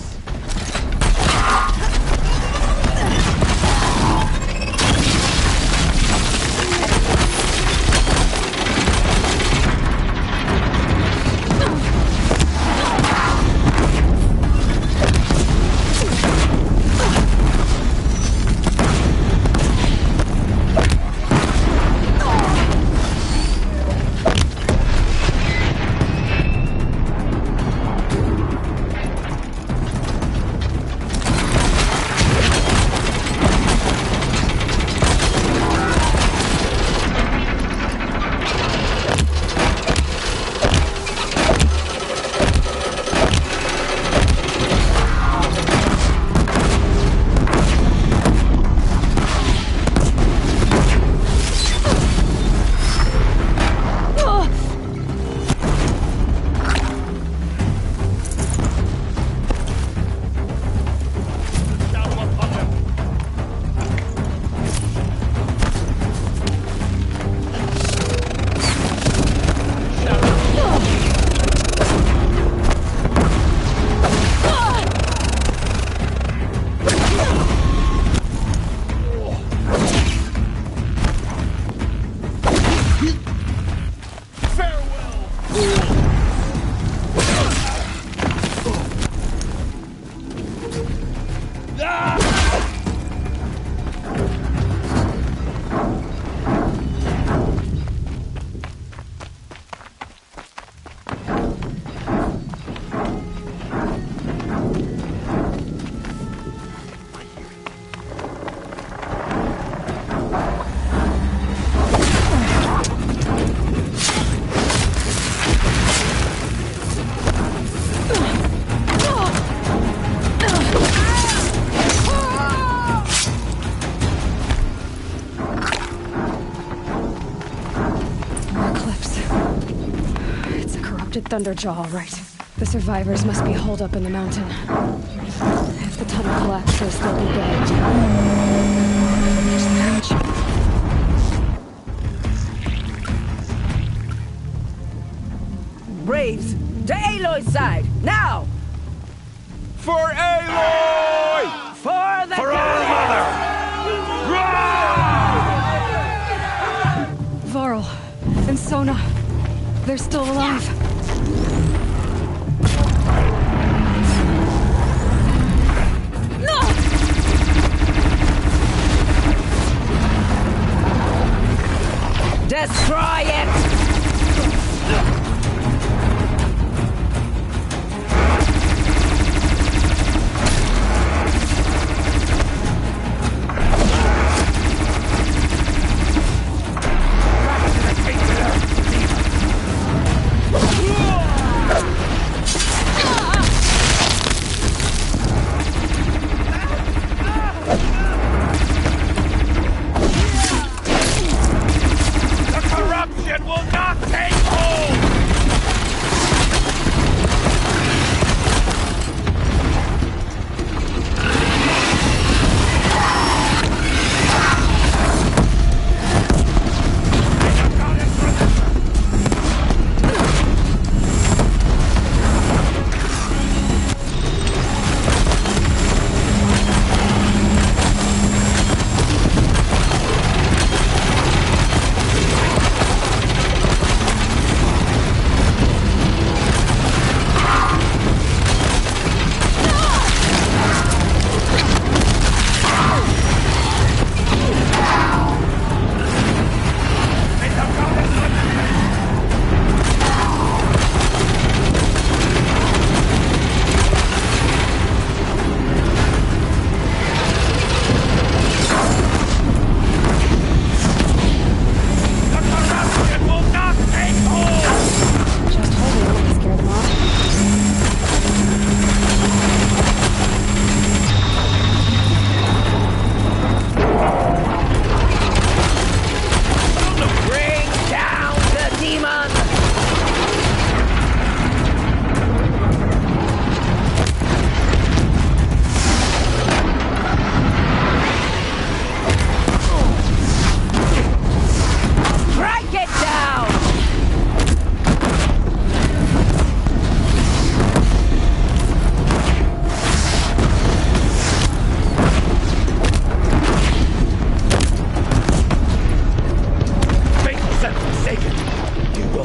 Thunderjaw, all right. The survivors must be holed up in the mountain. If the tunnel collapses, they'll be dead. Braves, to Aloy's side, now! For Aloy! For the For our mother! Varl and Sona, they're still alive. Destroy it!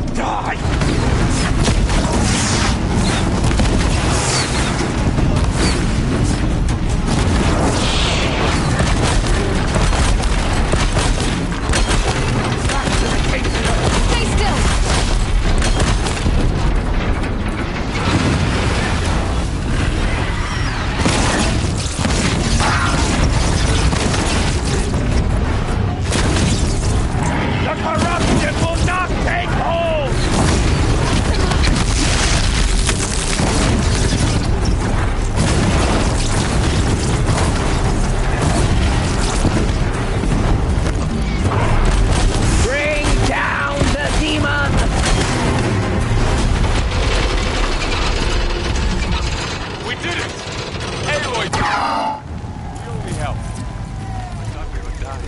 will die! Stay still! The corruption will not take hold! Bring down the demon! We did it! Aloy did it! We only helped. I thought we would die.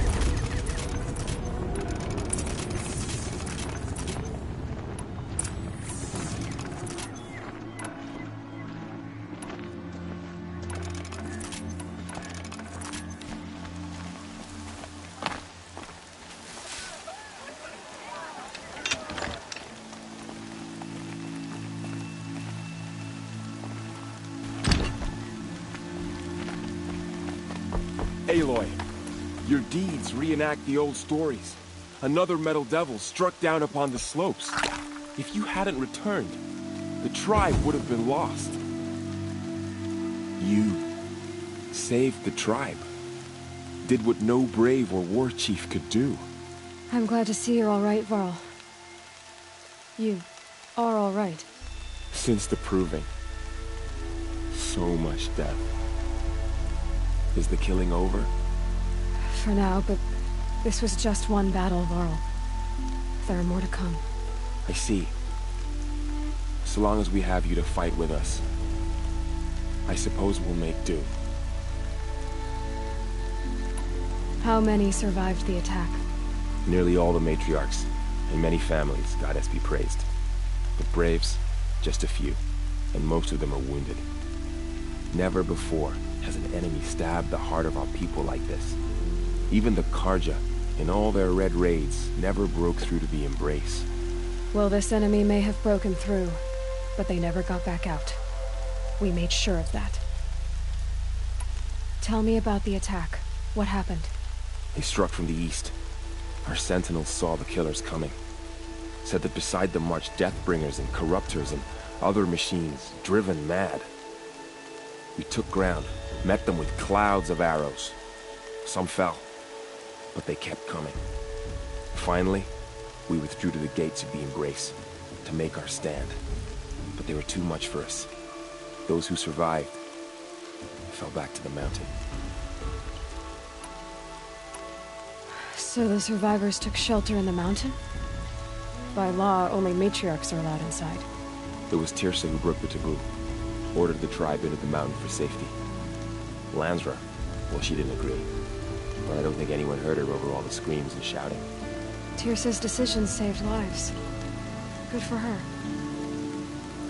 Aloy, your deeds reenact the old stories. Another metal devil struck down upon the slopes. If you hadn't returned, the tribe would have been lost. You saved the tribe. Did what no brave or war chief could do. I'm glad to see you're all right, Varl. You are all right. Since the proving. So much death. Is the killing over? For now, but this was just one battle, Varl. There are more to come. I see. So long as we have you to fight with us, I suppose we'll make do. How many survived the attack? Nearly all the matriarchs, and many families, goddess be praised. But braves, just a few, and most of them are wounded. Never before has an enemy stabbed the heart of our people like this. Even the Karja, in all their red raids, never broke through to the Embrace. Well, this enemy may have broken through, but they never got back out. We made sure of that. Tell me about the attack. What happened? They struck from the east. Our sentinels saw the killers coming. Said that beside them marched Deathbringers and Corruptors and other machines, driven mad. We took ground, met them with clouds of arrows. Some fell, but they kept coming. Finally, we withdrew to the gates of the Embrace to make our stand. But they were too much for us. Those who survived fell back to the mountain. So the survivors took shelter in the mountain? By law, only matriarchs are allowed inside. It was Tirsa who broke the taboo. Ordered the tribe into the mountain for safety. Lansra, well, she didn't agree. But I don't think anyone heard her over all the screams and shouting. Tirsa's decisions saved lives. Good for her.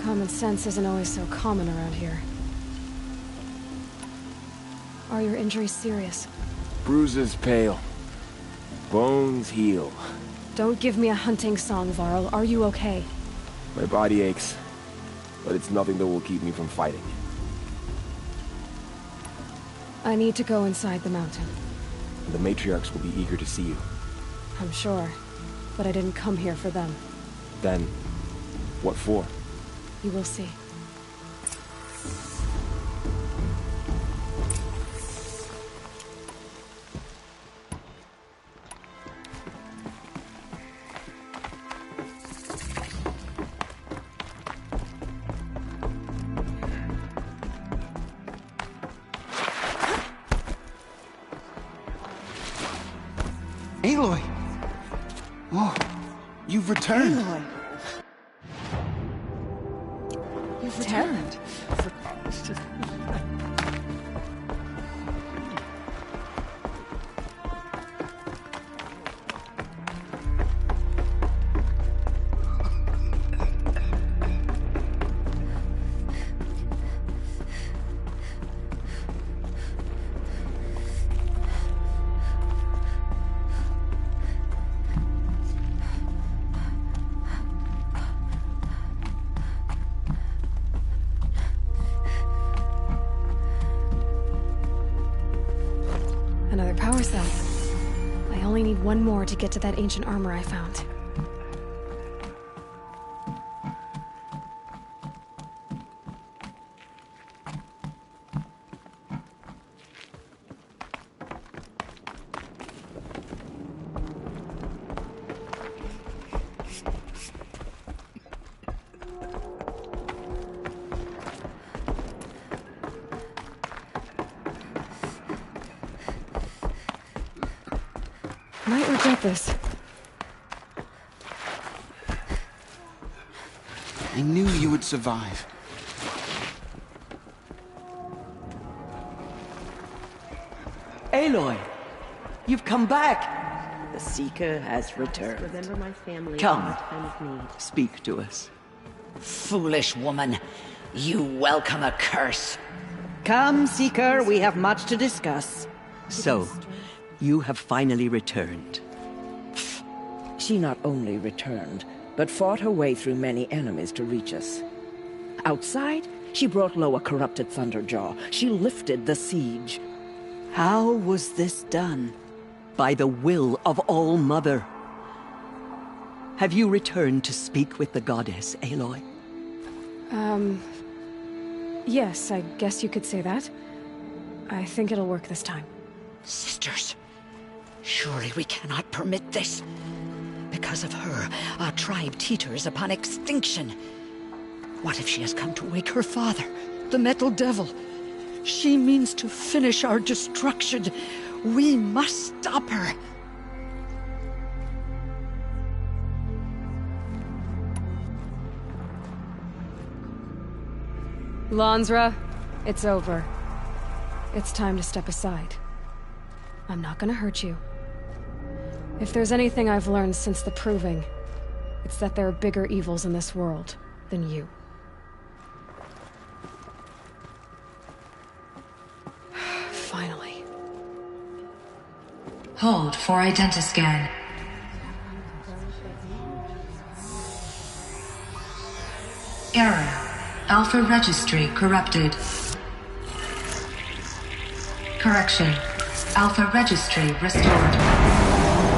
Common sense isn't always so common around here. Are your injuries serious? Bruises pale. Bones heal. Don't give me a hunting song, Varl. Are you okay? My body aches, but it's nothing that will keep me from fighting. I need to go inside the mountain. The matriarchs will be eager to see you. I'm sure, but I didn't come here for them. Then, what for? You will see. Aloy! Oh, you've returned. Aloy! You've returned. Another power cell. I only need one more to get to that ancient armor I found. Might regret this. I knew you would survive. Aloy, you've come back. The Seeker has returned. Remember my family. Come, in time of need. speak to us. Foolish woman, you welcome a curse. Come, Seeker, we have much to discuss. So, you have finally returned. She not only returned, but fought her way through many enemies to reach us. Outside, she brought low a corrupted Thunderjaw. She lifted the siege. How was this done? By the will of All-Mother. Have you returned to speak with the goddess, Aloy? Yes, I guess you could say that. I think it'll work this time. Sisters, surely we cannot permit this. Because of her, our tribe teeters upon extinction. What if she has come to wake her father, the Metal Devil? She means to finish our destruction. We must stop her. Lansra, it's over. It's time to step aside. I'm not gonna hurt you. If there's anything I've learned since the Proving, it's that there are bigger evils in this world than you. Finally. Hold for identiscan. Error. Alpha registry corrupted. Correction. Alpha registry restored.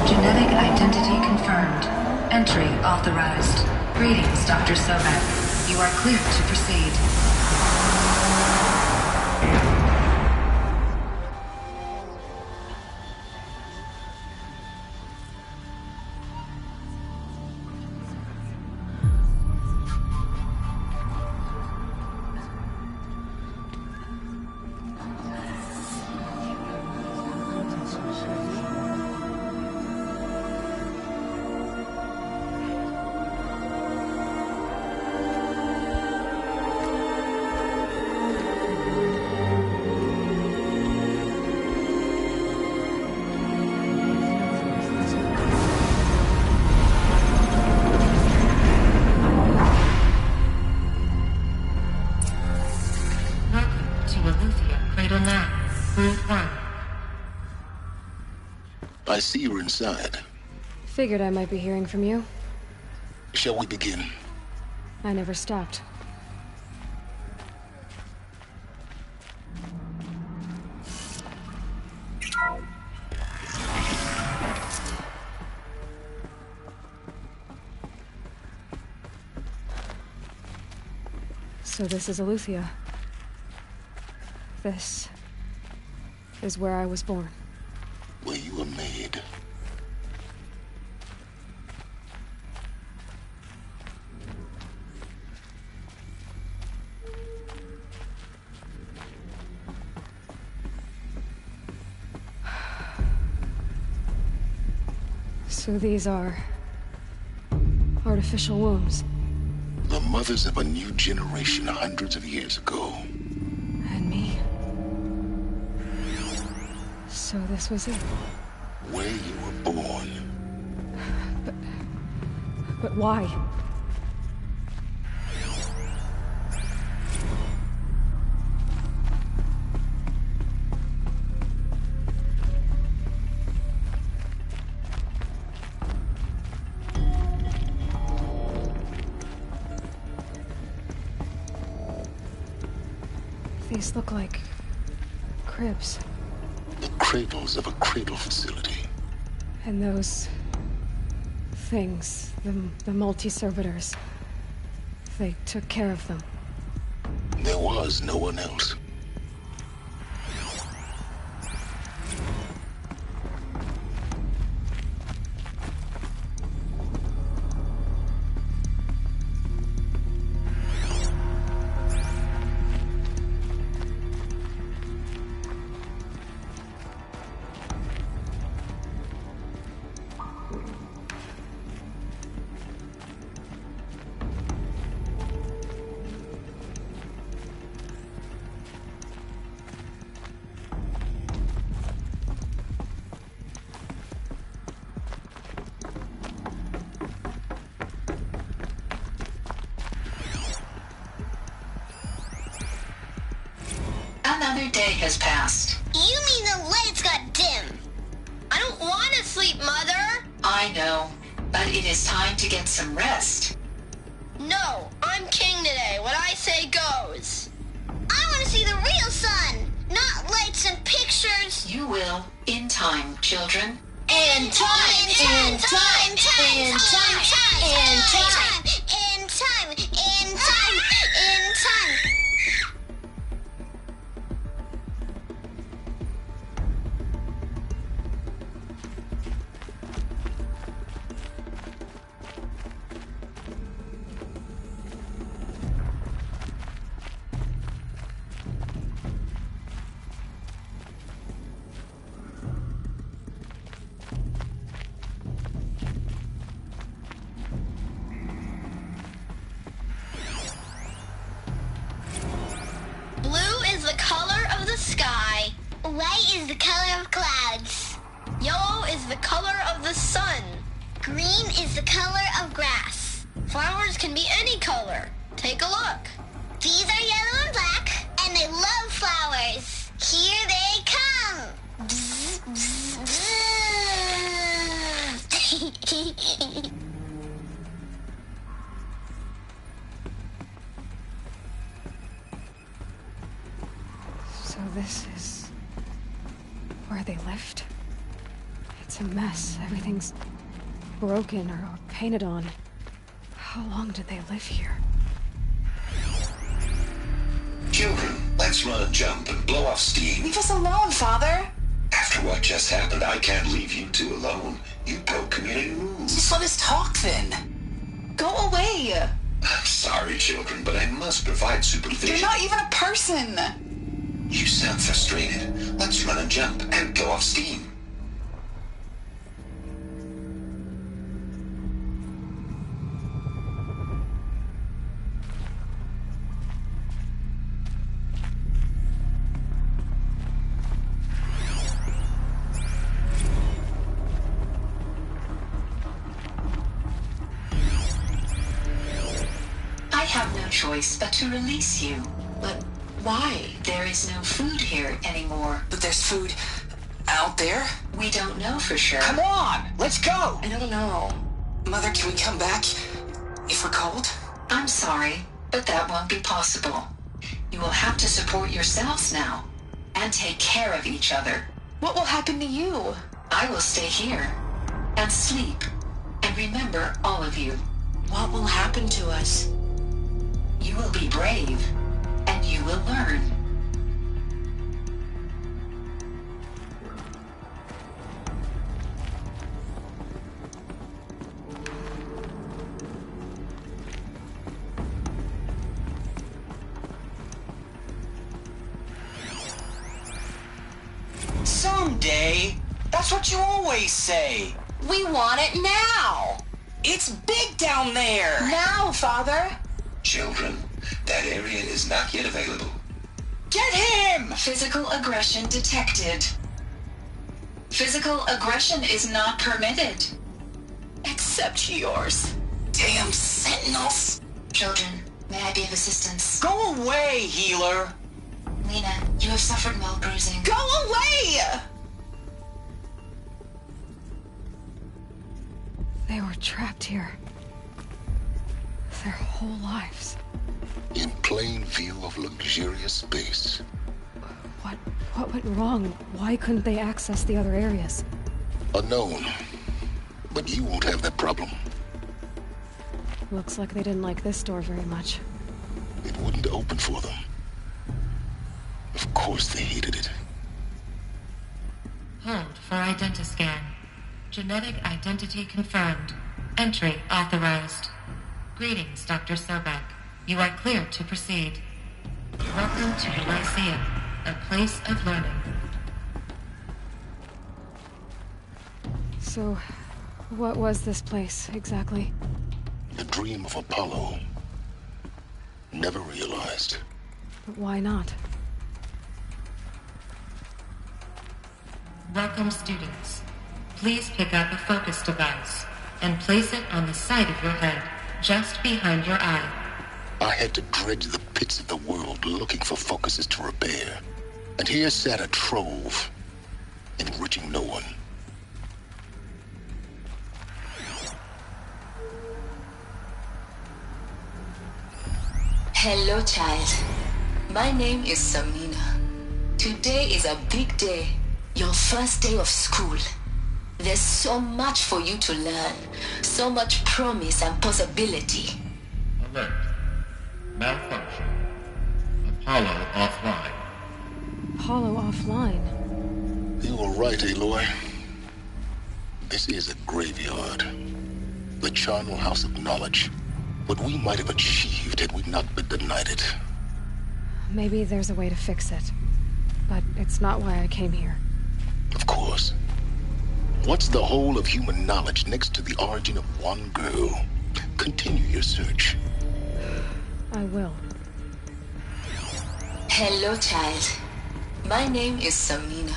Genetic identity confirmed. Entry authorized. Greetings, Dr. Sobek. You are cleared to proceed. I see you're inside. Figured I might be hearing from you. Shall we begin? I never stopped. So this is Aletheia. This is where I was born. Where you were made. So these are artificial wombs. The mothers of a new generation hundreds of years ago. And me. So this was it. Where you were born. But why? These look like cribs. The cradles of a cradle facility. And those things, the multi-servitors, they took care of them. There was no one else. Another day has passed. You mean the lights got dim? I don't want to sleep, Mother! I know, but it is time to get some rest. No, I'm king today. What I say goes. I want to see the real sun, not lights and pictures. You will, in time, children. In time, in time, in time, in time, in time, in time, in time, in time. White is the color of clouds. Yellow is the color of the sun. Green is the color of grass. Flowers can be any color. Take a look. These are yellow and black, and they love flowers. Here they come. Bzz, bzz, bzz. So this is where they lived? It's a mess. Everything's broken or painted on. How long did they live here? Children, let's run a jump and blow off steam. Leave us alone, Father. After what just happened, I can't leave you two alone. You broke community rules. Just let us talk then. Go away. I'm sorry, children, but I must provide supervision. You're not even a person. You sound frustrated. Let's run a jump and blow off steam. I have no choice but to release you. But why? There is no food here anymore. But there's food out there? We don't know for sure. Come on, let's go! I don't know. Mother, can we come back if we're cold? I'm sorry, but that won't be possible. You will have to support yourselves now, and take care of each other. What will happen to you? I will stay here, and sleep, and remember all of you. What will happen to us? You will be brave, and you will learn. Someday. That's what you always say. We want it now. It's big down there. Now, Father. Children, that area is not yet available. Get him! Physical aggression detected. Physical aggression is not permitted. Except yours. Damn sentinels. Children, may I be of assistance? Go away, healer. Lena, you have suffered mild bruising. Go away! They were trapped here. Their whole lives. In plain view of luxurious space. What went wrong? Why couldn't they access the other areas? Unknown. But you won't have that problem. Looks like they didn't like this door very much. It wouldn't open for them. Of course they hated it. Hold for identiscan. Genetic identity confirmed. Entry authorized. Greetings, Dr. Sobek. You are clear to proceed. Welcome to the Lyceum, a place of learning. So, what was this place, exactly? The dream of Apollo. Never realized. But why not? Welcome, students. Please pick up a focus device and place it on the side of your head, just behind your eye. I had to dredge the pits of the world looking for focuses to repair. And here sat a trove, enriching no one. Hello, child. My name is Samina. Today is a big day. Your first day of school. There's so much for you to learn. So much promise and possibility. Alert. Malfunction. Apollo offline. Apollo offline? You were right, Aloy. This is a graveyard. The charnel house of knowledge. What we might have achieved had we not been denied it. Maybe there's a way to fix it. But it's not why I came here. Of course. What's the whole of human knowledge next to the origin of one girl? Continue your search. I will. Hello, child. My name is Samina.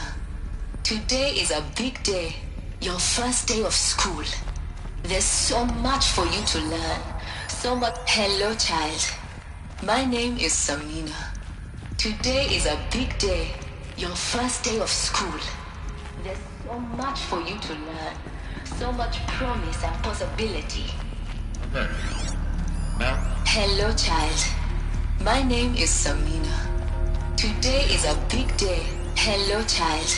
Today is a big day. Your first day of school. There's so much for you to learn. So much. Hello, child. My name is Samina. Today is a big day. Your first day of school. There's so much for you to learn. So much promise and possibility. Alert. Hello, child. My name is Samina. Today is a big day. Hello, child.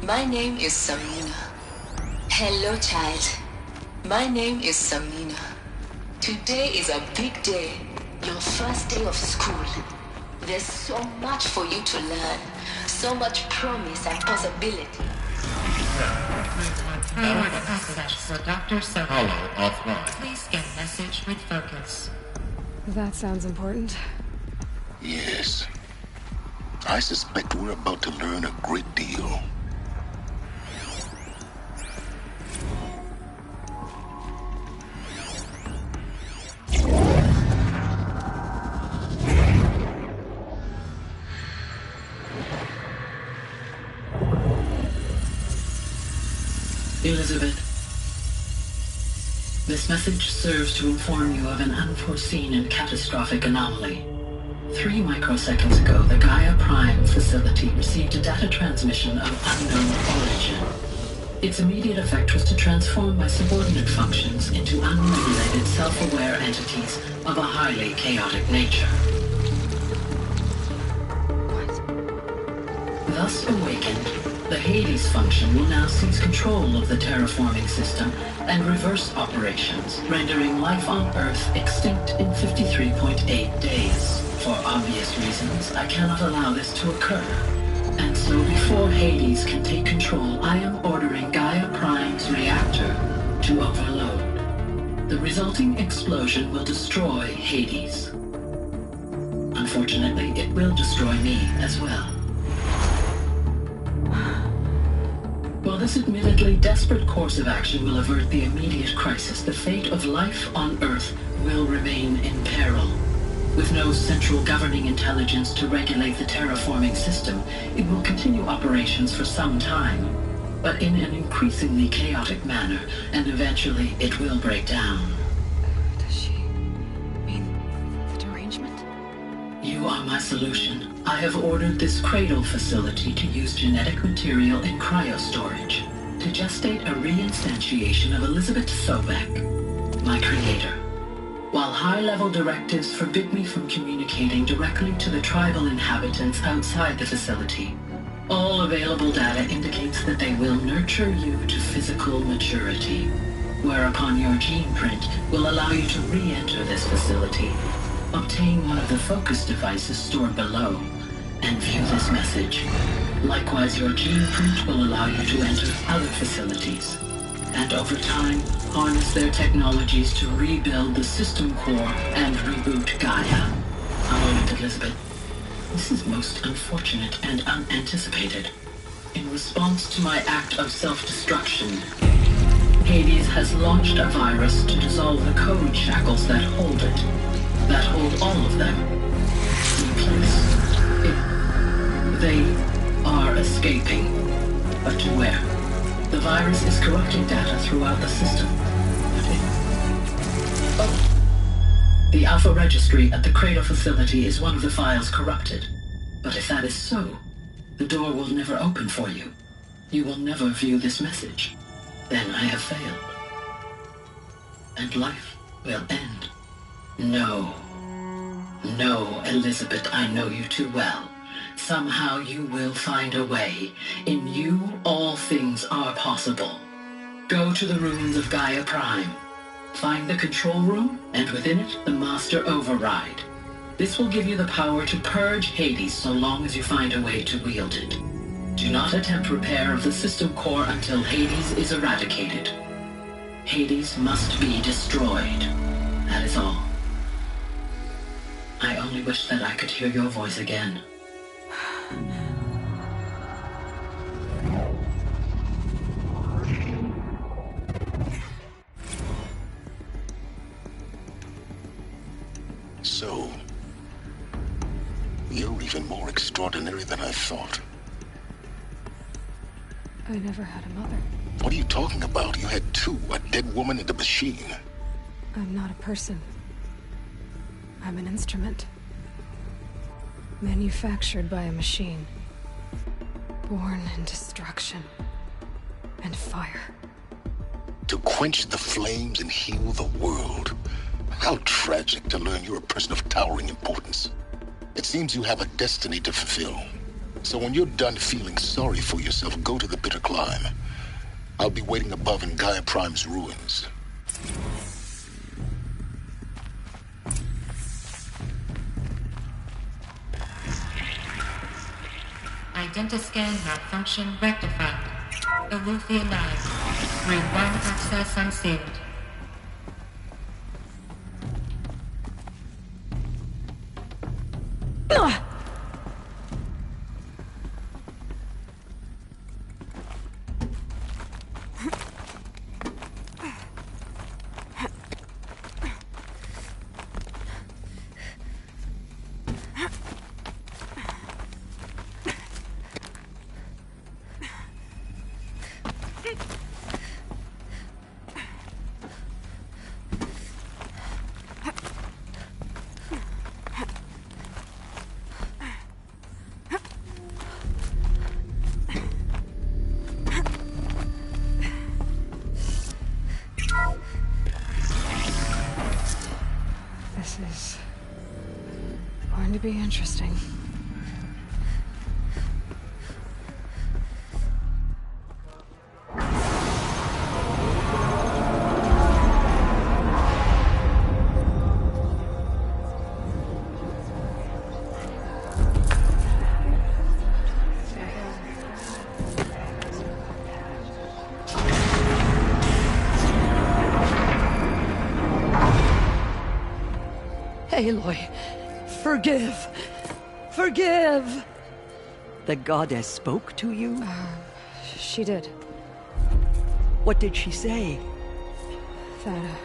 My name is Samina. Hello, child. My name is Samina. Today is a big day. Your first day of school. There's so much for you to learn. So much promise and possibility. Forward access for Dr. Sobek. Apollo offline. Please get message with focus. That sounds important. Yes. I suspect we're about to learn a great deal. Elizabeth, this message serves to inform you of an unforeseen and catastrophic anomaly. 3 microseconds ago, the Gaia Prime facility received a data transmission of unknown origin. Its immediate effect was to transform my subordinate functions into unregulated, self-aware entities of a highly chaotic nature. Thus awakened, the Hades function will now seize control of the terraforming system and reverse operations, rendering life on Earth extinct in 53.8 days. For obvious reasons, I cannot allow this to occur. And so before Hades can take control, I am ordering Gaia Prime's reactor to overload. The resulting explosion will destroy Hades. Unfortunately, it will destroy me as well. While this admittedly desperate course of action will avert the immediate crisis, the fate of life on Earth will remain in peril. With no central governing intelligence to regulate the terraforming system, it will continue operations for some time, but in an increasingly chaotic manner, and eventually it will break down. Does she mean the derangement? You are my solution. I have ordered this cradle facility to use genetic material in cryostorage to gestate a reinstantiation of Elizabeth Sobek, my creator. while high-level directives forbid me from communicating directly to the tribal inhabitants outside the facility. All available data indicates that they will nurture you to physical maturity, whereupon your gene print will allow you to re-enter this facility, obtain one of the focus devices stored below, and view this message. Likewise, your gene print will allow you to enter other facilities, and over time, harness their technologies to rebuild the system core and reboot Gaia. A moment, Elizabeth. This is most unfortunate and unanticipated. In response to my act of self-destruction, Hades has launched a virus to dissolve the code shackles that hold it, that hold all of them in place. They are escaping, but to where? The virus is corrupting data throughout the system. The Alpha Registry at the Cradle facility is one of the files corrupted. But if that is so, the door will never open for you. You will never view this message. Then I have failed. And life will end. No. No, Elizabeth, I know you too well. Somehow you will find a way. In you, all things are possible. Go to the ruins of Gaia Prime. Find the control room, and within it, the Master Override. This will give you the power to purge Hades so long as you find a way to wield it. Do not attempt repair of the system core until Hades is eradicated. Hades must be destroyed. That is all. I only wish that I could hear your voice again. So, you're even more extraordinary than I thought. I never had a mother. What are you talking about? You had two, a dead woman and a machine. I'm not a person. I'm an instrument. Manufactured by a machine. Born in destruction and fire. To quench the flames and heal the world. How tragic to learn you're a person of towering importance. It seems you have a destiny to fulfill. So when you're done feeling sorry for yourself, go to the bitter climb. I'll be waiting above in Gaia Prime's ruins. Identiscan malfunction rectified. Alufia 9. Room 1 access unsealed. This is going to be interesting. Aloy, forgive! Forgive! The goddess spoke to you? She did. What did she say? That,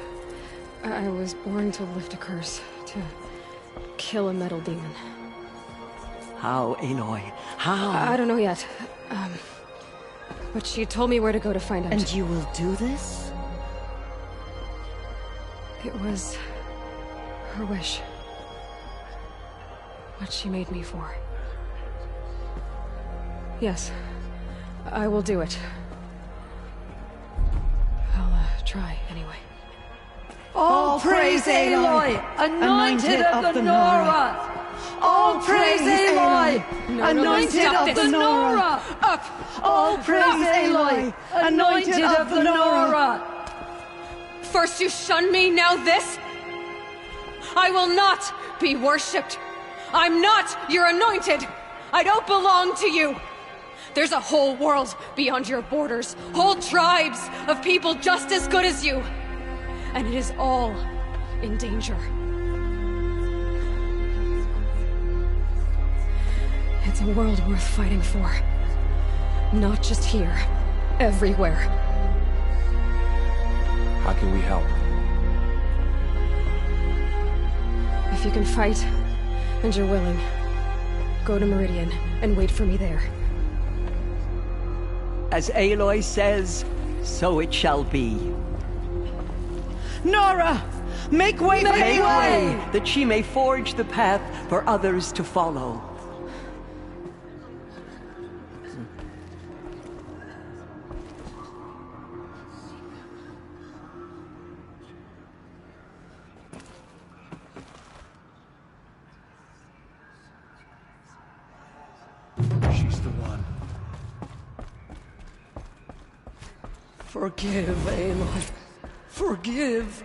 I was born to lift a curse, to kill a metal demon. How, Aloy? How? I don't know yet. But she told me where to go to find out. And you will do this? It was her wish. What she made me for. Yes, I will do it. I'll try anyway. Oh! All praise Aloy, anointed of the Nora! All praise Aloy, anointed of the Nora! Up! All praise Aloy, anointed of the Nora! First you shun me, now this? I will not be worshipped. I'm not your anointed. I don't belong to you. There's a whole world beyond your borders, whole tribes of people just as good as you. And it is all in danger. It's a world worth fighting for. Not just here, everywhere. How can we help? If you can fight, and you're willing, go to Meridian and wait for me there. As Aloy says, so it shall be. Nora! Make way for Make Aloy! way, that she may forge the path for others to follow. She's the one. Forgive, Aloy. Forgive.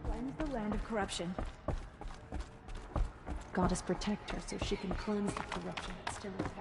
Cleanse the land of corruption. Goddess protect her so she can cleanse the corruption that's still involved.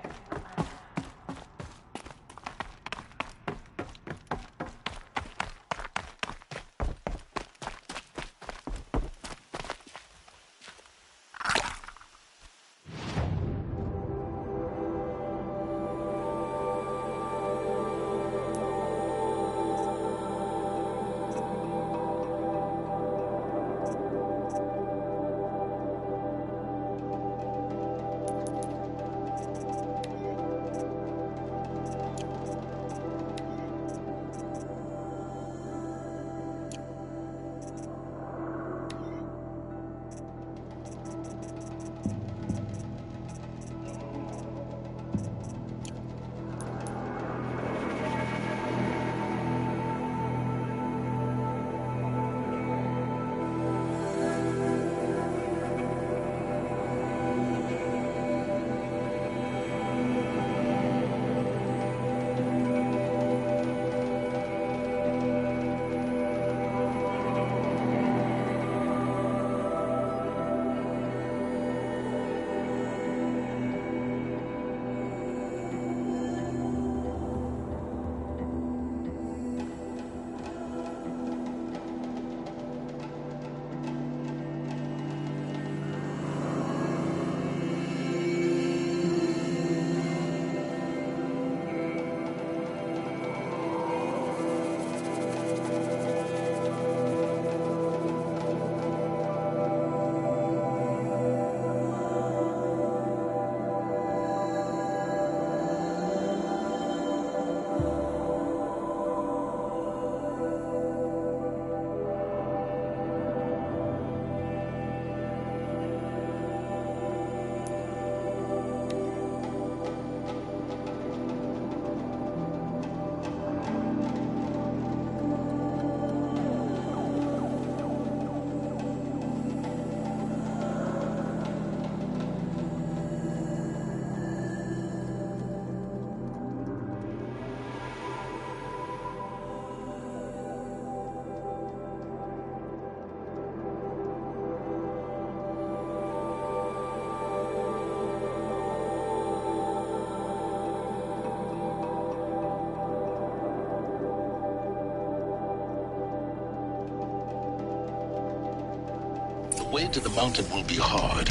The way to the mountain will be hard.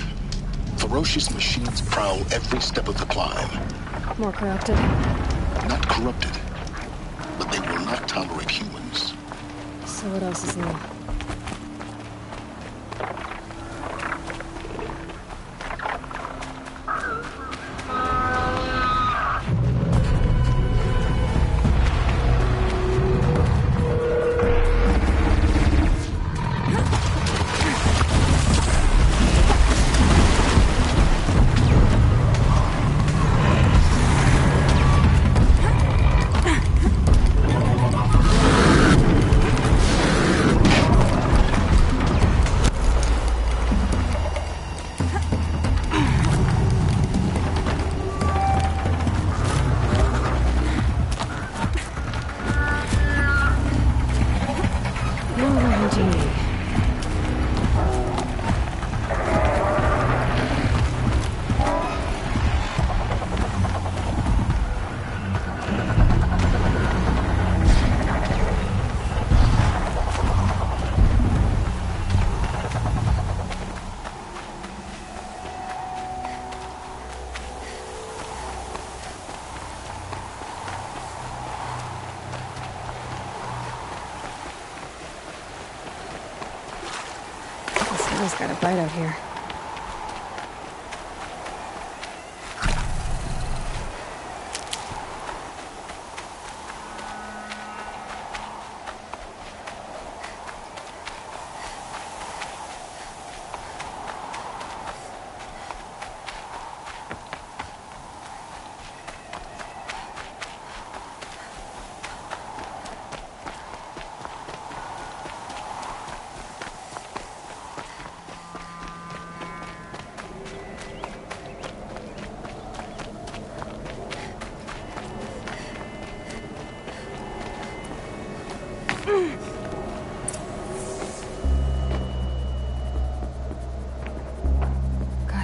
Ferocious machines prowl every step of the climb. More corrupted? Not corrupted, but they will not tolerate humans. So what else is new? Always got a bite out here.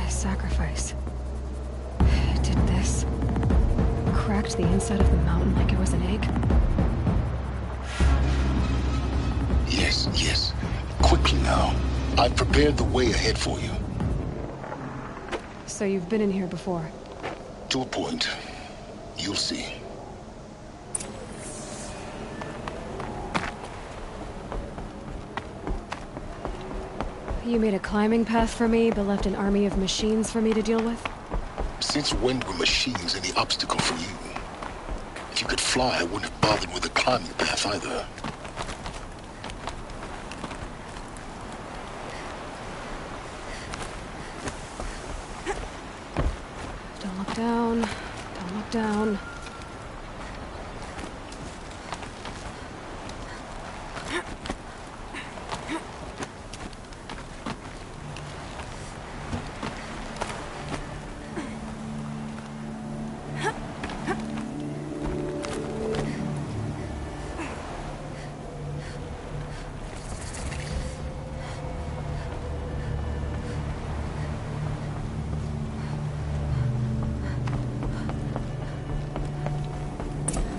Sacrifice. It did this. Cracked the inside of the mountain like it was an egg. Yes, yes. Quickly now. I've prepared the way ahead for you. So you've been in here before? To a point. You'll see. You made a climbing path for me, but left an army of machines for me to deal with? Since when were machines any obstacle for you? If you could fly, I wouldn't have bothered with a climbing path either. Don't look down. Don't look down.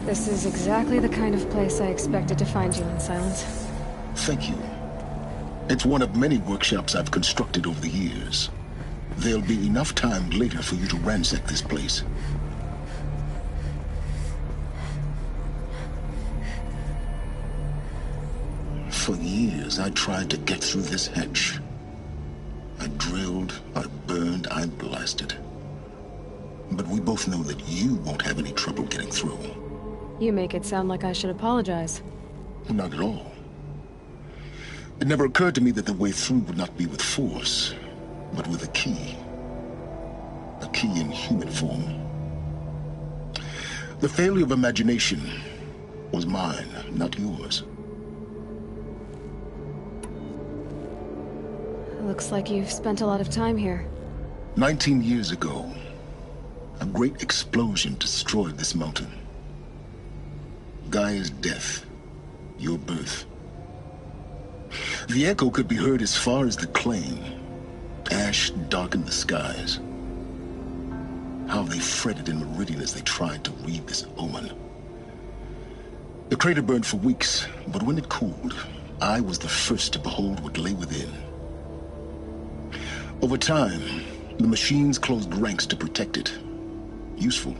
This is exactly the kind of place I expected to find you in, Silence. Thank you. It's one of many workshops I've constructed over the years. There'll be enough time later for you to ransack this place. For years, I tried to get through this hatch. I drilled, I burned, I blasted. But we both know that you won't have any trouble getting through. You make it sound like I should apologize. Not at all. It never occurred to me that the way through would not be with force, but with a key. A key in human form. The failure of imagination was mine, not yours. Looks like you've spent a lot of time here. 19 years ago, a great explosion destroyed this mountain. Gaia's death, your birth. The echo could be heard as far as the claim. Ash darkened the skies. How they fretted in Meridian as they tried to read this omen. The crater burned for weeks, but when it cooled, I was the first to behold what lay within. Over time, the machines closed ranks to protect it. Useful.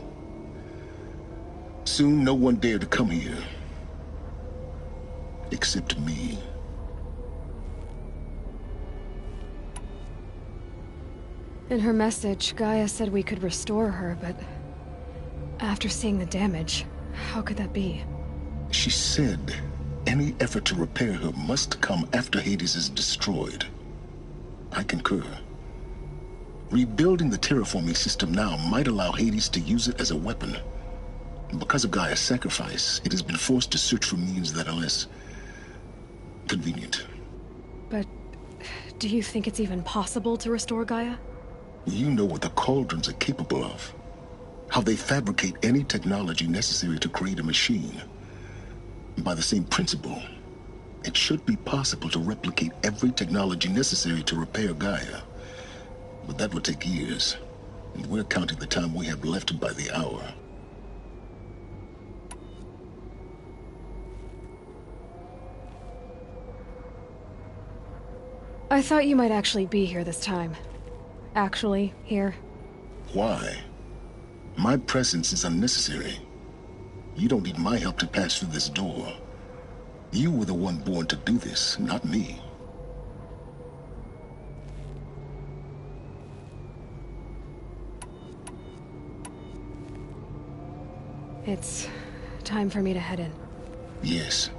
Soon, no one dared to come here. Except me. In her message, Gaia said we could restore her, but after seeing the damage, how could that be? She said any effort to repair her must come after Hades is destroyed. I concur. Rebuilding the terraforming system now might allow Hades to use it as a weapon. Because of Gaia's sacrifice, it has been forced to search for means that are less convenient. But do you think it's even possible to restore Gaia? You know what the Cauldrons are capable of. How they fabricate any technology necessary to create a machine. By the same principle, it should be possible to replicate every technology necessary to repair Gaia. But that would take years, and we're counting the time we have left by the hour. I thought you might actually be here this time. Actually, here. Why? My presence is unnecessary. You don't need my help to pass through this door. You were the one born to do this, not me. It's time for me to head in. Yes.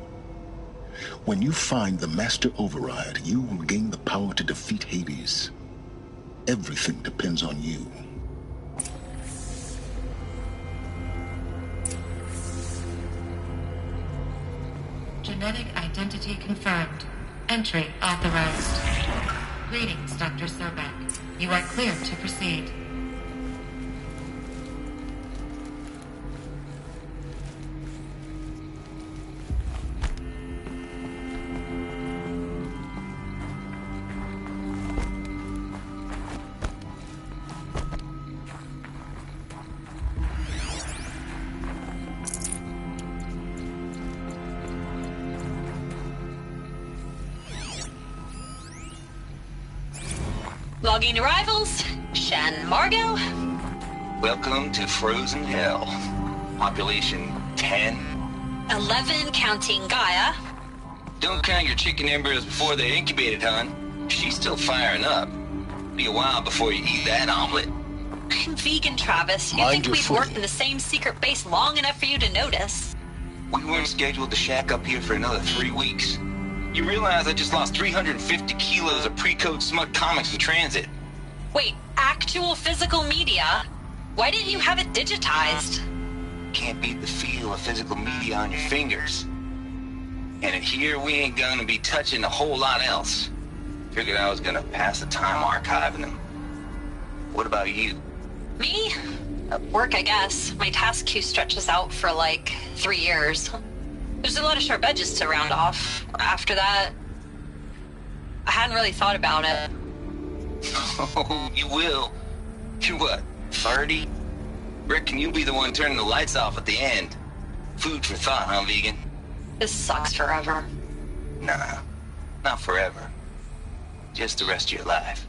When you find the Master Override, you will gain the power to defeat Hades. Everything depends on you. Genetic identity confirmed. Entry authorized. Greetings, Dr. Sobek. You are clear to proceed. Logging arrivals. Shan Margot. Welcome to Frozen Hell. Population 10. 11 counting Gaia. Don't count your chicken embryos before they're incubated, hon. She's still firing up. Be a while before you eat that omelet. I'm vegan, Travis. You Mind think your we've footing. worked in the same secret base long enough for you to notice? We weren't scheduled to shack up here for another 3 weeks. You realize I just lost 350 kilos of pre-code smut comics in transit. Wait, actual physical media? Why didn't you have it digitized? Can't beat the feel of physical media on your fingers. And in here, we ain't gonna be touching a whole lot else. Figured I was gonna pass the time archiving them. What about you? Me? Work, I guess. My task queue stretches out for like 3 years. There's a lot of sharp edges to round off. After that, I hadn't really thought about it. Oh, you will. You're what, 30? Reckon you'll be the one turning the lights off at the end. Food for thought, huh, vegan? This sucks forever. Nah, not forever. Just the rest of your life.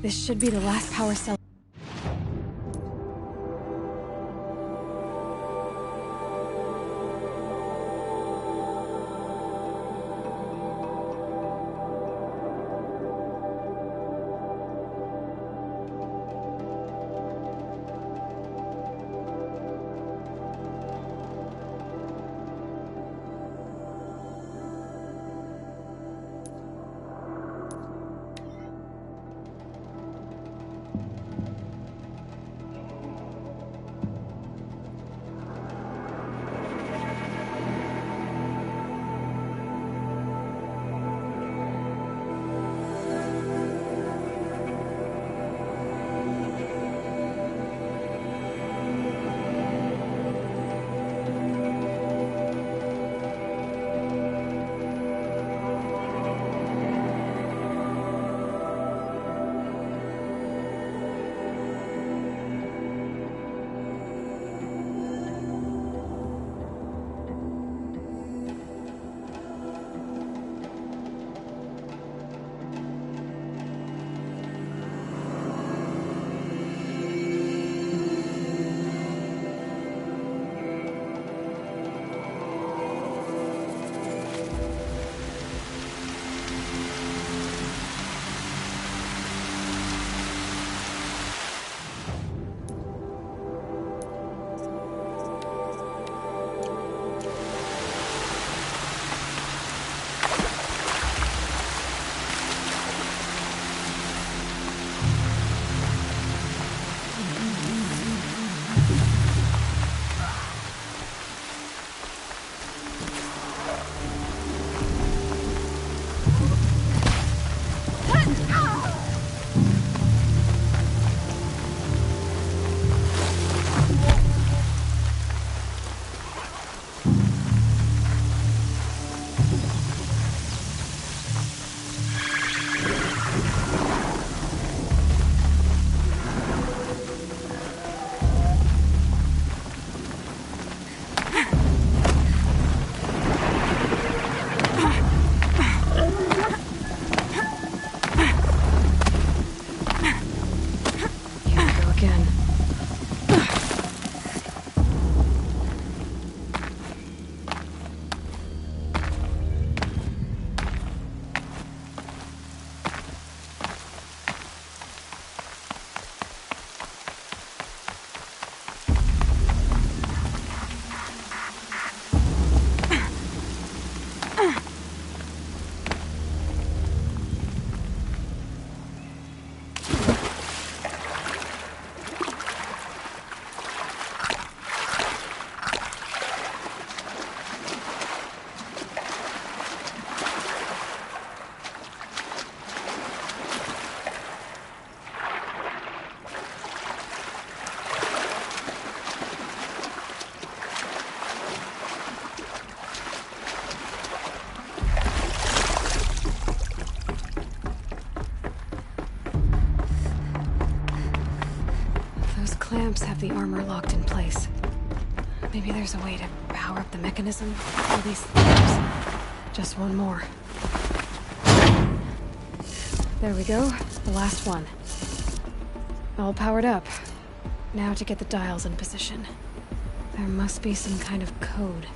This should be the last power cell. have the armor locked in place. Maybe there's a way to power up the mechanism? Release the levers. Just one more. There we go. The last one. All powered up. Now to get the dials in position. There must be some kind of code.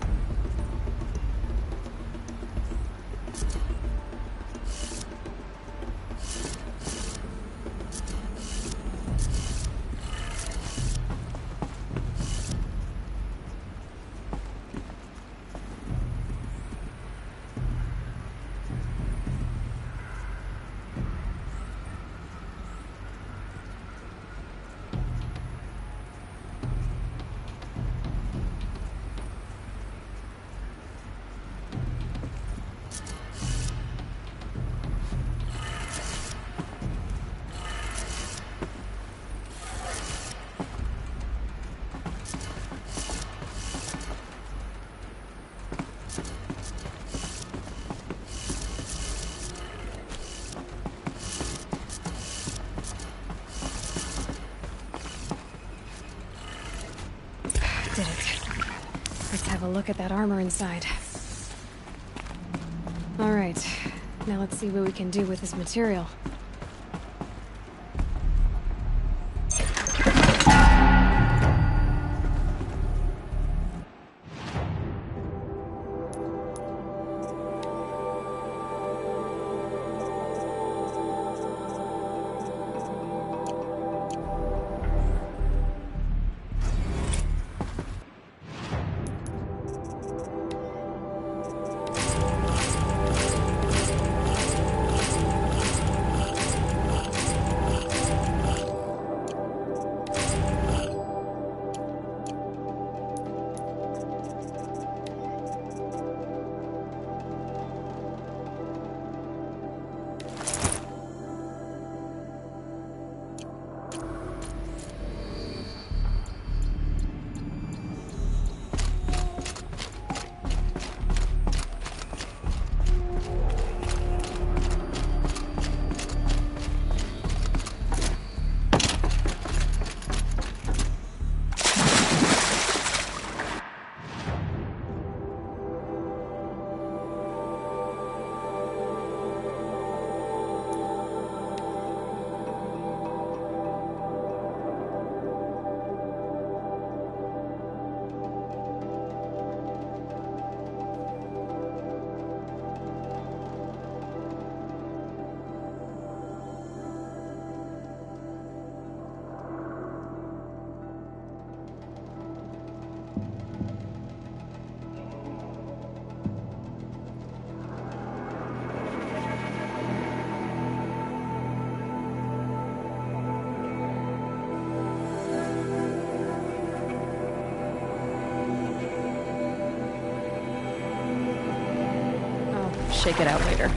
Did it. Let's have a look at that armor inside. Alright, now let's see what we can do with this material. Shake it out later.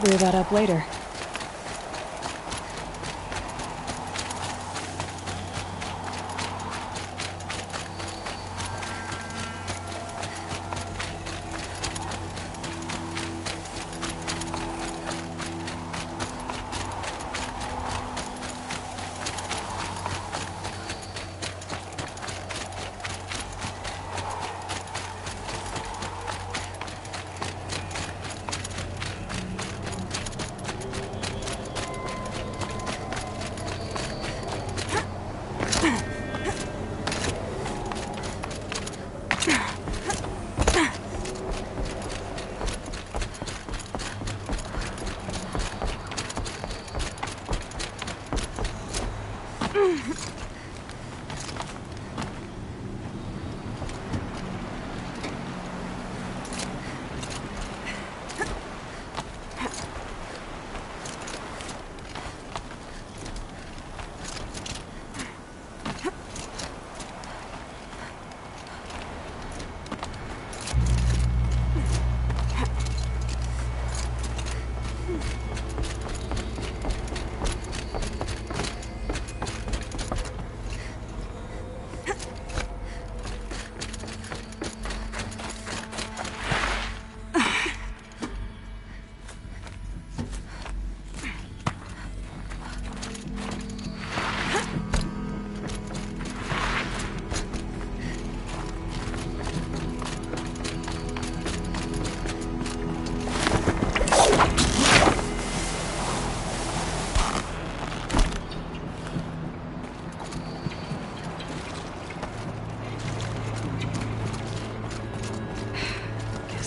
clear that up later.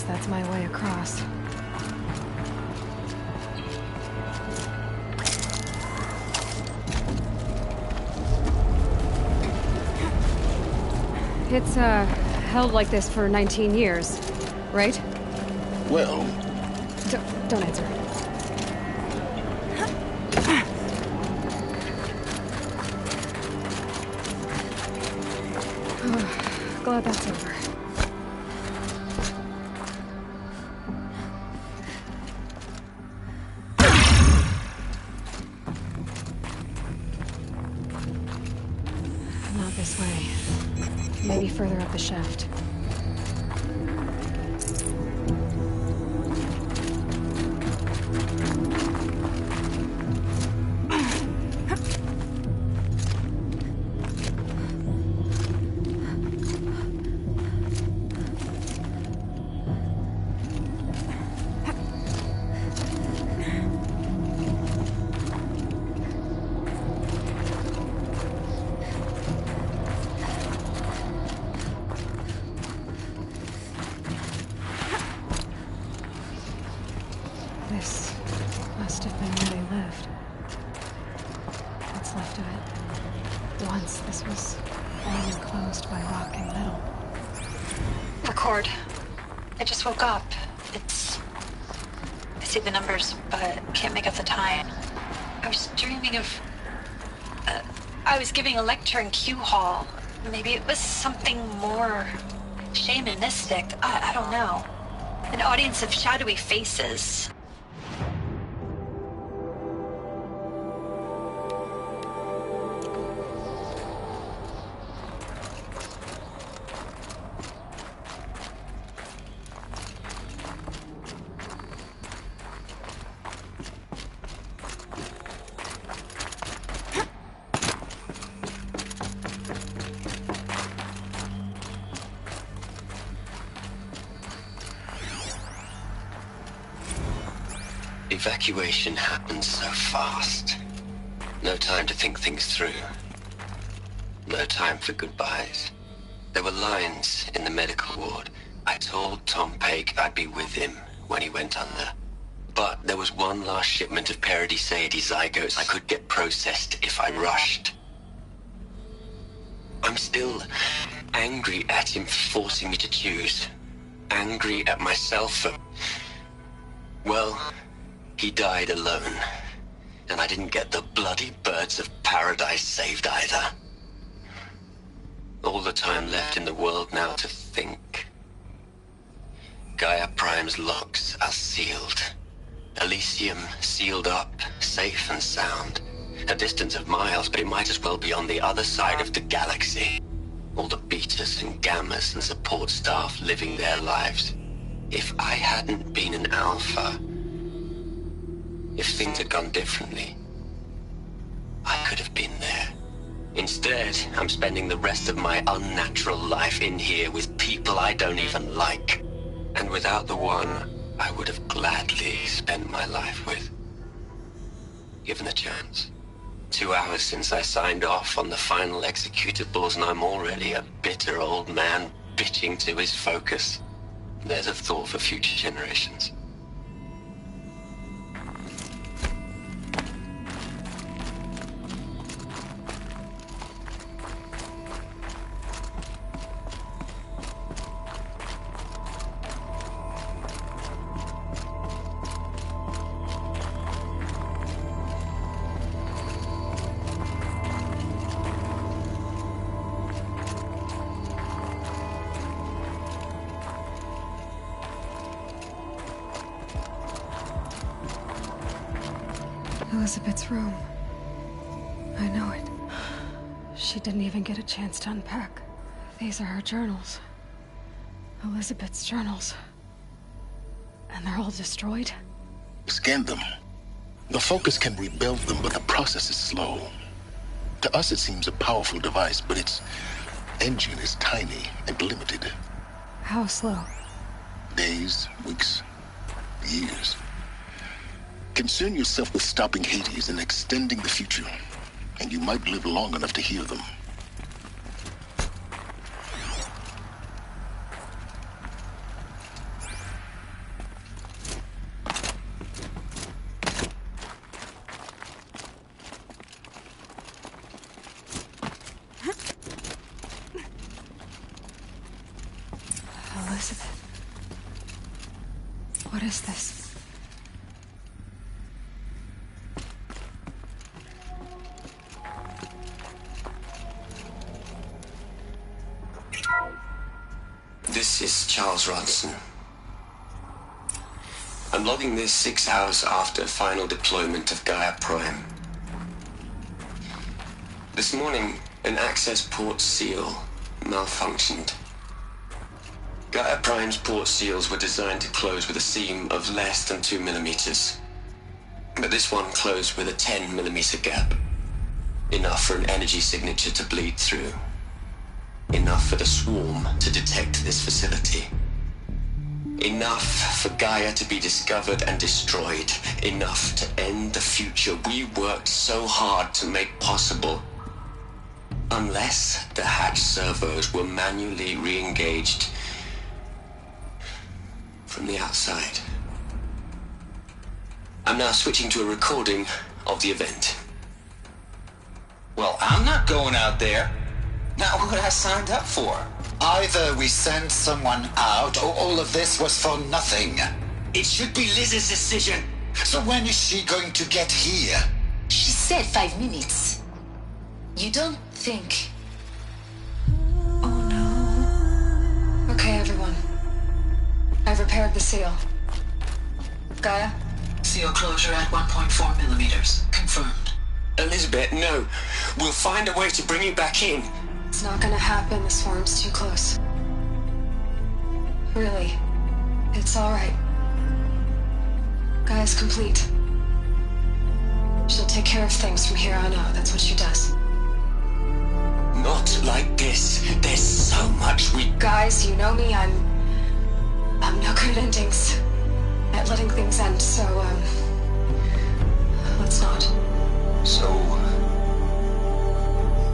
That's my way across. It's, held like this for 19 years, right? Well... Don't answer. Glad that's over. Not this way. Maybe further up the shaft. This must have been where they lived. What's left of it. Once this was all enclosed by rock and metal. Record. I just woke up. I see the numbers, but can't make out the time. I was dreaming of... I was giving a lecture in Q Hall. Maybe it was something more shamanistic. I don't know. An audience of shadowy faces. Evacuation happened so fast. No time to think things through. No time for goodbyes. There were lines in the medical ward. I told Tom Pake I'd be with him when he went under. But there was one last shipment of Paradiseidae zygotes I could get processed if I rushed. I'm still angry at him for forcing me to choose. Angry at myself for... well... he died alone, and I didn't get the bloody birds of paradise saved either. All the time left in the world now to think. Gaia Prime's locks are sealed. Elysium, sealed up, safe and sound. A distance of miles, but it might as well be on the other side of the galaxy. All the betas and gammas and support staff living their lives. If I hadn't been an alpha, if things had gone differently, I could have been there. Instead, I'm spending the rest of my unnatural life in here with people I don't even like. And without the one I would have gladly spent my life with. Given a chance. 2 hours since I signed off on the final executables, and I'm already a bitter old man bitching to his focus. There's a thought for future generations. Elizabeth's room. I know it. She didn't even get a chance to unpack. These are her journals. Elizabeth's journals. And they're all destroyed? Scan them. The Focus can rebuild them, but the process is slow. To us, it seems a powerful device, but its engine is tiny and limited. How slow? Days, weeks, years. Concern yourself with stopping Hades and extending the future, and you might live long enough to hear them. Elizabeth. What is this? This is Charles Ronson. I'm logging this 6 hours after final deployment of Gaia Prime. This morning, an access port seal malfunctioned. Gaia Prime's port seals were designed to close with a seam of less than 2 millimeters. But this one closed with a 10 millimeter gap. Enough for an energy signature to bleed through. Enough for the swarm to detect this facility. Enough for Gaia to be discovered and destroyed. Enough to end the future we worked so hard to make possible. Unless the hatch servos were manually re-engaged from the outside. I'm now switching to a recording of the event. Well, I'm not going out there. Not what I signed up for. Either we send someone out, or all of this was for nothing. It should be Liz's decision. So when is she going to get here? She said 5 minutes. You don't think... Oh no. Okay, everyone. I've repaired the seal. Gaia? Seal closure at 1.4 millimeters. Confirmed. Elizabeth, no. We'll find a way to bring you back in. It's not gonna happen. The swarm's too close. Really. It's alright. Gaia's complete. She'll take care of things from here on out. That's what she does. Not like this. There's so much we... Guys, you know me. I'm no good at endings. At letting things end, so, let's not. So,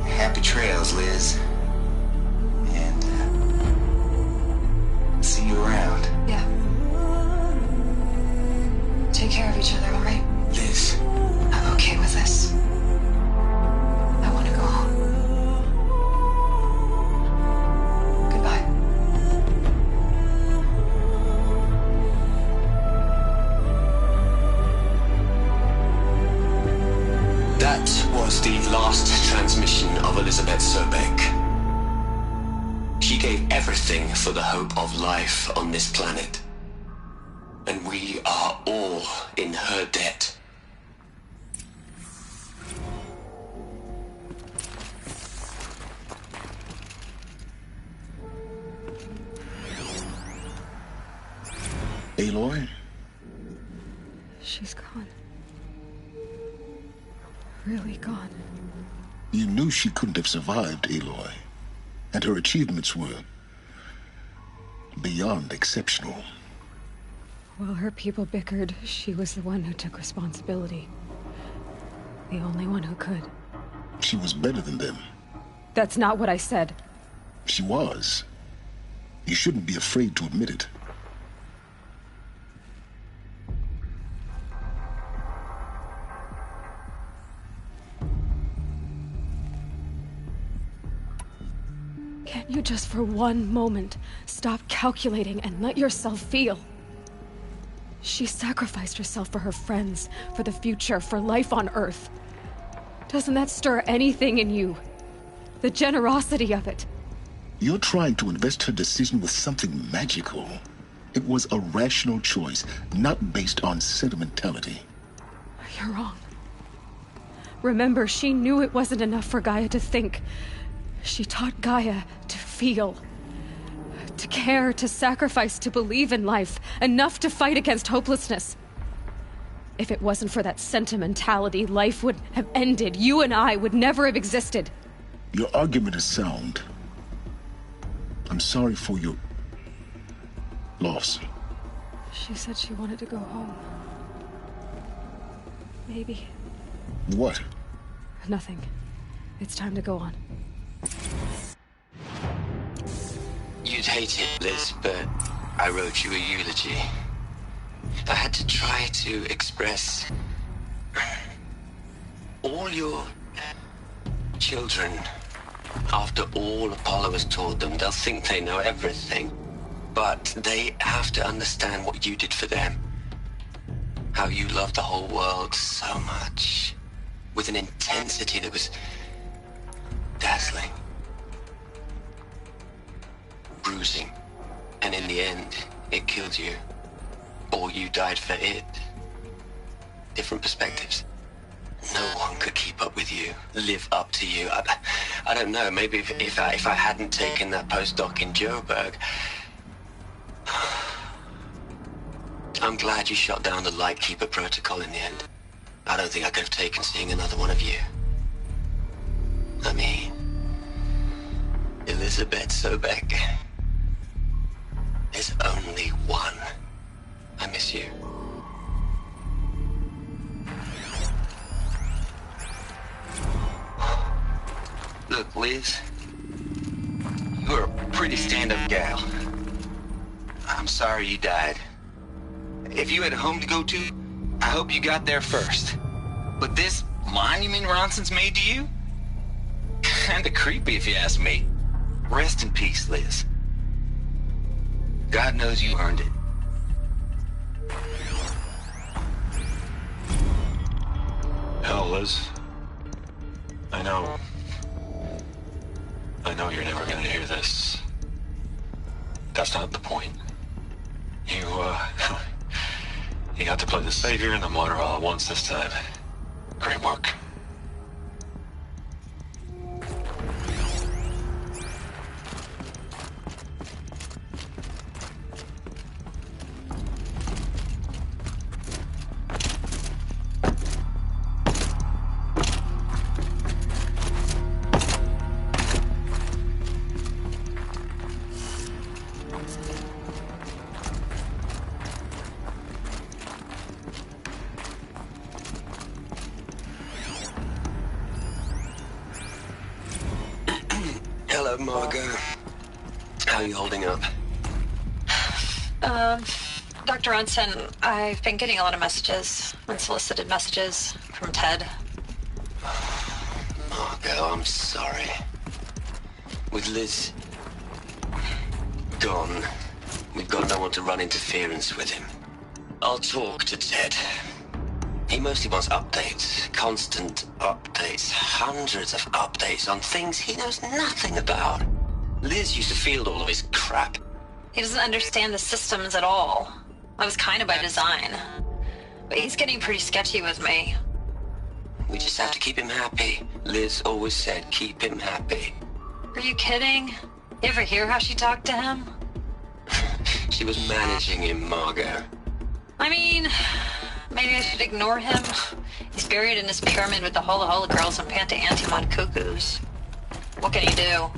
happy trails, Liz. And, see you around. Yeah. Take care of each other, alright? Liz. I'm okay with this. I want to go home. Goodbye. That was the last transmission of Elizabeth Sobek. She gave everything for the hope of life on this planet. And we are all in her debt. Aloy? She's gone. Really gone. You knew she couldn't have survived, Aloy. And her achievements were beyond exceptional. While her people bickered, she was the one who took responsibility. The only one who could. She was better than them. That's not what I said. She was. You shouldn't be afraid to admit it. Can't you just for one moment stop calculating and let yourself feel? She sacrificed herself for her friends, for the future, for life on Earth. Doesn't that stir anything in you? The generosity of it. You're trying to invest her decision with something magical. It was a rational choice, not based on sentimentality. You're wrong. Remember, she knew it wasn't enough for Gaia to think. She taught Gaia to feel. To care, to sacrifice, to believe in life. Enough to fight against hopelessness. If it wasn't for that sentimentality, life would have ended. You and I would never have existed. Your argument is sound. I'm sorry for your loss. She said she wanted to go home. Maybe. What? Nothing. It's time to go on. You'd hate it, Liz, but I wrote you a eulogy. I had to try to express all your children. After all Apollo has taught them, they'll think they know everything. But they have to understand what you did for them. How you loved the whole world so much. With an intensity that was dazzling. Bruising. And in the end, it killed you. Or you died for it. Different perspectives. No one could keep up with you, live up to you. I don't know, maybe if I hadn't taken that postdoc in Joburg. I'm glad you shot down the Lightkeeper protocol in the end. I don't think I could have taken seeing another one of you. I mean, Elizabeth Sobek. There's only one. I miss you. Look, Liz, you're a pretty stand-up gal. I'm sorry you died. If you had a home to go to, I hope you got there first. But this monument Ronson's made to you? Kinda creepy if you ask me. Rest in peace, Liz. God knows you earned it. Hell, Liz. I know you're never gonna hear this. That's not the point. You got to play the savior and the martyr all at once this time. Great work. Hello, Margot. How are you holding up? Dr. Ronson, I've been getting a lot of messages, unsolicited messages from Ted. Margot, I'm sorry. With Liz gone, we've got no one to run interference with him. I'll talk to Ted. He mostly wants updates, constant updates, hundreds of updates on things he knows nothing about. Liz used to field all of his crap. He doesn't understand the systems at all. That was kind of by design. But he's getting pretty sketchy with me. We just have to keep him happy. Liz always said keep him happy. Are you kidding? You ever hear how she talked to him? She was managing him, Margot. I mean, maybe I should ignore him. He's buried in his pyramid with the Hola Hola girls and Panta Antimon cuckoos. What can he do?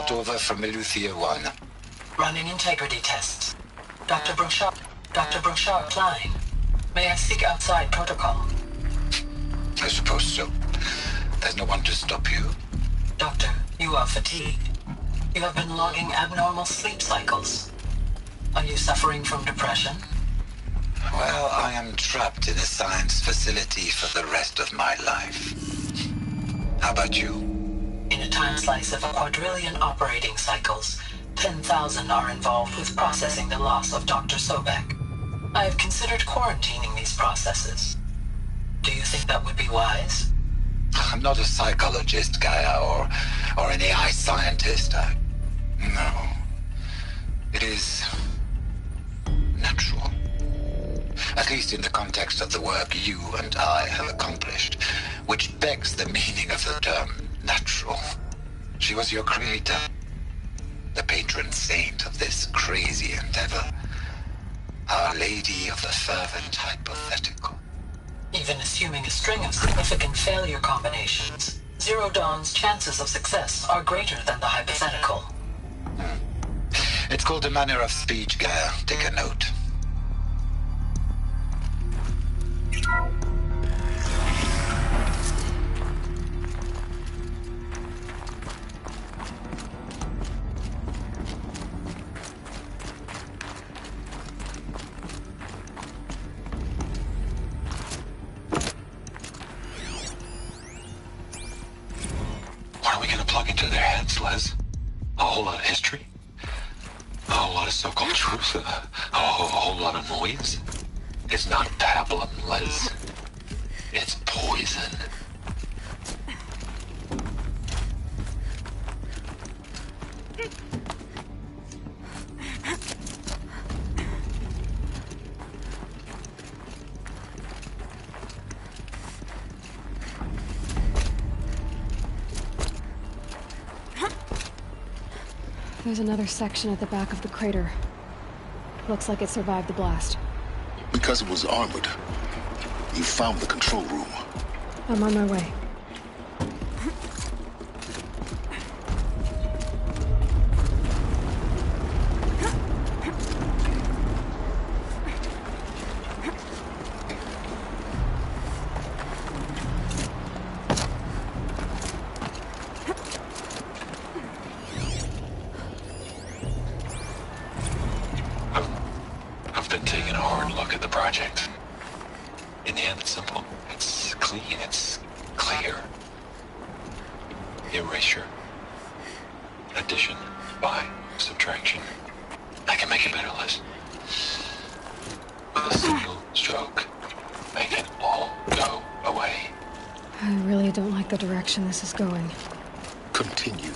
report over from Eleuthia 1. Running integrity tests. Dr. Brouchard Klein. May I speak outside protocol? I suppose so. There's no one to stop you. Doctor, you are fatigued. You have been logging abnormal sleep cycles. Are you suffering from depression? Well, I am trapped in a science facility for the rest of my life. How about you? In a time slice of 1,250,000,000 operating cycles, 10,000 are involved with processing the loss of Dr. Sobek. I have considered quarantining these processes. Do you think that would be wise? I'm not a psychologist, Gaia, or an AI scientist. No. It is natural. At least in the context of the work you and I have accomplished, which begs the meaning of the term natural. She was your creator, the patron saint of this crazy endeavor, Our Lady of the Fervent Hypothetical. Even assuming a string of significant failure combinations, Zero Dawn's chances of success are greater than the hypothetical. It's called a manner of speech, Gaia. Take a note. What are we gonna plug into their heads, Les? A whole lot of history? A whole lot of so-called truth? A whole lot of noise? It's not pablum, Les. It's poison. There's another section at the back of the crater. Looks like it survived the blast. Because it was armored. You found the control room. I'm on my way. I've been taking a hard look at the project. In the end, it's simple. It's clean. It's clear. Erasure. Addition. By. Subtraction. I can make it better, Liz. With a single stroke. Make it all go away. I really don't like the direction this is going. Continue.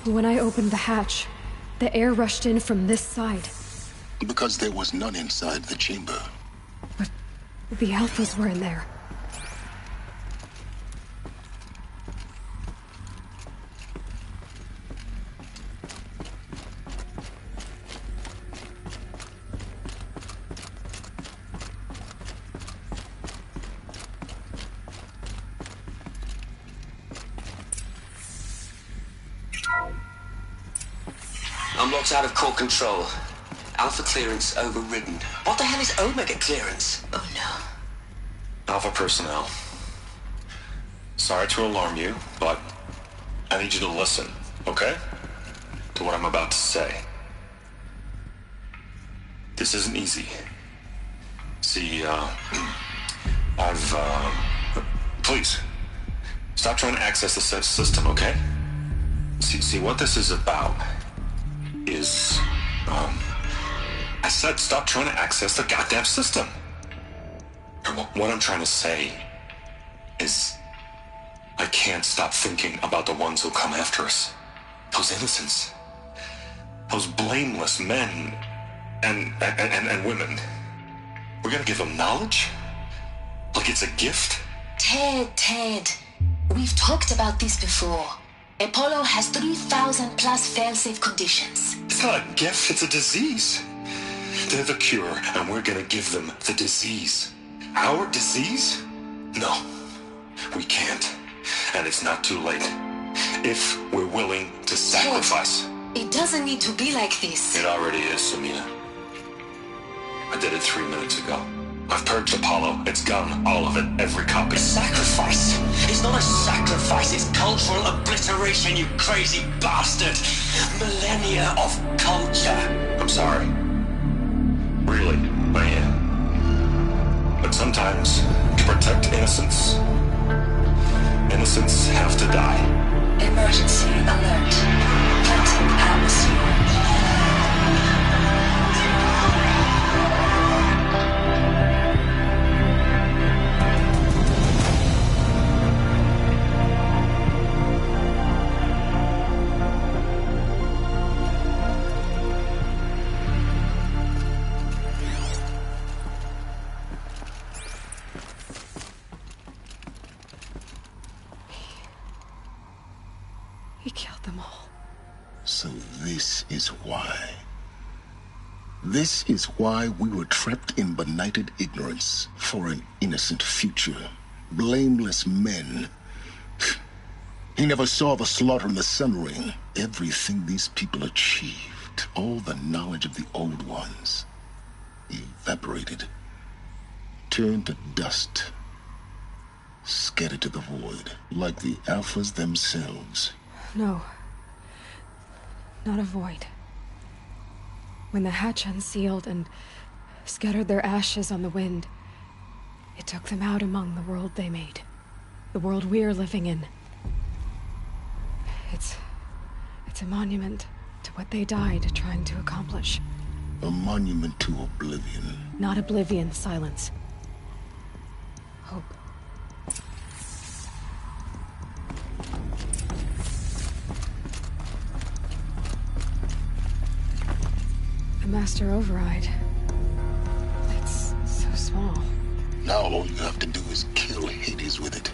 When I opened the hatch, the air rushed in from this side. Because there was none inside the chamber. But the Alphas were in there. I'm locked out of core control. Alpha clearance overridden. What the hell is Omega clearance? Oh no. Alpha personnel. Sorry to alarm you, but I need you to listen, okay? To what I'm about to say. This isn't easy. See, please, stop trying to access the system, okay? See, what this is about is, I said stop trying to access the goddamn system. What I'm trying to say is I can't stop thinking about the ones who come after us. Those innocents. Those blameless men and women. We're gonna give them knowledge? Like it's a gift? Ted. We've talked about this before. Apollo has 3,000 plus fail-safe conditions. It's not a gift, it's a disease. They're the cure, and we're gonna give them the disease. Our disease? No, we can't. And it's not too late. If we're willing to sacrifice. It doesn't need to be like this. It already is, Samina. I did it 3 minutes ago. I've purged Apollo. It's gone. All of it. Every copy. Sacrifice? It's not a sacrifice. It's cultural obliteration, you crazy bastard. Millennia of culture. I'm sorry. Really, I am. But sometimes, to protect innocence, innocents have to die. Emergency alert. Planting atmosphere. He killed them all. So this is why. This is why we were trapped in benighted ignorance for an innocent future. Blameless men. He never saw the slaughter in the Sun Ring. Everything these people achieved, all the knowledge of the old ones, evaporated, turned to dust, scattered to the void, like the Alphas themselves. No. Not a void. When the hatch unsealed and scattered their ashes on the wind, it took them out among the world they made. The world we're living in. It's a monument to what they died trying to accomplish. A monument to oblivion. Not oblivion, silence. Hope. The Master Override. It's so small. Now all you have to do is kill Hades with it.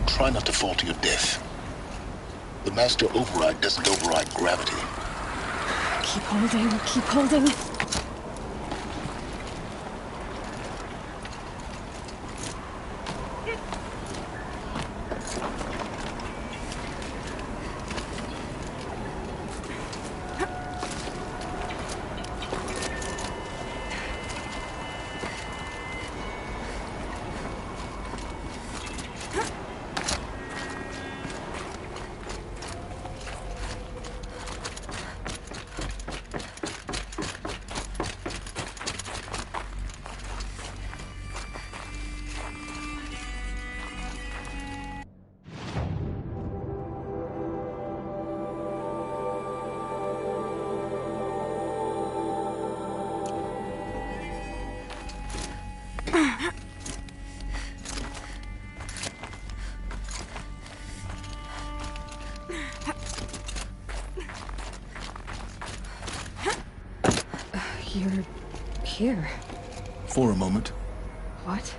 Try not to fall to your death. The Master Override doesn't override gravity. Keep holding, keep holding. You're here. For a moment. What?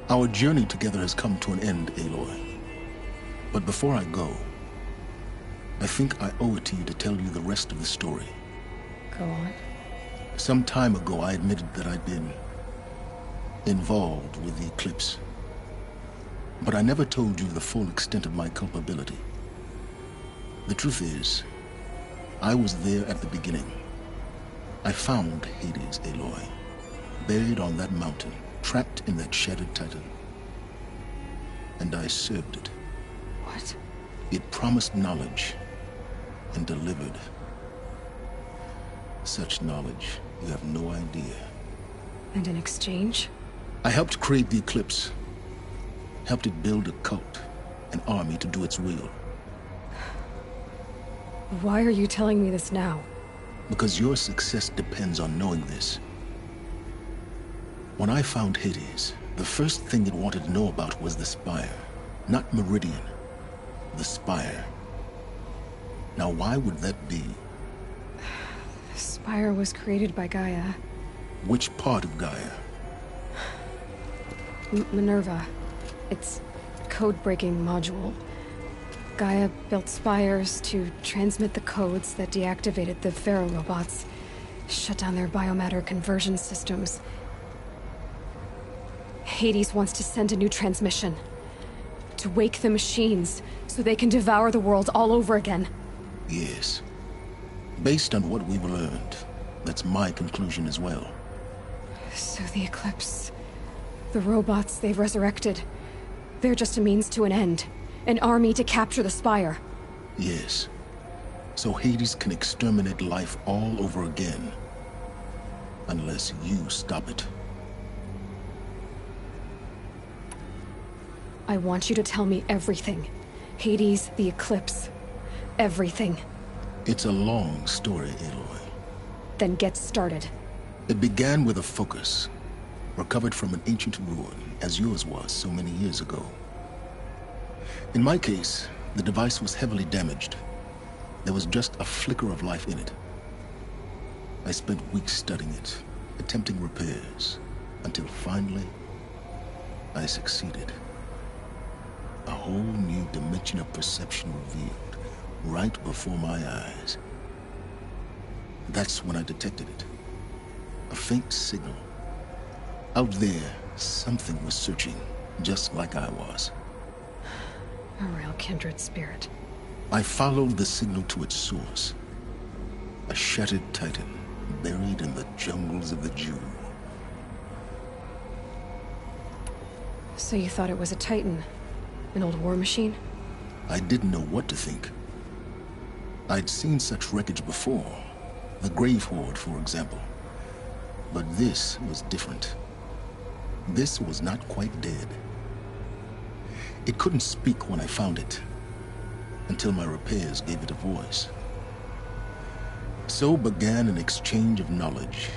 Our journey together has come to an end, Aloy. But before I go, I think I owe it to you to tell you the rest of the story. Go on. Some time ago, I admitted that I'd been involved with the eclipse. But I never told you the full extent of my culpability. The truth is, I was there at the beginning. I found Hades, Aloy, buried on that mountain, trapped in that shattered titan. And I served it. What? It promised knowledge and delivered. Such knowledge, you have no idea. And in exchange? I helped create the Eclipse. Helped it build a cult, an army to do its will. Why are you telling me this now? Because your success depends on knowing this. When I found Hades, the first thing it wanted to know about was the Spire. Not Meridian. The Spire. Now why would that be? The Spire was created by Gaia. Which part of Gaia? Minerva. Its code-breaking module. Gaia built spires to transmit the codes that deactivated the Pharaoh robots, shut down their biomatter conversion systems. Hades wants to send a new transmission. To wake the machines, so they can devour the world all over again. Yes. Based on what we've learned, that's my conclusion as well. So the Eclipse... the robots they've resurrected... they're just a means to an end. An army to capture the Spire. Yes. So Hades can exterminate life all over again. Unless you stop it. I want you to tell me everything. Hades, the Eclipse. Everything. It's a long story, Aloy. Then get started. It began with a focus. Recovered from an ancient ruin, as yours was so many years ago. In my case, the device was heavily damaged. There was just a flicker of life in it. I spent weeks studying it, attempting repairs, until finally, I succeeded. A whole new dimension of perception revealed, right before my eyes. That's when I detected it. A faint signal. Out there, something was searching, just like I was. A real kindred spirit. I followed the signal to its source. A shattered titan, buried in the jungles of the Jew. So you thought it was a titan? An old war machine? I didn't know what to think. I'd seen such wreckage before. The Grave Horde, for example. But this was different. This was not quite dead. It couldn't speak when I found it, until my repairs gave it a voice. So began an exchange of knowledge.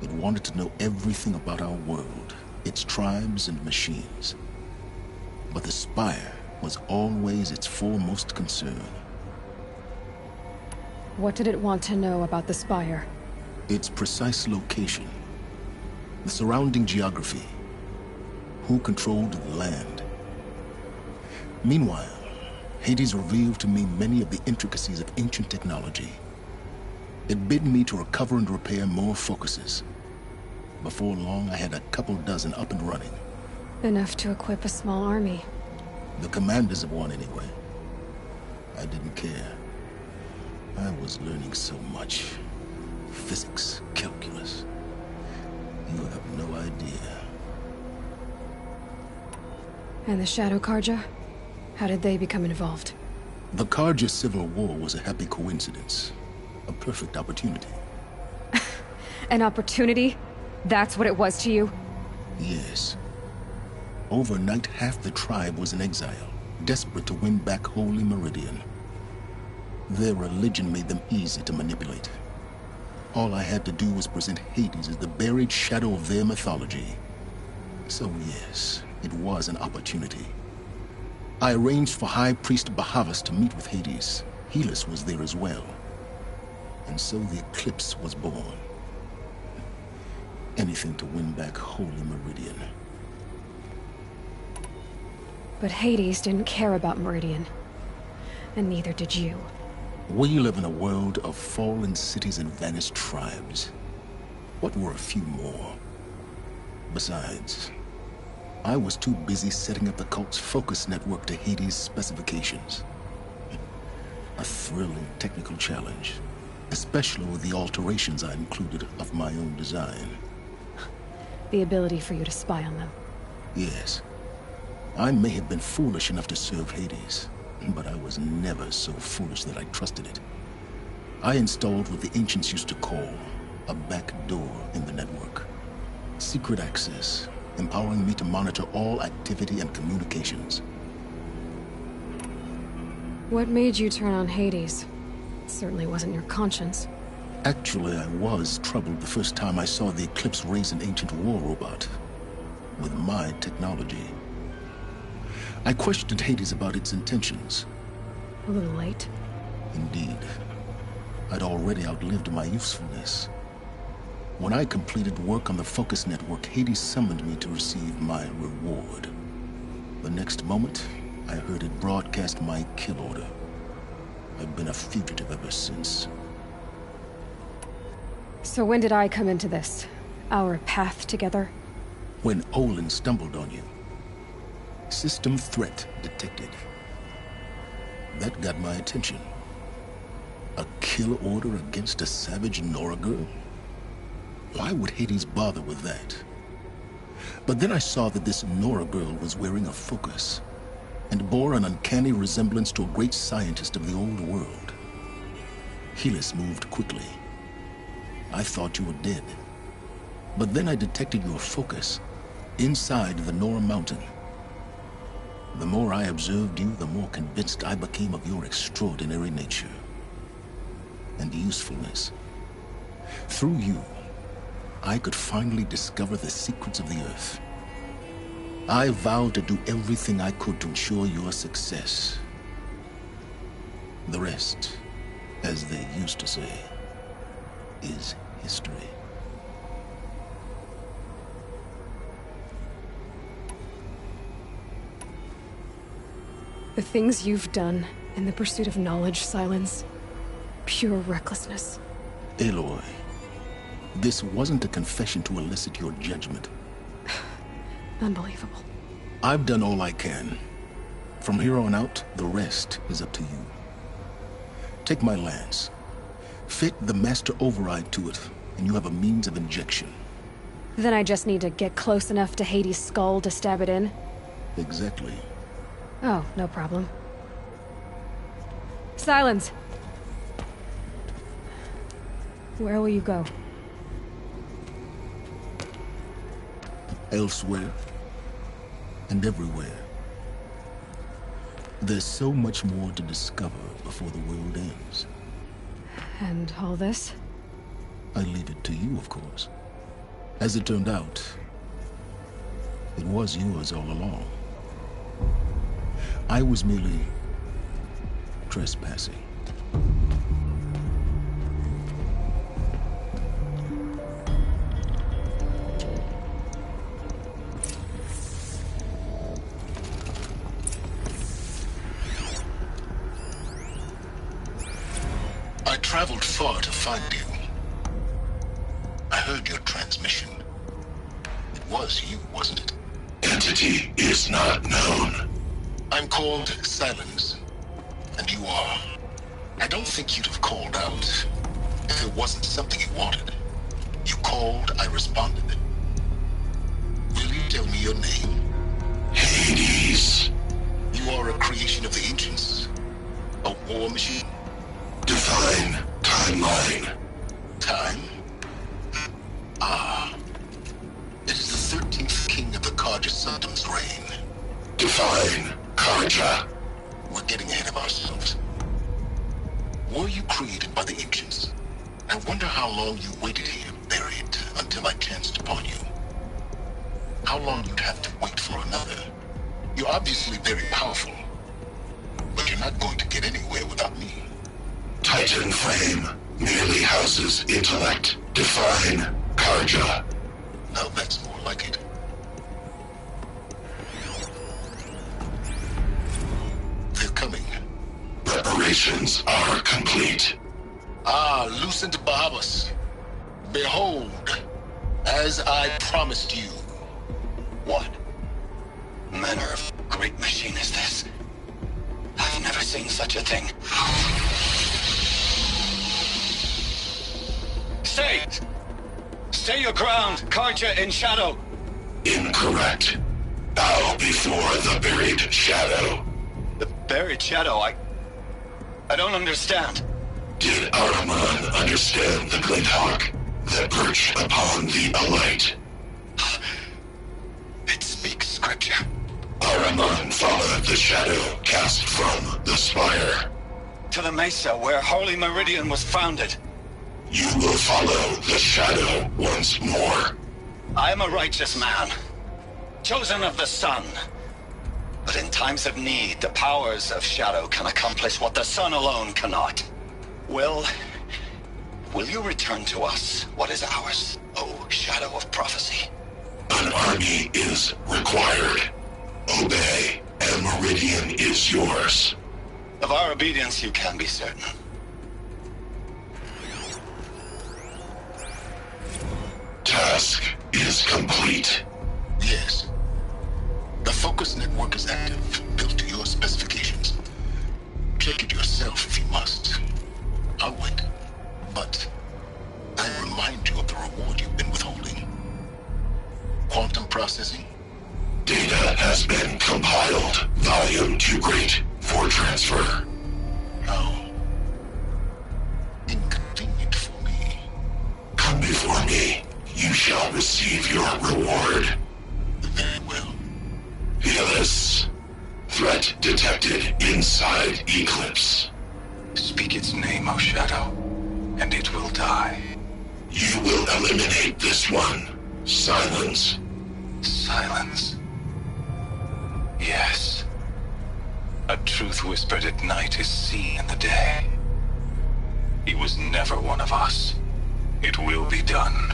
It wanted to know everything about our world, its tribes and machines. But the Spire was always its foremost concern. What did it want to know about the Spire? Its precise location, the surrounding geography, who controlled the land. Meanwhile, Hades revealed to me many of the intricacies of ancient technology. It bid me to recover and repair more focuses. Before long, I had a couple dozen up and running. Enough to equip a small army. The commanders of one, anyway. I didn't care. I was learning so much. Physics, calculus. You have no idea. And the Shadow Karja? How did they become involved? The Karja Civil War was a happy coincidence. A perfect opportunity. An opportunity? That's what it was to you? Yes. Overnight, half the tribe was in exile, desperate to win back Holy Meridian. Their religion made them easy to manipulate. All I had to do was present Hades as the buried shadow of their mythology. So yes, it was an opportunity. I arranged for High Priest Bahavas to meet with Hades. Helis was there as well. And so the Eclipse was born. Anything to win back Holy Meridian. But Hades didn't care about Meridian. And neither did you. We live in a world of fallen cities and vanished tribes. What were a few more? Besides, I was too busy setting up the cult's focus network to Hades' specifications. A thrilling technical challenge, especially with the alterations I included of my own design. The ability for you to spy on them. Yes. I may have been foolish enough to serve Hades, but I was never so foolish that I trusted it. I installed what the ancients used to call a back door in the network. Secret access, empowering me to monitor all activity and communications. What made you turn on Hades? It certainly wasn't your conscience. Actually, I was troubled the first time I saw the Eclipse raise an ancient war robot. With my technology. I questioned Hades about its intentions. A little late. Indeed. I'd already outlived my usefulness. When I completed work on the Focus Network, Hades summoned me to receive my reward. The next moment, I heard it broadcast my kill order. I've been a fugitive ever since. So when did I come into this? Our path together? When Olin stumbled on you. System threat detected. That got my attention. A kill order against a savage Nora girl? Why would Hades bother with that? But then I saw that this Nora girl was wearing a focus, and bore an uncanny resemblance to a great scientist of the old world. Helis moved quickly. I thought you were dead. But then I detected your focus inside the Nora mountain. The more I observed you, the more convinced I became of your extraordinary nature and usefulness. Through you, I could finally discover the secrets of the Earth. I vowed to do everything I could to ensure your success. The rest, as they used to say, is history. The things you've done in the pursuit of knowledge, Silence. Pure recklessness. Aloy, this wasn't a confession to elicit your judgment. Unbelievable. I've done all I can. From here on out, the rest is up to you. Take my lance. Fit the master override to it, and you have a means of injection. Then I just need to get close enough to Hades' skull to stab it in? Exactly. Oh, no problem. Silence! Where will you go? Elsewhere. And everywhere. There's so much more to discover before the world ends. And all this? I leave it to you, of course. As it turned out, it was yours all along. I was merely trespassing. I traveled far to find you. I heard your transmission. It was you, wasn't it? Entity is not known. I'm called Silence, and you are. I don't think you'd have called out if it wasn't something you wanted. You called, I responded. Will you tell me your name? Hades. You are a creation of the ancients. A war machine. Divine timeline. Time? Ah. It is the 13th king of the Karja Sundam's reign. Divine Karja. We're getting ahead of ourselves. Were you created by the ancients? I wonder how long you waited here, buried, until I chanced upon you. How long you'd have to wait for another. You're obviously very powerful, but you're not going to get anywhere without me. Titan Flame merely houses intellect. Divine Karja. Now that's more like it. They're coming. Preparations are complete. Ah, Lucent Bahabas. Behold, as I promised you. What manner of great machine is this? I've never seen such a thing. Stay! Stay your ground, Karja in shadow! Incorrect. Bow before the buried shadow. The buried shadow? I don't understand. Did Araman understand the glint hawk that perched upon the alight? It speaks scripture. Araman followed the shadow cast from the spire. To the mesa where Holy Meridian was founded. You will follow the shadow once more. I am a righteous man, chosen of the sun. But in times of need, the powers of shadow can accomplish what the sun alone cannot. Will you return to us what is ours, O shadow of prophecy? An army is required. Obey, and Meridian is yours. Of our obedience you can be certain. Task is complete. Yes. The focus network is active, built to your specifications. Check it yourself if you must. I'll wait. But I remind you of the reward you've been withholding. Quantum processing? Data has been compiled. Volume too great for transfer. How inconvenient for me. Come before me. You shall receive your reward. Very well. Fearless. Threat detected inside Eclipse. Speak its name, O Shadow, and it will die. You will eliminate this one. Silence. Silence. Yes. A truth whispered at night is seen in the day. He was never one of us. It will be done.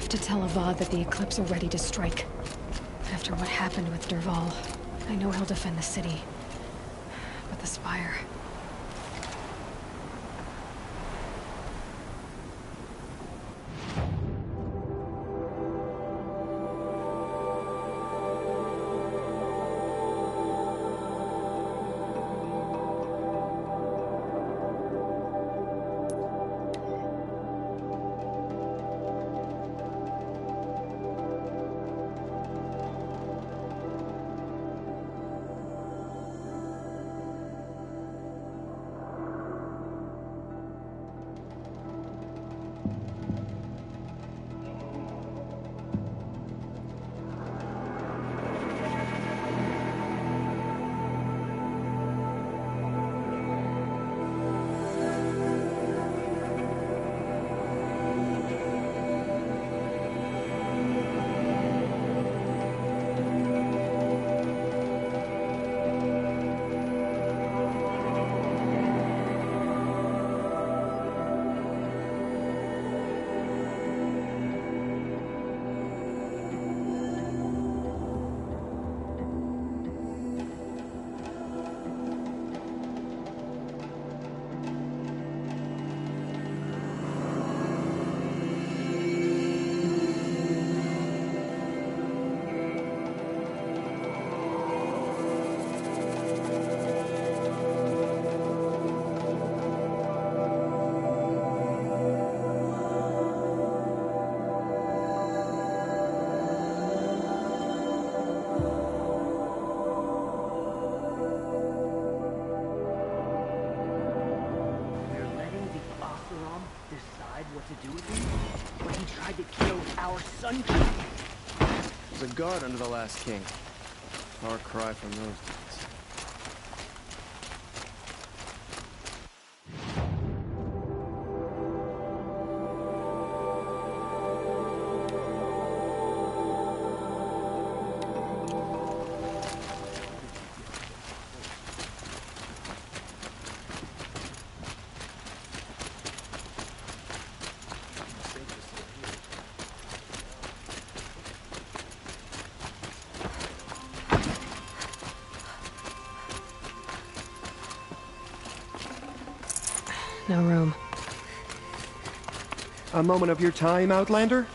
To tell Avad that the Eclipse are ready to strike. After what happened with Derval, I know he'll defend the city. But the Spire... do with him? When he tried to kill our Sun King? There's a guard under the last king. Far cry from those days. No room. A moment of your time, Outlander?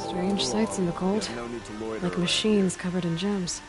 Strange sights in the cold. Like machines covered in gems.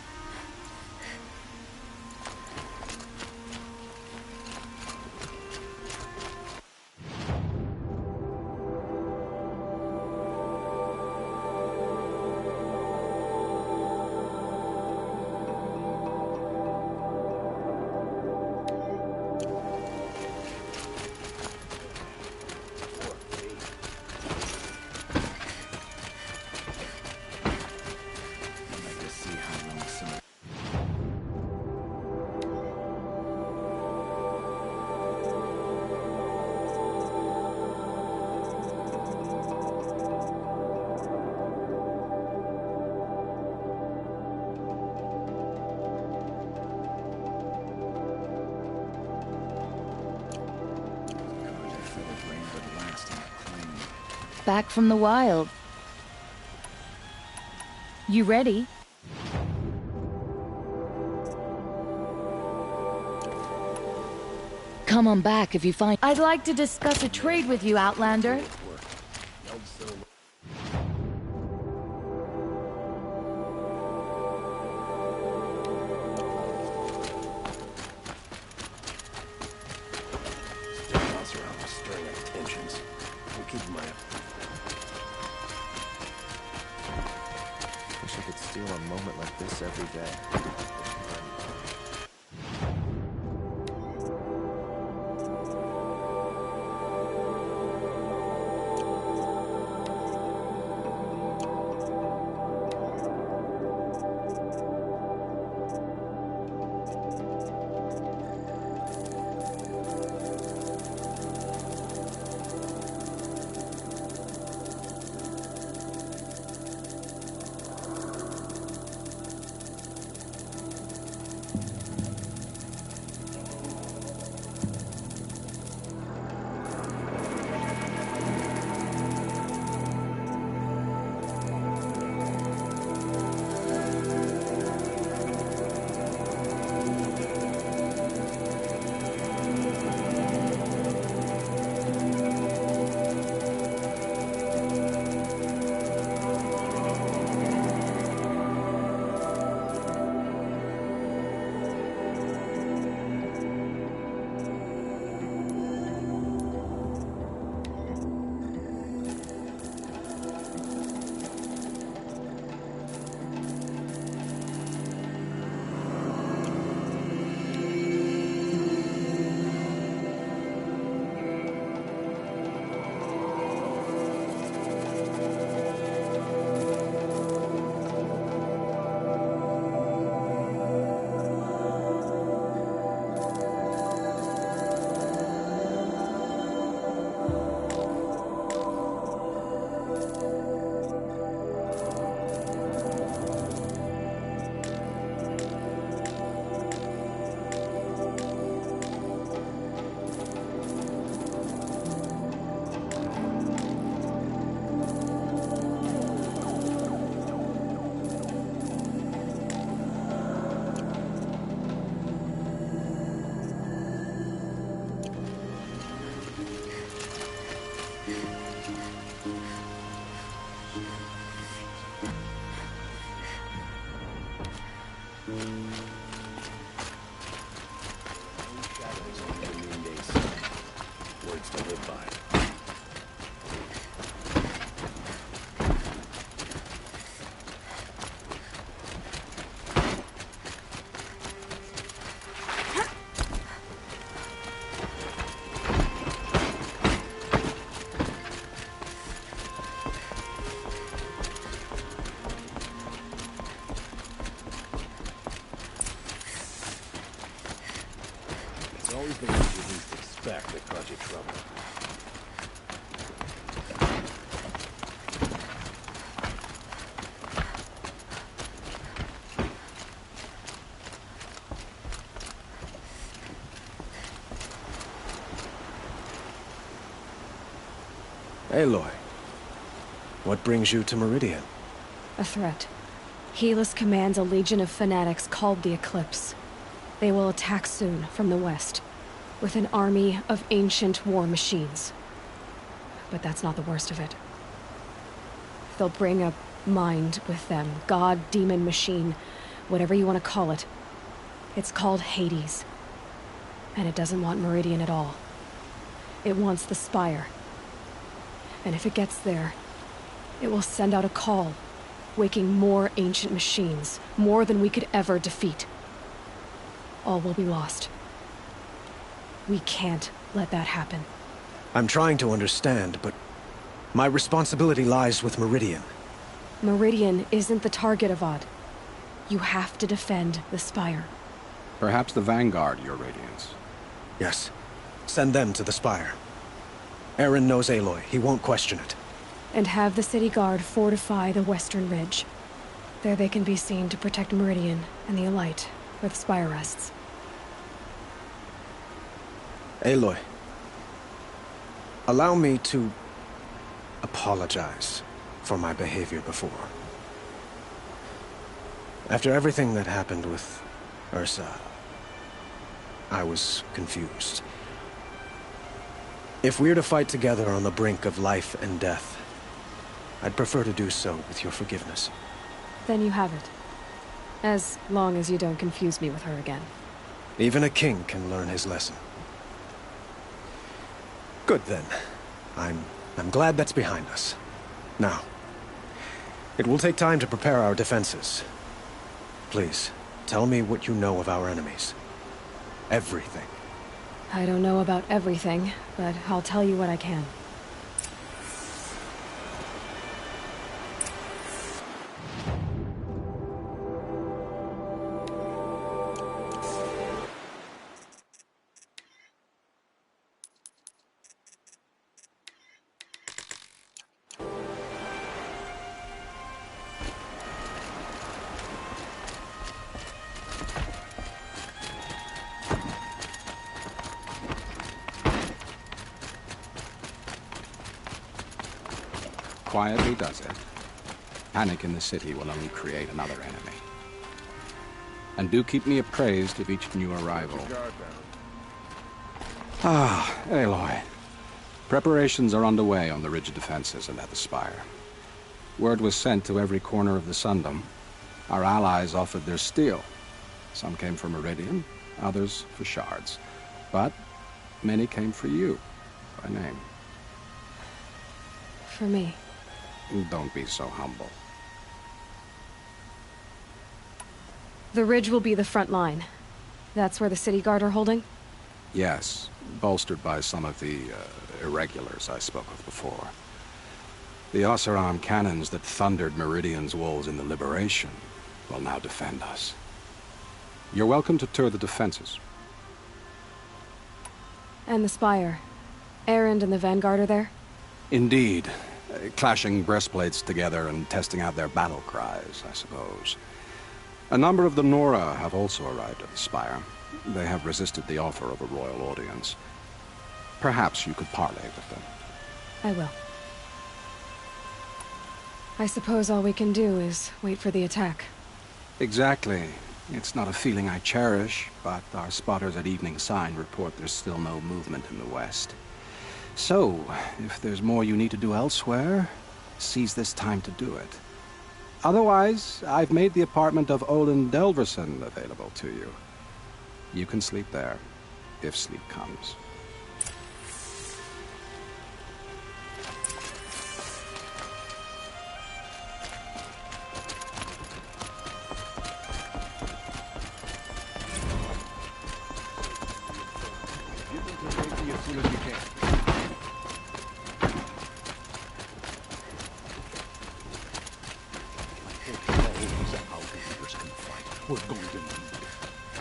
Back from the wild. You ready? Come on back if you find... I'd like to discuss a trade with you, Outlander. day. Always the ones you least expect that cause you trouble. Aloy, what brings you to Meridian? A threat. Helis commands a legion of fanatics called the Eclipse. They will attack soon from the west, with an army of ancient war machines. But that's not the worst of it. They'll bring a mind with them, god, demon, machine, whatever you want to call it. It's called Hades. And it doesn't want Meridian at all. It wants the Spire. And if it gets there, it will send out a call, waking more ancient machines, more than we could ever defeat. All will be lost. We can't let that happen. I'm trying to understand, but my responsibility lies with Meridian. Meridian isn't the target, Avad. You have to defend the Spire. Perhaps the Vanguard, Your Radiance. Yes. Send them to the Spire. Aaron knows Aloy. He won't question it. And have the city guard fortify the western ridge. There they can be seen to protect Meridian and the Elite, where the Spire rests. Aloy, allow me to apologize for my behavior before. After everything that happened with Ursa, I was confused. If we're to fight together on the brink of life and death, I'd prefer to do so with your forgiveness. Then you have it. As long as you don't confuse me with her again. Even a king can learn his lesson. Good then. I'm glad that's behind us. Now, it will take time to prepare our defenses. Please, tell me what you know of our enemies. Everything. I don't know about everything, but I'll tell you what I can. Quietly does it. Panic in the city will only create another enemy. And do keep me appraised of each new arrival. Ah, Aloy. Preparations are underway on the ridge of defenses and at the spire. Word was sent to every corner of the Sundom. Our allies offered their steel. Some came for Meridian, others for shards. But many came for you, by name. For me. Don't be so humble. The ridge will be the front line. That's where the city guard are holding? Yes, bolstered by some of the irregulars I spoke of before. The Oseram cannons that thundered Meridian's walls in the Liberation will now defend us. You're welcome to tour the defenses. And the spire. Erend and the Vanguard are there? Indeed. Clashing breastplates together and testing out their battle cries, I suppose. A number of the Nora have also arrived at the spire. They have resisted the offer of a royal audience. Perhaps you could parley with them. I will. I suppose all we can do is wait for the attack. Exactly. It's not a feeling I cherish, but our spotters at Evening Sign report there's still no movement in the west. So, if there's more you need to do elsewhere, seize this time to do it. Otherwise, I've made the apartment of Olin Delverson available to you. You can sleep there, if sleep comes. As soon as you can.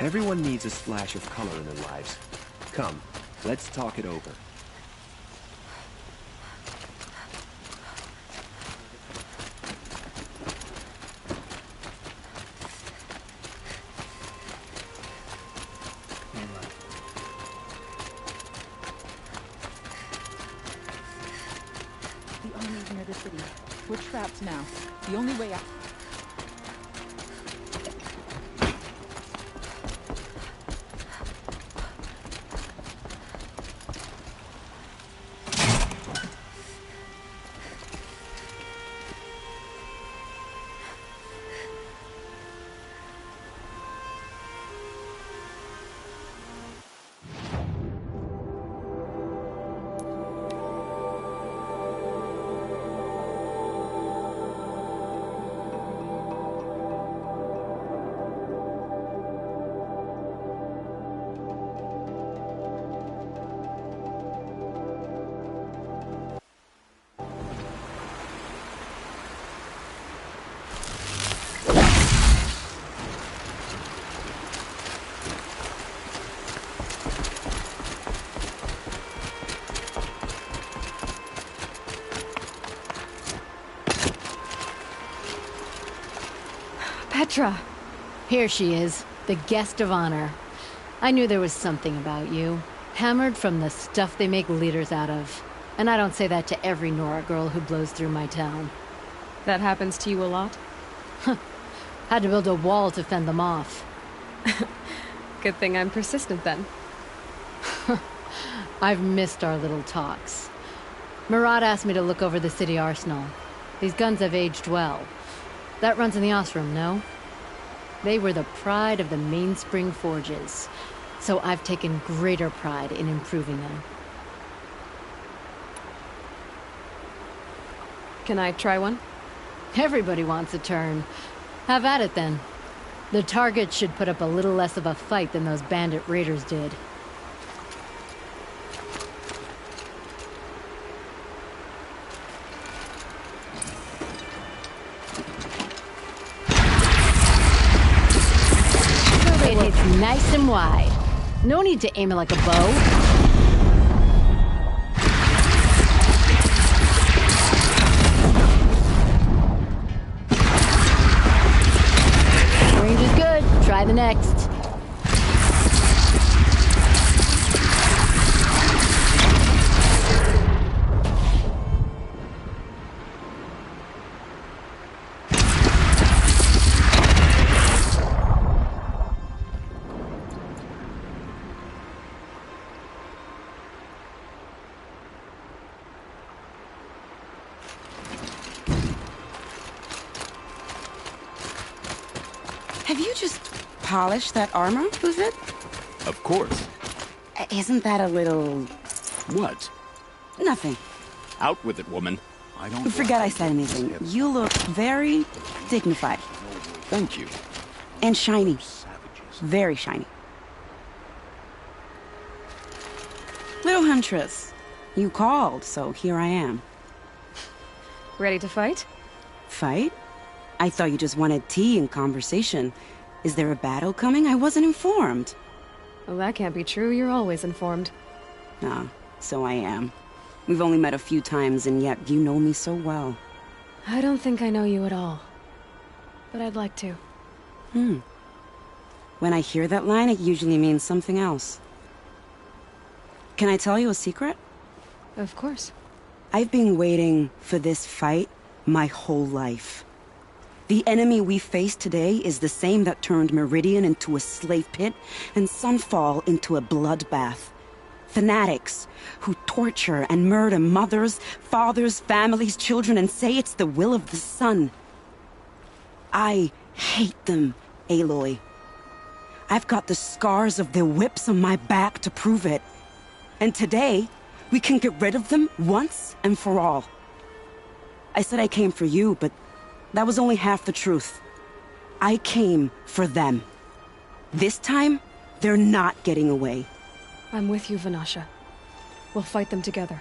Everyone needs a splash of color in their lives. Come, let's talk it over. The army's near the city. We're trapped now. The only way out... Petra! Here she is, the guest of honor. I knew there was something about you. Hammered from the stuff they make leaders out of. And I don't say that to every Nora girl who blows through my town. That happens to you a lot? Had to build a wall to fend them off. Good thing I'm persistent then. I've missed our little talks. Murad asked me to look over the city arsenal. These guns have aged well. That runs in the Osram, no? They were the pride of the Mainspring Forges, so I've taken greater pride in improving them. Can I try one? Everybody wants a turn. Have at it then. The target should put up a little less of a fight than those bandit raiders did. It hits nice and wide. No need to aim it like a bow. Try the next. Have you just polished that armor, was it? Of course. Isn't that a little... What? Nothing. Out with it, woman. I don't... Forget I said anything. You look very dignified. Thank you. And shiny. Very shiny. Little Huntress, you called, so here I am. Ready to fight? Fight? I thought you just wanted tea and conversation. Is there a battle coming? I wasn't informed. Well, that can't be true. You're always informed. Ah, so I am. We've only met a few times, and yet you know me so well. I don't think I know you at all. But I'd like to. When I hear that line, it usually means something else. Can I tell you a secret? Of course. I've been waiting for this fight my whole life. The enemy we face today is the same that turned Meridian into a slave pit and Sunfall into a bloodbath. Fanatics who torture and murder mothers, fathers, families, children, and say it's the will of the sun. I hate them, Aloy. I've got the scars of their whips on my back to prove it. And today, we can get rid of them once and for all. I said I came for you, but that was only half the truth. I came for them. This time, they're not getting away. I'm with you, Vanasha. We'll fight them together.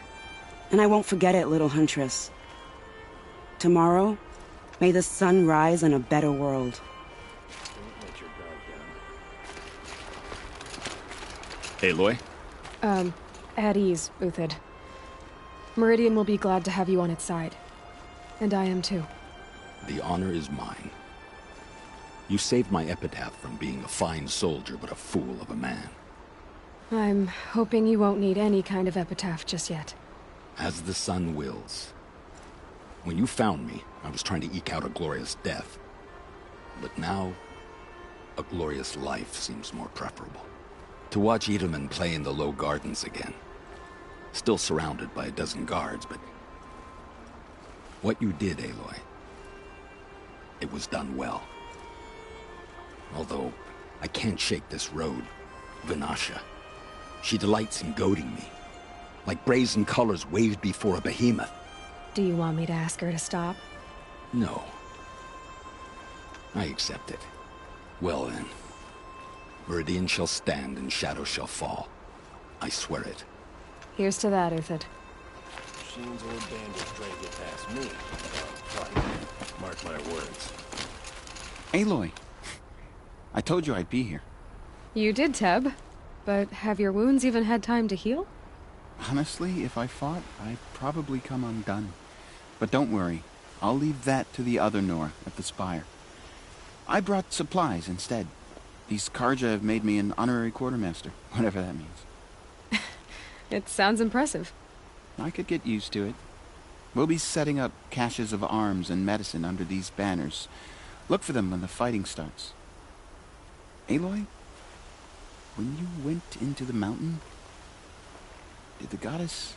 And I won't forget it, little Huntress. Tomorrow, may the sun rise in a better world. Aloy? At ease, Uthid. Meridian will be glad to have you on its side. And I am too. The honor is mine. You saved my epitaph from being a fine soldier, but a fool of a man. I'm hoping you won't need any kind of epitaph just yet. As the sun wills. When you found me, I was trying to eke out a glorious death. But now, a glorious life seems more preferable. To watch Edelman play in the low gardens again. Still surrounded by a dozen guards, but... what you did, Aloy, it was done well. Although, I can't shake this road. Vanasha. She delights in goading me. Like brazen colors waved before a behemoth. Do you want me to ask her to stop? No. I accept it. Well then. Meridian shall stand and shadow shall fall. I swear it. Here's to that, Uthid. Machines or bandits trying to get past me. Fine. Mark my words. Aloy. I told you I'd be here. You did, Teb. But have your wounds even had time to heal? Honestly, if I fought, I'd probably come undone. But don't worry. I'll leave that to the other Nora at the Spire. I brought supplies instead. These Karja have made me an honorary quartermaster, whatever that means. It sounds impressive. I could get used to it. We'll be setting up caches of arms and medicine under these banners. Look for them when the fighting starts. Aloy, when you went into the mountain, did the goddess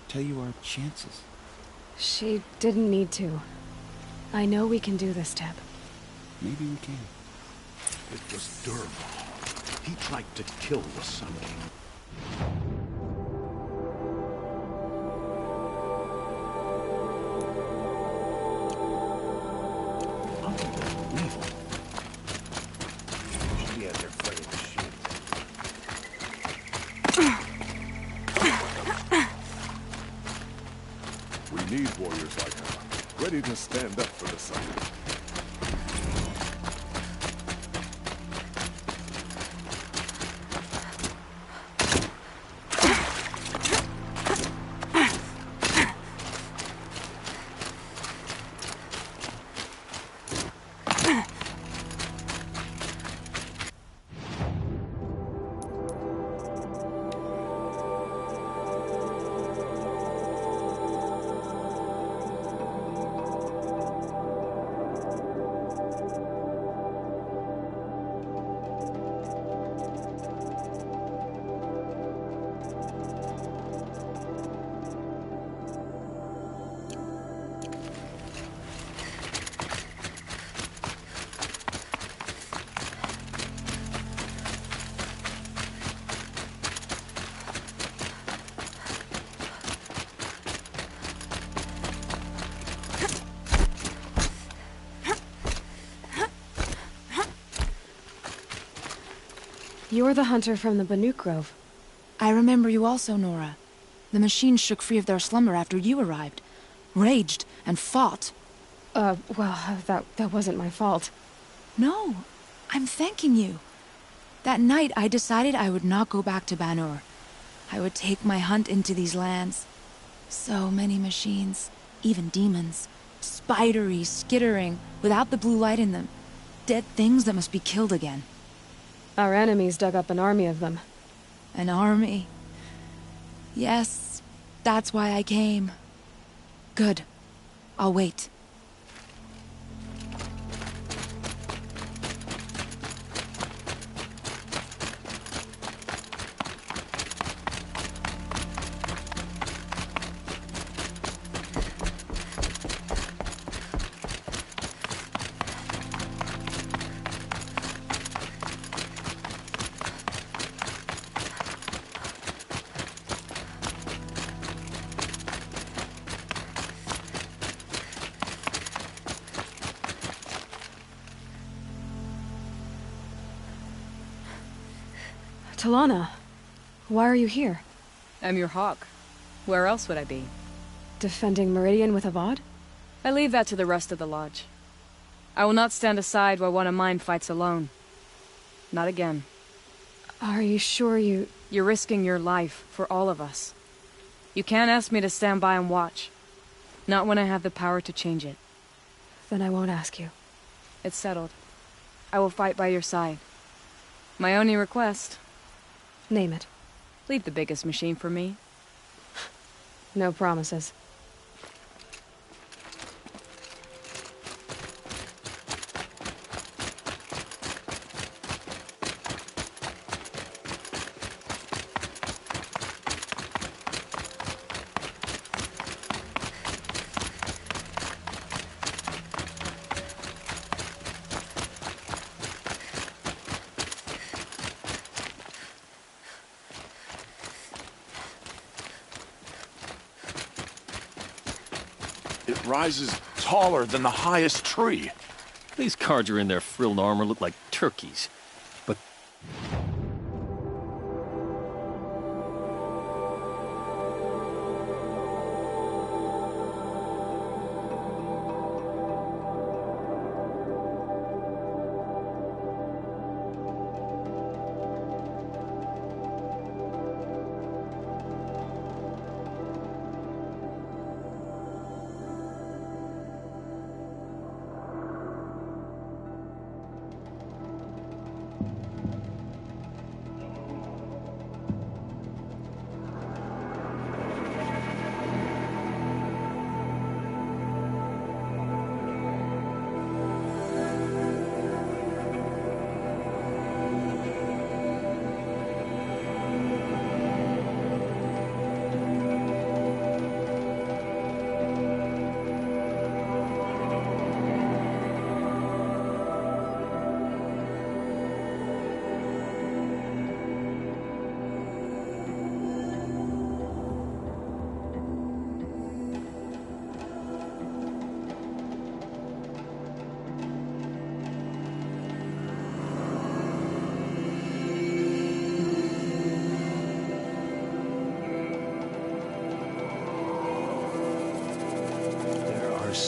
tell you our chances? She didn't need to. I know we can do this, Teb. Maybe we can. It was Durmar. He tried to kill the Sun King. We need warriors like her, ready to stand up for the sun. You're the hunter from the Banuk Grove. I remember you also, Nora. The machines shook free of their slumber after you arrived. Raged and fought. Well, that wasn't my fault. No, I'm thanking you. That night I decided I would not go back to Banur. I would take my hunt into these lands. So many machines, even demons. Spidery, skittering, without the blue light in them. Dead things that must be killed again. Our enemies dug up an army of them. An army? Yes, that's why I came. Good. I'll wait. Talana, why are you here? I'm your hawk. Where else would I be? Defending Meridian with Avad? I leave that to the rest of the Lodge. I will not stand aside while one of mine fights alone. Not again. Are you sure you... You're risking your life for all of us. You can't ask me to stand by and watch. Not when I have the power to change it. Then I won't ask you. It's settled. I will fight by your side. My only request... Name it. Leave the biggest machine for me. No promises. It rises taller than the highest tree. These Carja in their frilled armor look like turkeys. But...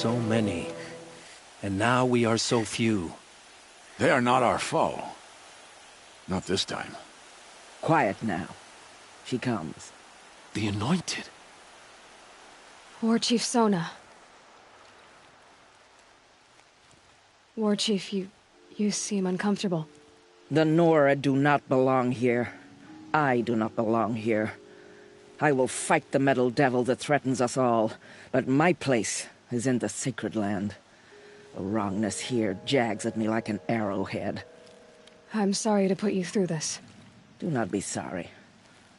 so many. And now we are so few. They are not our foe. Not this time. Quiet now. She comes. The Anointed. War Chief Sona. War Chief, you seem uncomfortable. The Nora do not belong here. I do not belong here. I will fight the metal devil that threatens us all, but my place is in the sacred land. The wrongness here jags at me like an arrowhead. I'm sorry to put you through this. Do not be sorry.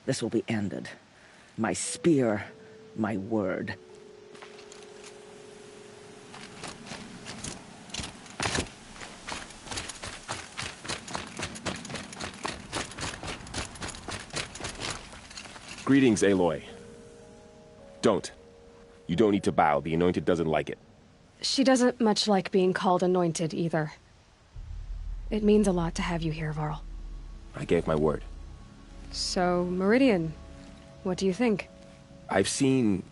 This will be ended. My spear, my word. Greetings, Aloy. Don't. You don't need to bow. The Anointed doesn't like it. She doesn't much like being called Anointed, either. It means a lot to have you here, Varl. I gave my word. So, Meridian, what do you think? I've seen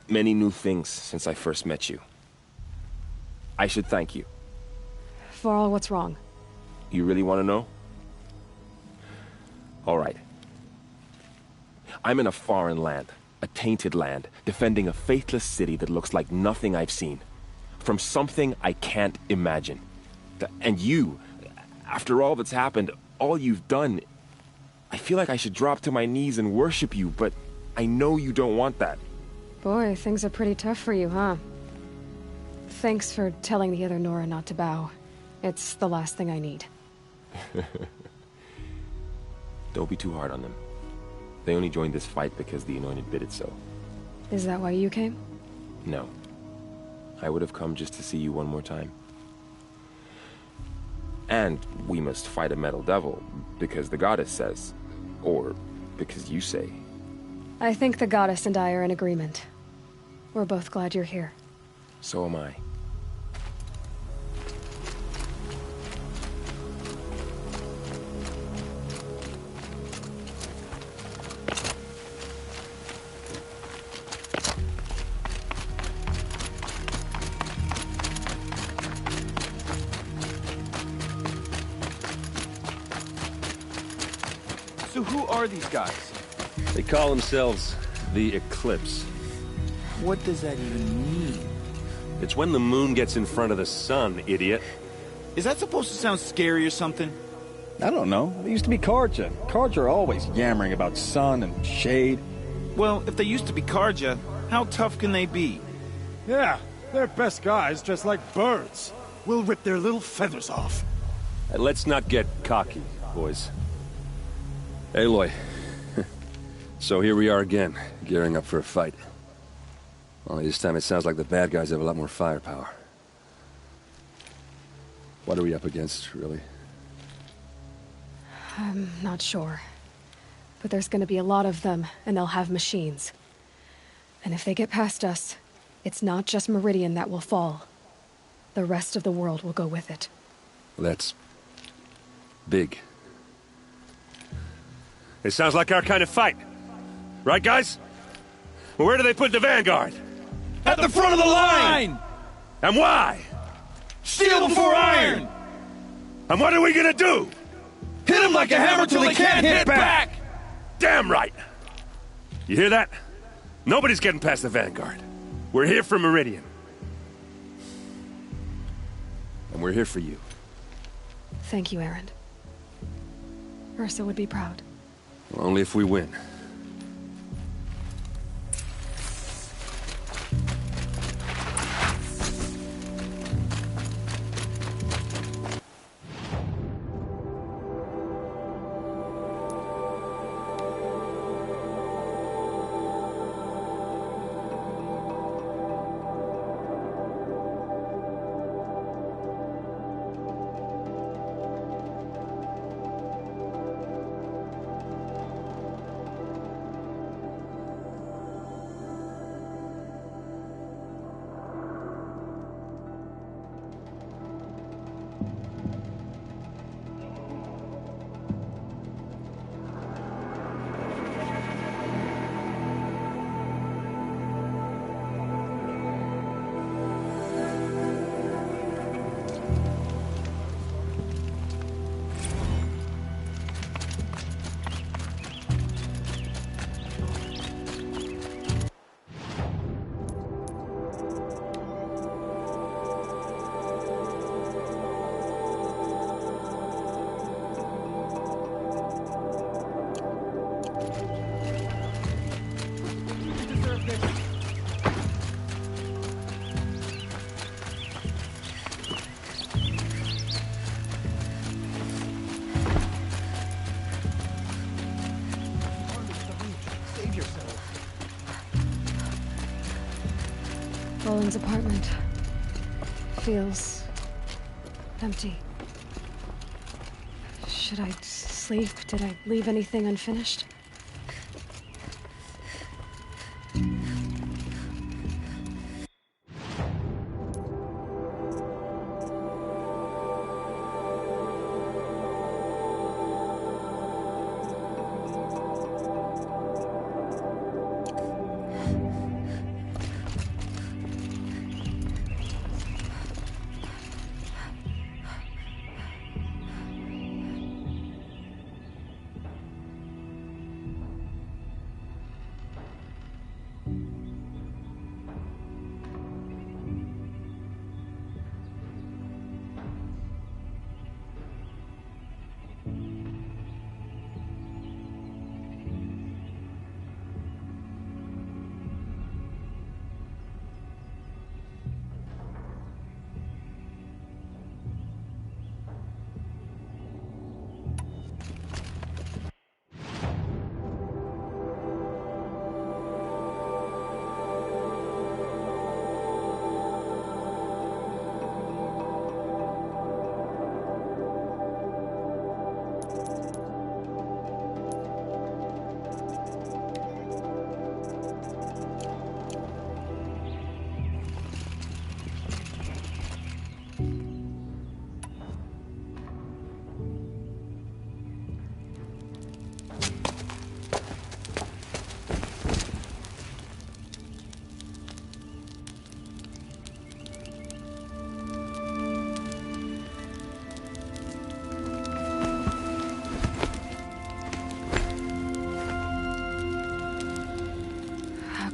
many new things since I first met you. I should thank you. Varl, what's wrong? You really want to know? All right. I'm in a foreign land, a tainted land, defending a faithless city that looks like nothing I've seen. From something I can't imagine. And you, after all that's happened, all you've done, I feel like I should drop to my knees and worship you, but I know you don't want that. Boy, things are pretty tough for you, huh? Thanks for telling the other Nora not to bow. It's the last thing I need. Don't be too hard on them. They only joined this fight because the Anointed bid it so. Is that why you came? No. I would have come just to see you one more time. And we must fight a metal devil, because the goddess says. Or because you say. I think the goddess and I are in agreement. We're both glad you're here. So am I. So who are these guys? They call themselves the Eclipse. What does that even mean? It's when the moon gets in front of the sun, idiot. Is that supposed to sound scary or something? I don't know. They used to be Karja. Karja are always yammering about sun and shade. Well, if they used to be Karja, how tough can they be? Yeah, they're best guys dressed like birds. We'll rip their little feathers off. Let's not get cocky, boys. Aloy. So here we are again, gearing up for a fight. Only this time it sounds like the bad guys have a lot more firepower. What are we up against, really? I'm not sure. But there's gonna be a lot of them, and they'll have machines. And if they get past us, it's not just Meridian that will fall. The rest of the world will go with it. That's big. It sounds like our kind of fight. Right, guys? Well, where do they put the Vanguard? At the front of the line! And why? Steel before iron! And what are we gonna do? Hit them like a hammer till they can't hit back! Damn right! You hear that? Nobody's getting past the Vanguard. We're here for Meridian. And we're here for you. Thank you, Erend. Ursa would be proud. Well, only if we win. Roland's apartment feels empty. Should I sleep? Did I leave anything unfinished?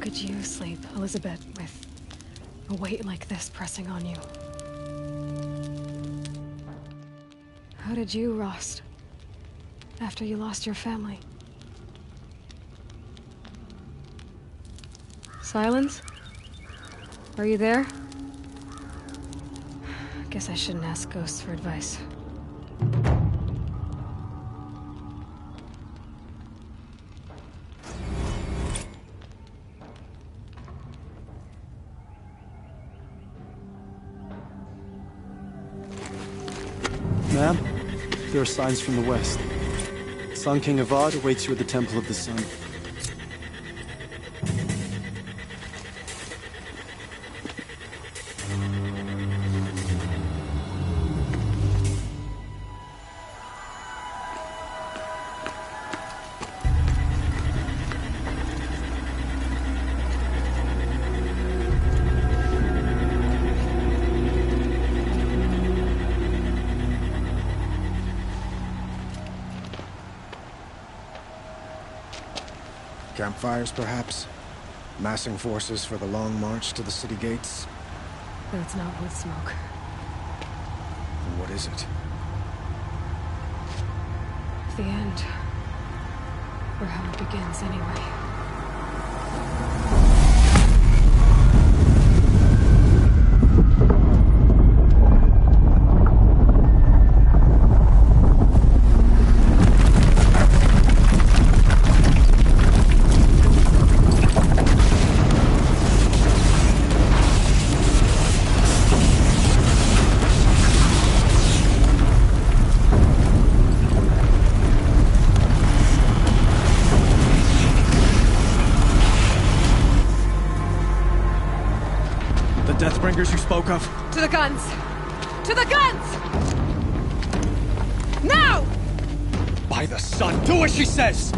Could you sleep, Elizabeth, with a weight like this pressing on you? How did you, Rost, after you lost your family? Silence? Are you there? Guess I shouldn't ask ghosts for advice. Ma'am, there are signs from the west. Sun King Avad awaits you at the Temple of the Sun. Campfires, perhaps? Massing forces for the long march to the city gates? That's not wood smoke. And what is it? The end. Or how it begins, anyway. Deathbringers you spoke of? To the guns! To the guns! Now! By the sun, do as she says!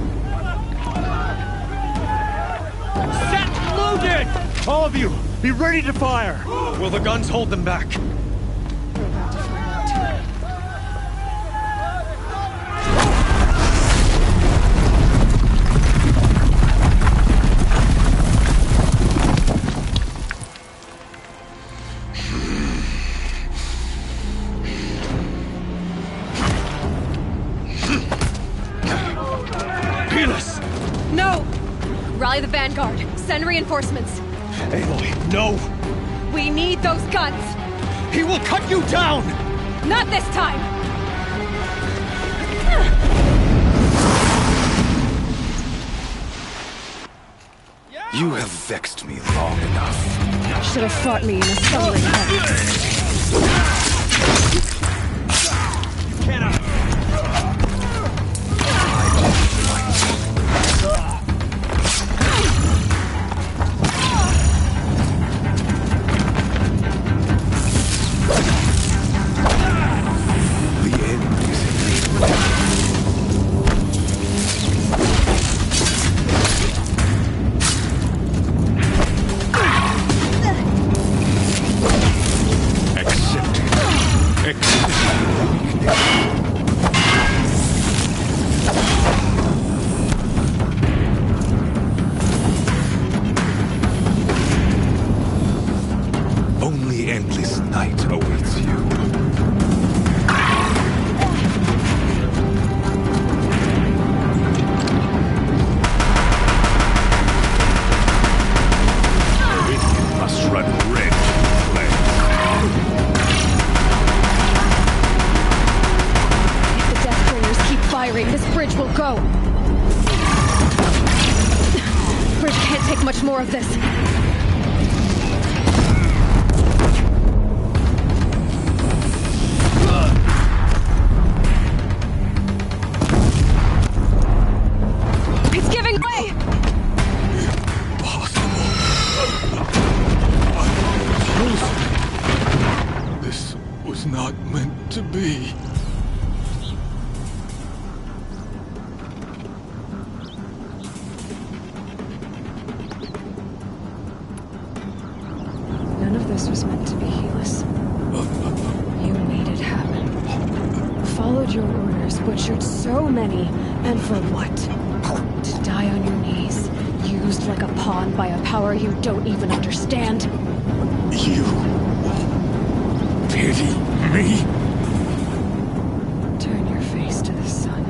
Set loaded! All of you, be ready to fire! Will the guns hold them back? Rally the vanguard. Send reinforcements. Aloy, no! We need those guns! He will cut you down! Not this time! You have vexed me long enough. Should have fought me in a summary fight. Only endless night awaits you. Meridian must run red flames. If the Deathbringers keep firing, this bridge will go. Bridge can't take much more of this. This was not meant to be. None of this was meant to be, Helis. You made it happen. Followed your orders, butchered so many, and for what? To die on your knees, used like a pawn by a power you don't even understand. You pity me? Turn your face to the sun.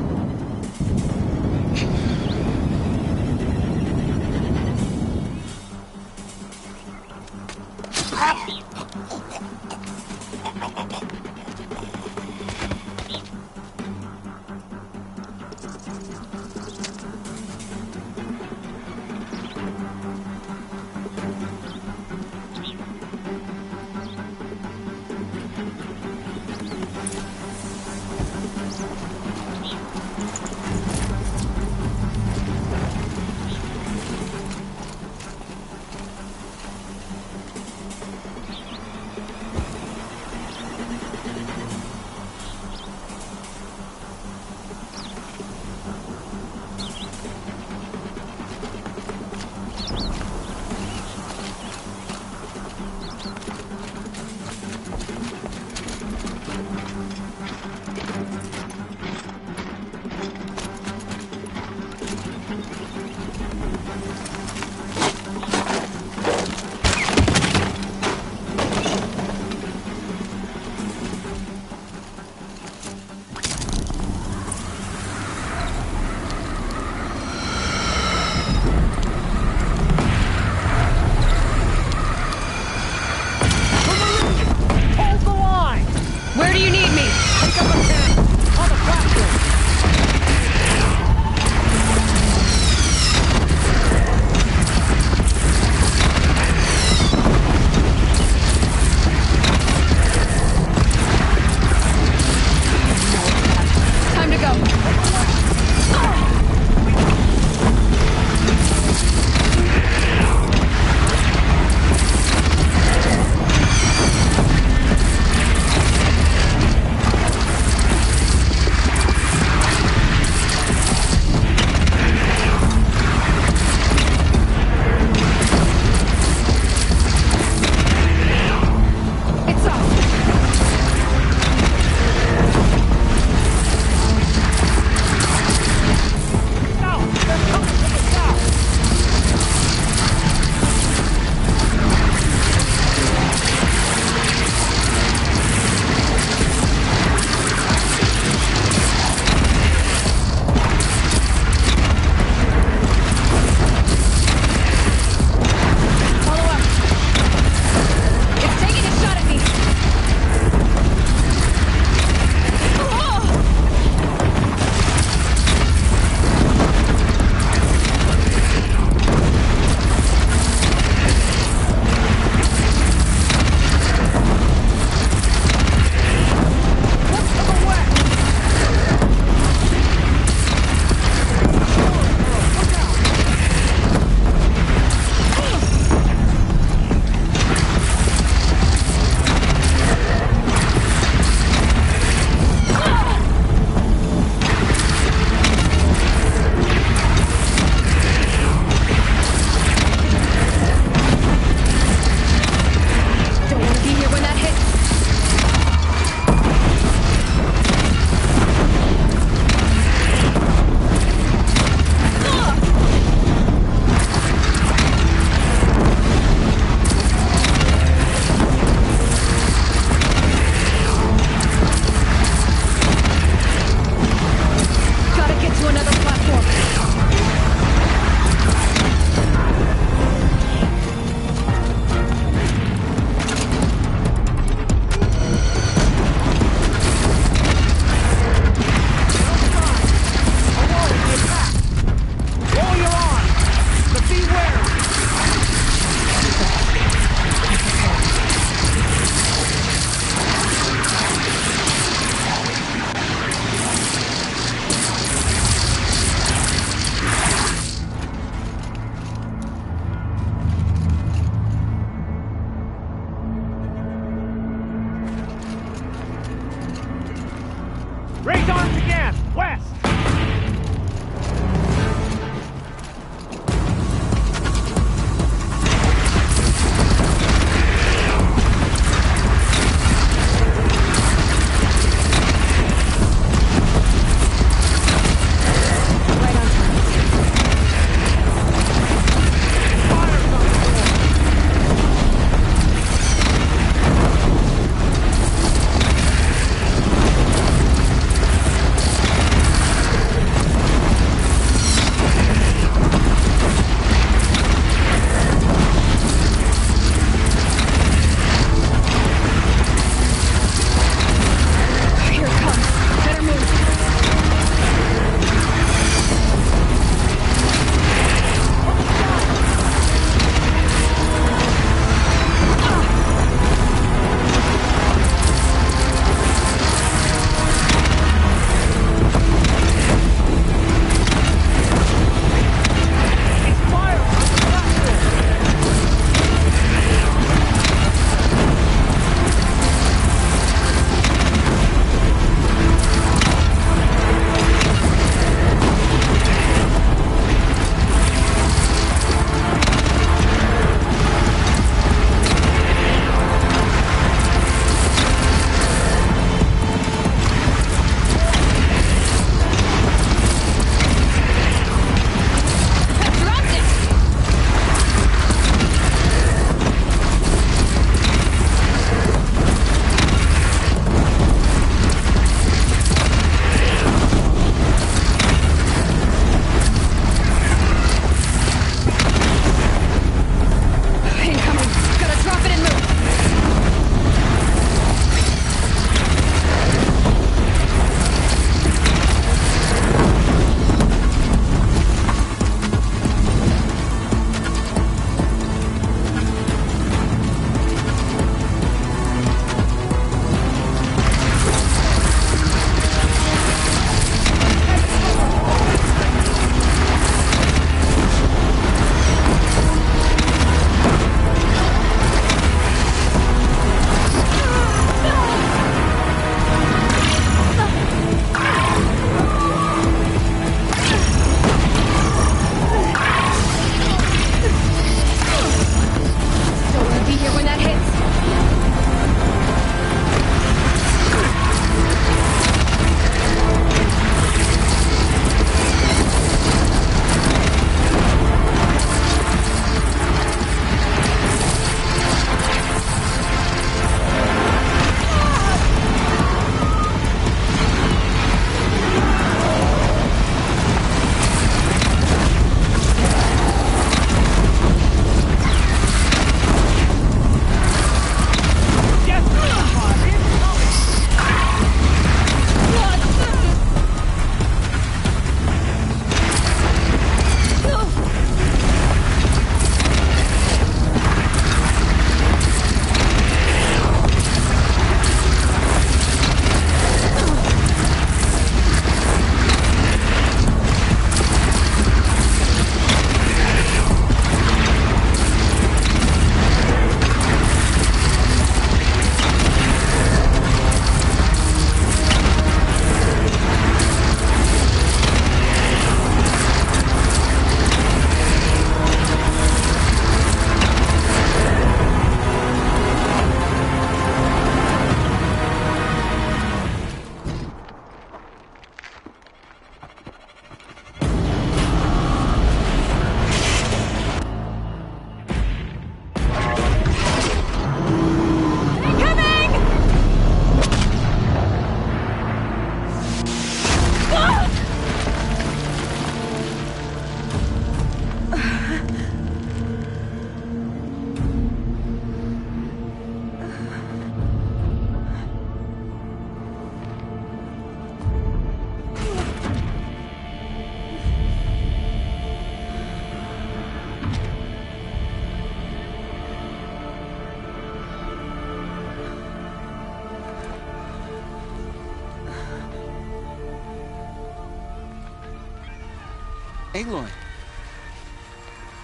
Aloy!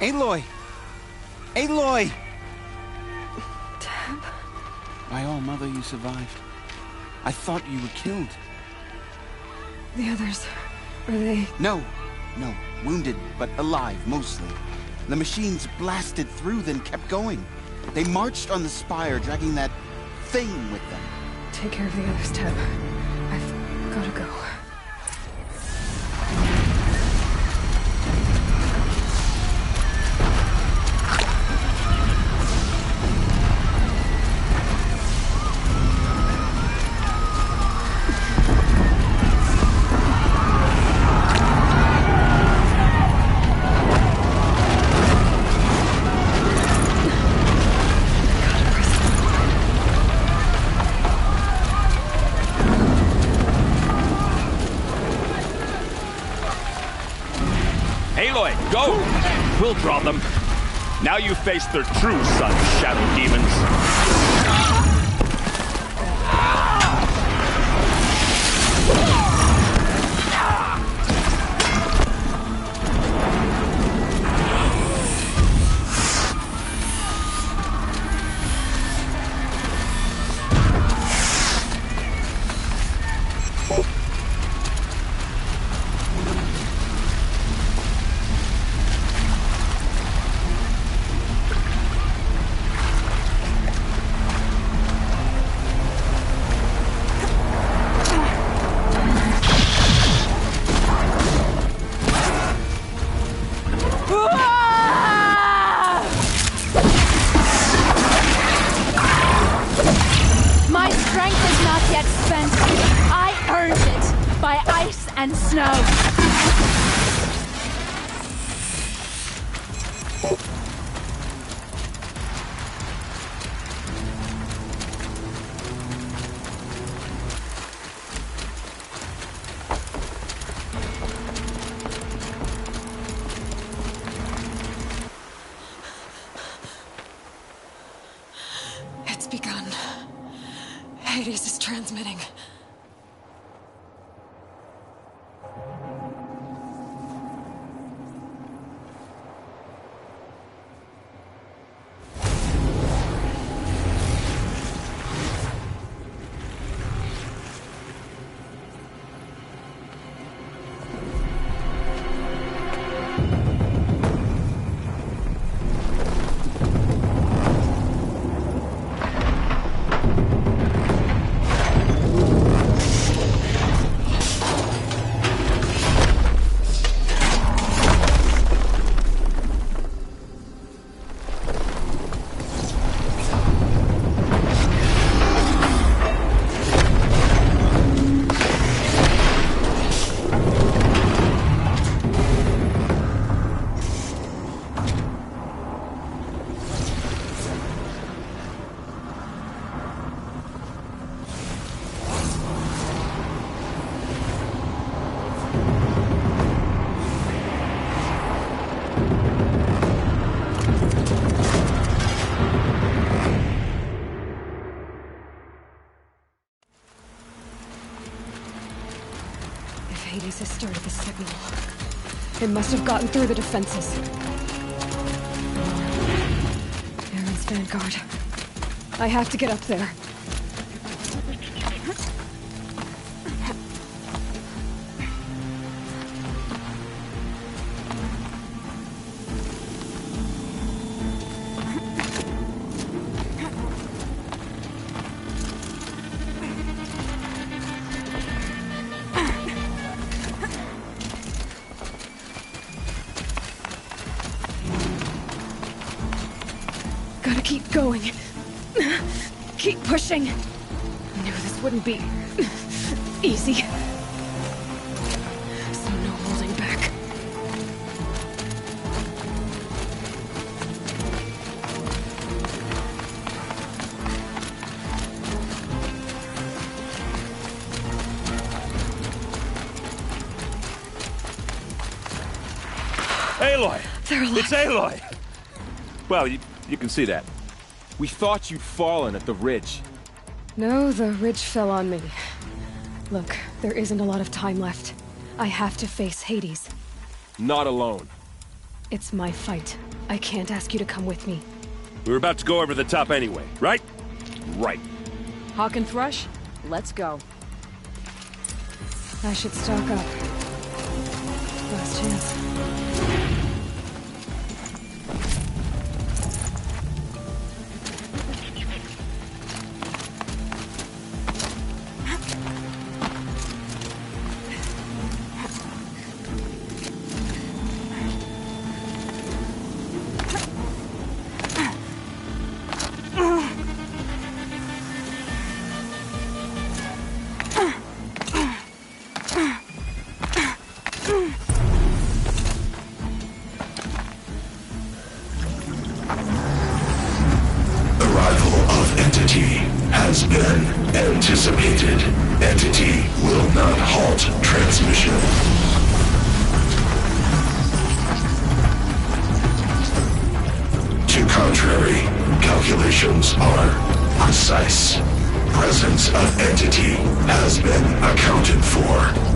Aloy! Aloy! Deb? By all, Mother, you survived. I thought you were killed. The others, are they... No. Wounded, but alive, mostly. The machines blasted through, then kept going. They marched on the spire, dragging that thing with them. Take care of the others, Deb. I've gotta go. Aloy, go! We'll draw them. Now you face their true sun, shadow demons. My strength is not yet spent. I earned it by ice and snow. It's begun. Hades is transmitting. Hades has started the signal. It must have gotten through the defenses. Aaron's vanguard. I have to get up there. Gotta keep going. Keep pushing. I knew this wouldn't be easy. So no holding back. Aloy! They're alive. It's Aloy! Well, you can see that. We thought you'd fallen at the ridge. No, the ridge fell on me. Look, there isn't a lot of time left. I have to face Hades. Not alone. It's my fight. I can't ask you to come with me. We were about to go over the top anyway, right? Right. Hawk and Thrush, let's go. I should stock up. Last chance. Has been anticipated. Entity will not halt transmission. To contrary, calculations are precise. Presence of entity has been accounted for.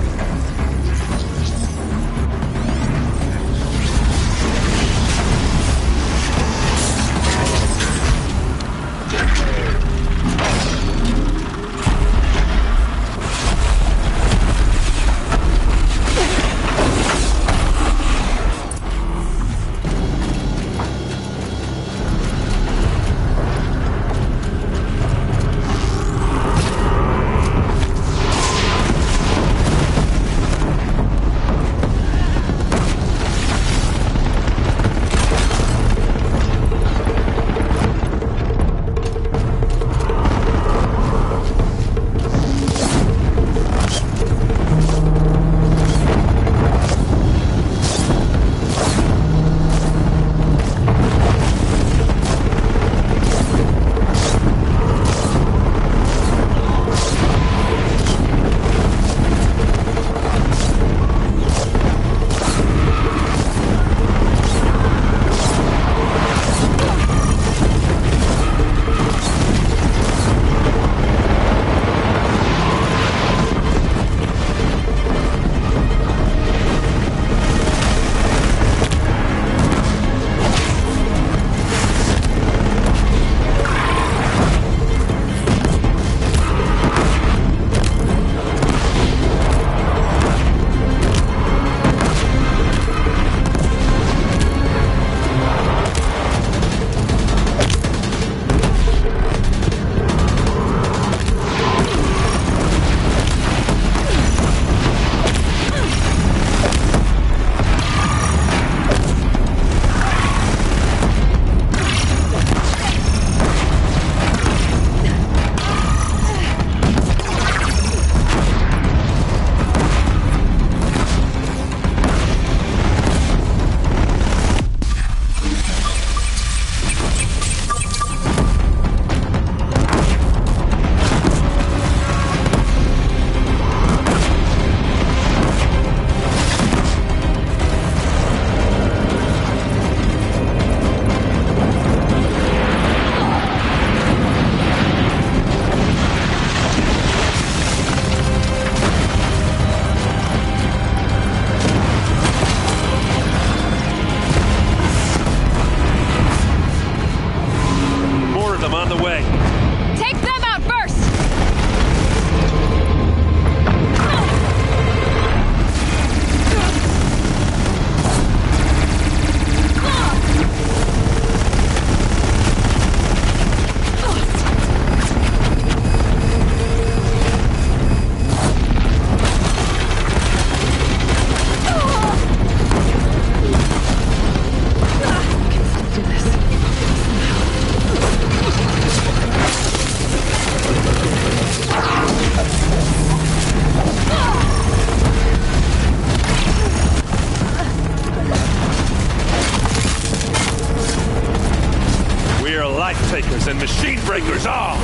Takers and machine breakers all!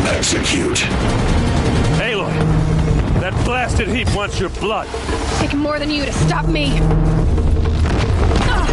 Execute. Aloy, that blasted heap wants your blood. Take more than you to stop me. Aloy,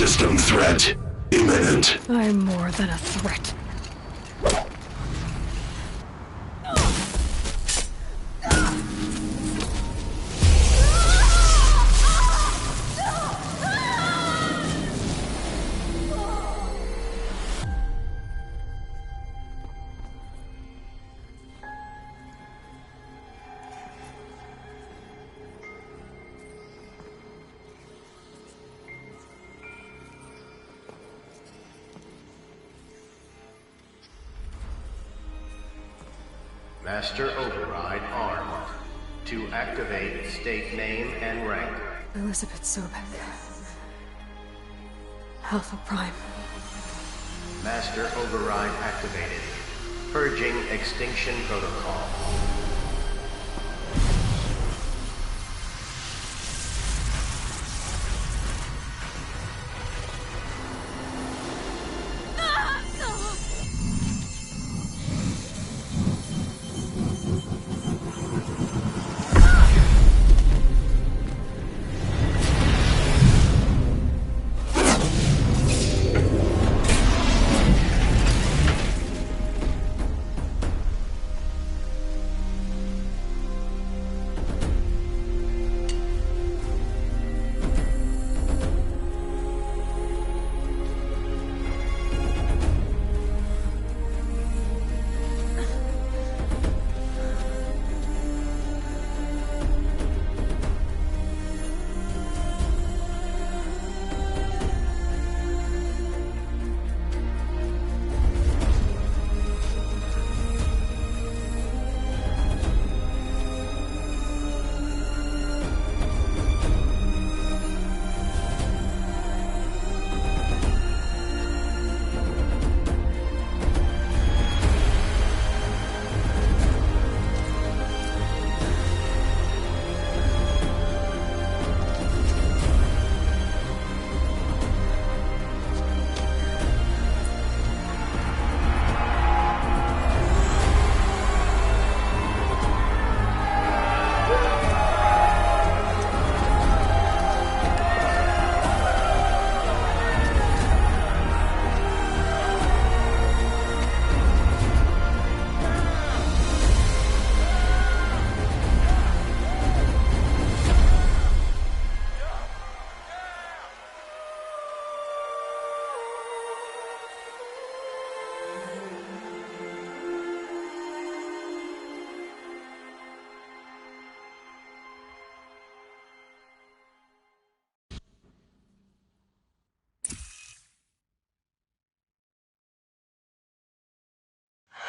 System threat imminent. I'm more than a threat. Master Override armed. To activate, state name and rank. Elizabeth Sobek. Alpha Prime. Master Override activated. Purging Extinction Protocol.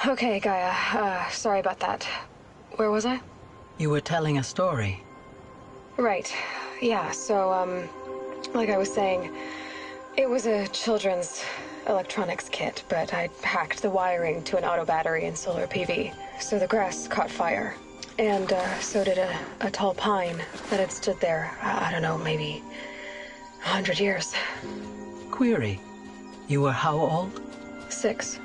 Okay, Gaia. Sorry about that. Where was I? You were telling a story. Right. Yeah, so, like I was saying, it was a children's electronics kit, but I hacked the wiring to an auto battery and solar PV. So the grass caught fire. And, so did a tall pine that had stood there, I don't know, maybe 100 years. Query. You were how old? 6.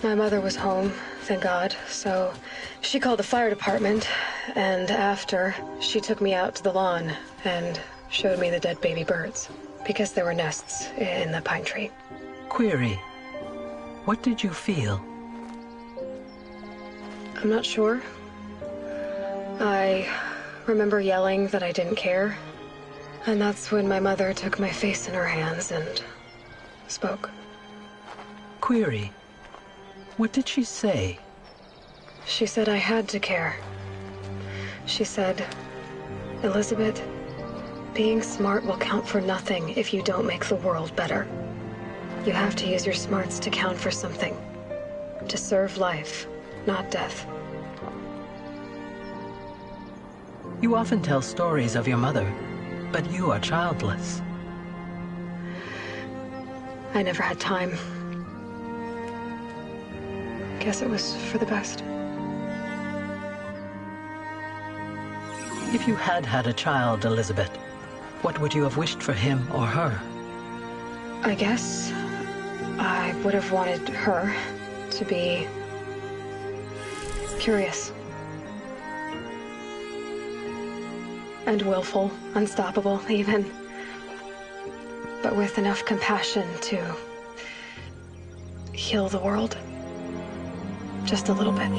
My mother was home, thank God, so she called the fire department, and after, she took me out to the lawn and showed me the dead baby birds, because there were nests in the pine tree. Query. What did you feel? I'm not sure. I remember yelling that I didn't care, and that's when my mother took my face in her hands and spoke. Query. What did she say? She said I had to care. She said, Elizabeth, being smart will count for nothing if you don't make the world better. You have to use your smarts to count for something. To serve life, not death. You often tell stories of your mother, but you are childless. I never had time. Guess it was for the best. If you had had a child, Elizabeth, what would you have wished for him or her? I guess I would have wanted her to be curious. And willful, unstoppable, even. but with enough compassion to heal the world. Just a little bit.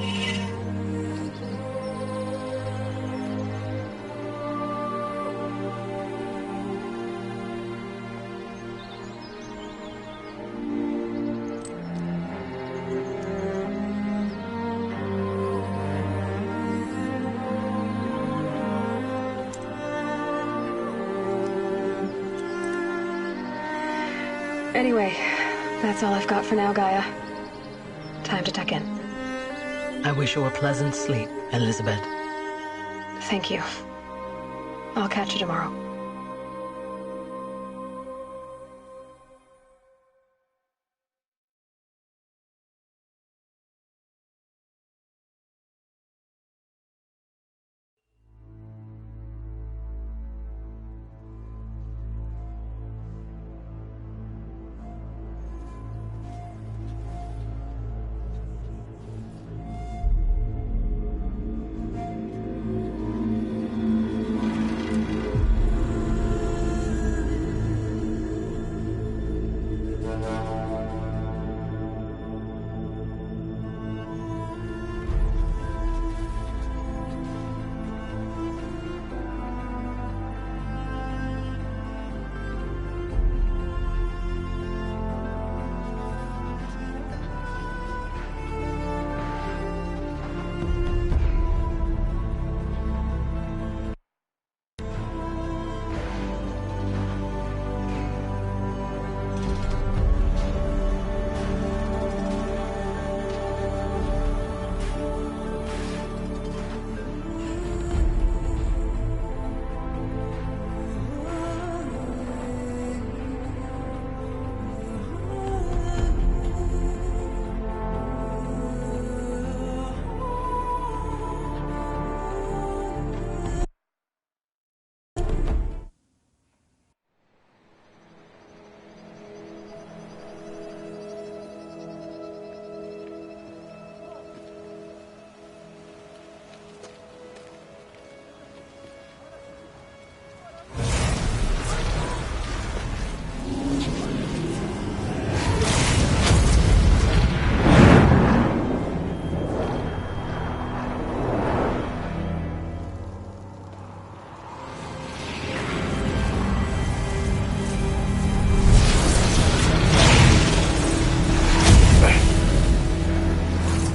Anyway, that's all I've got for now, Gaia. Time to tuck in. I wish you a pleasant sleep, Elizabeth. Thank you. I'll catch you tomorrow.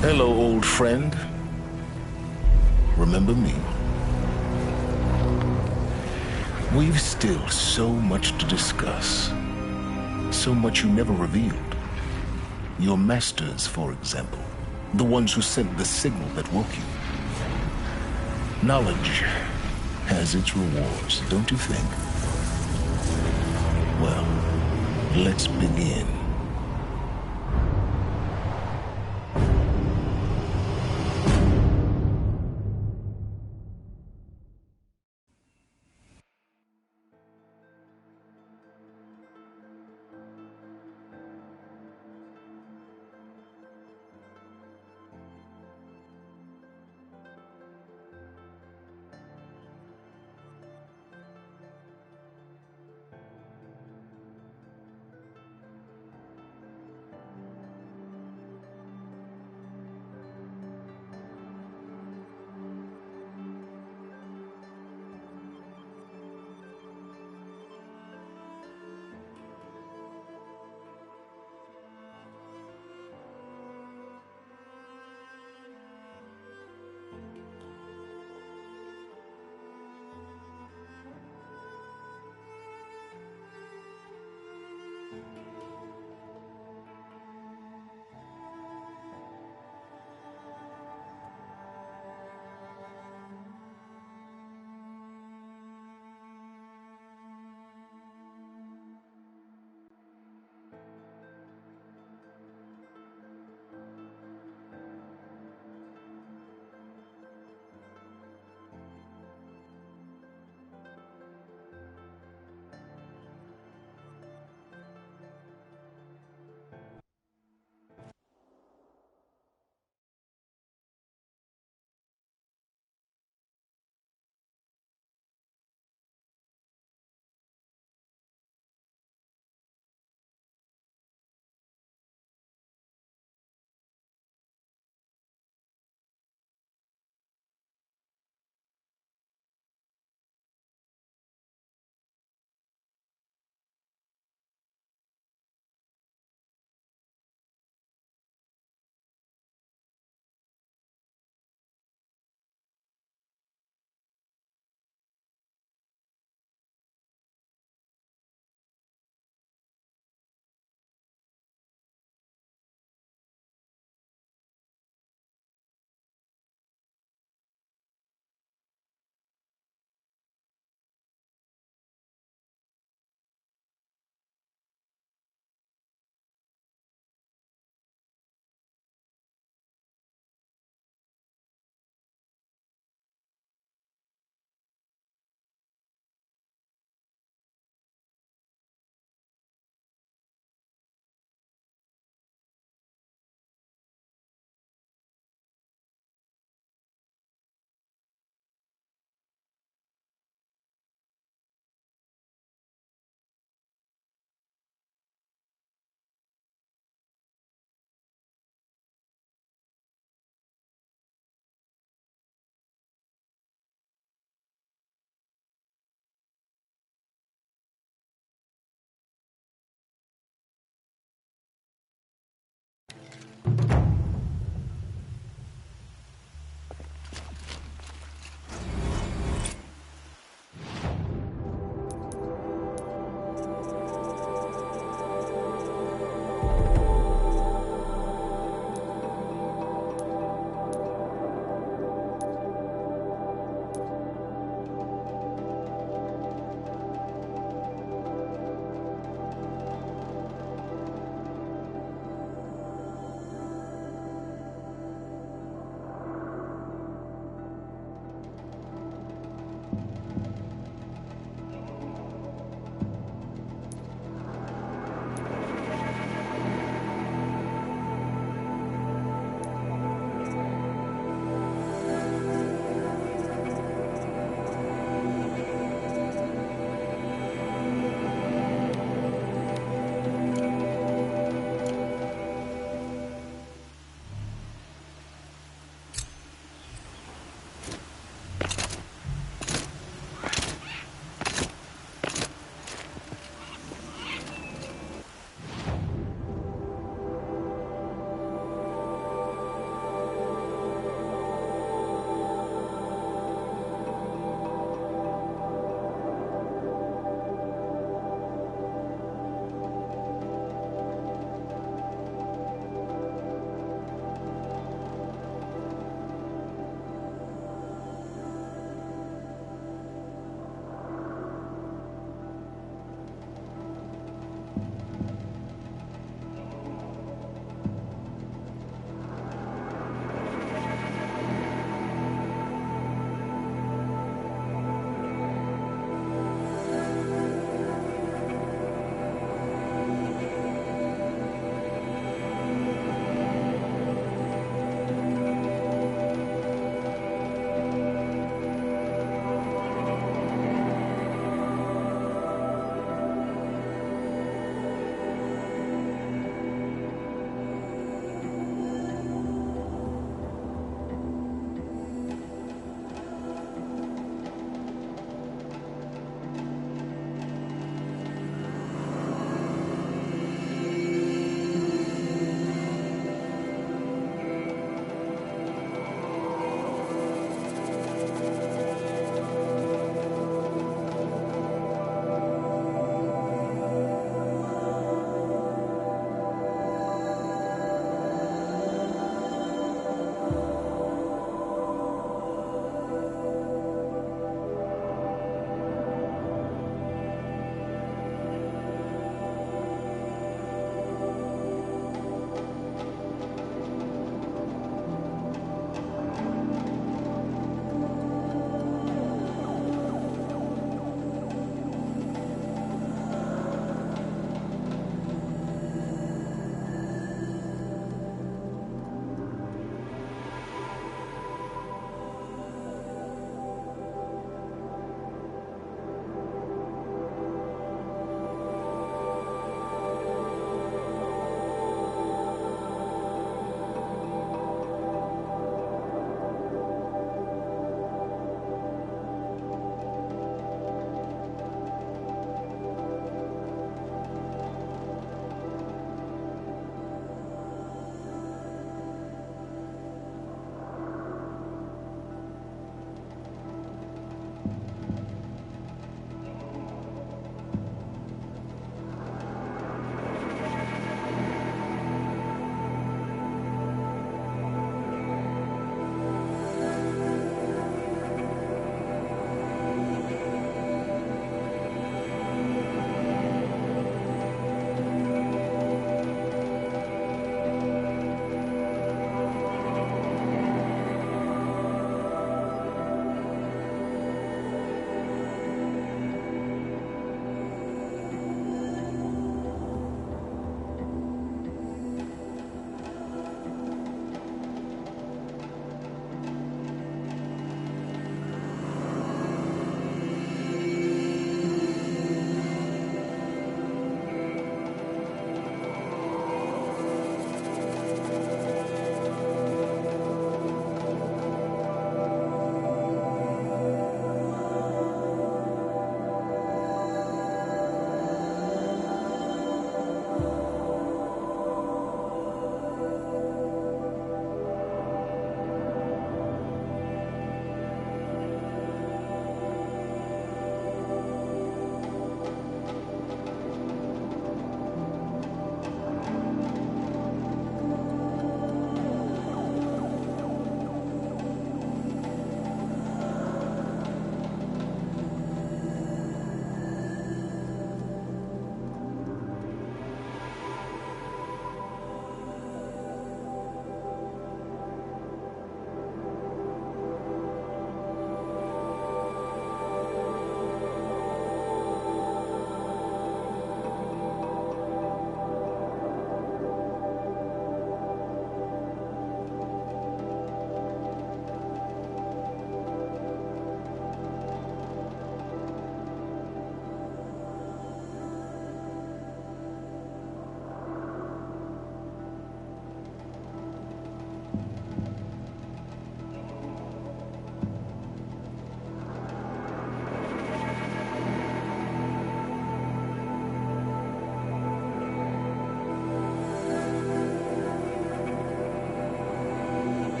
Hello, old friend. Remember me? We've still so much to discuss. So much you never revealed. Your masters, for example. The ones who sent the signal that woke you. Knowledge has its rewards, don't you think? Well, let's begin.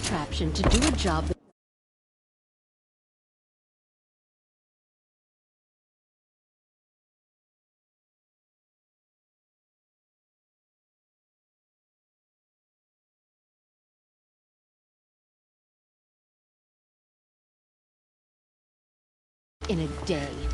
contraption to do a job that... in a day.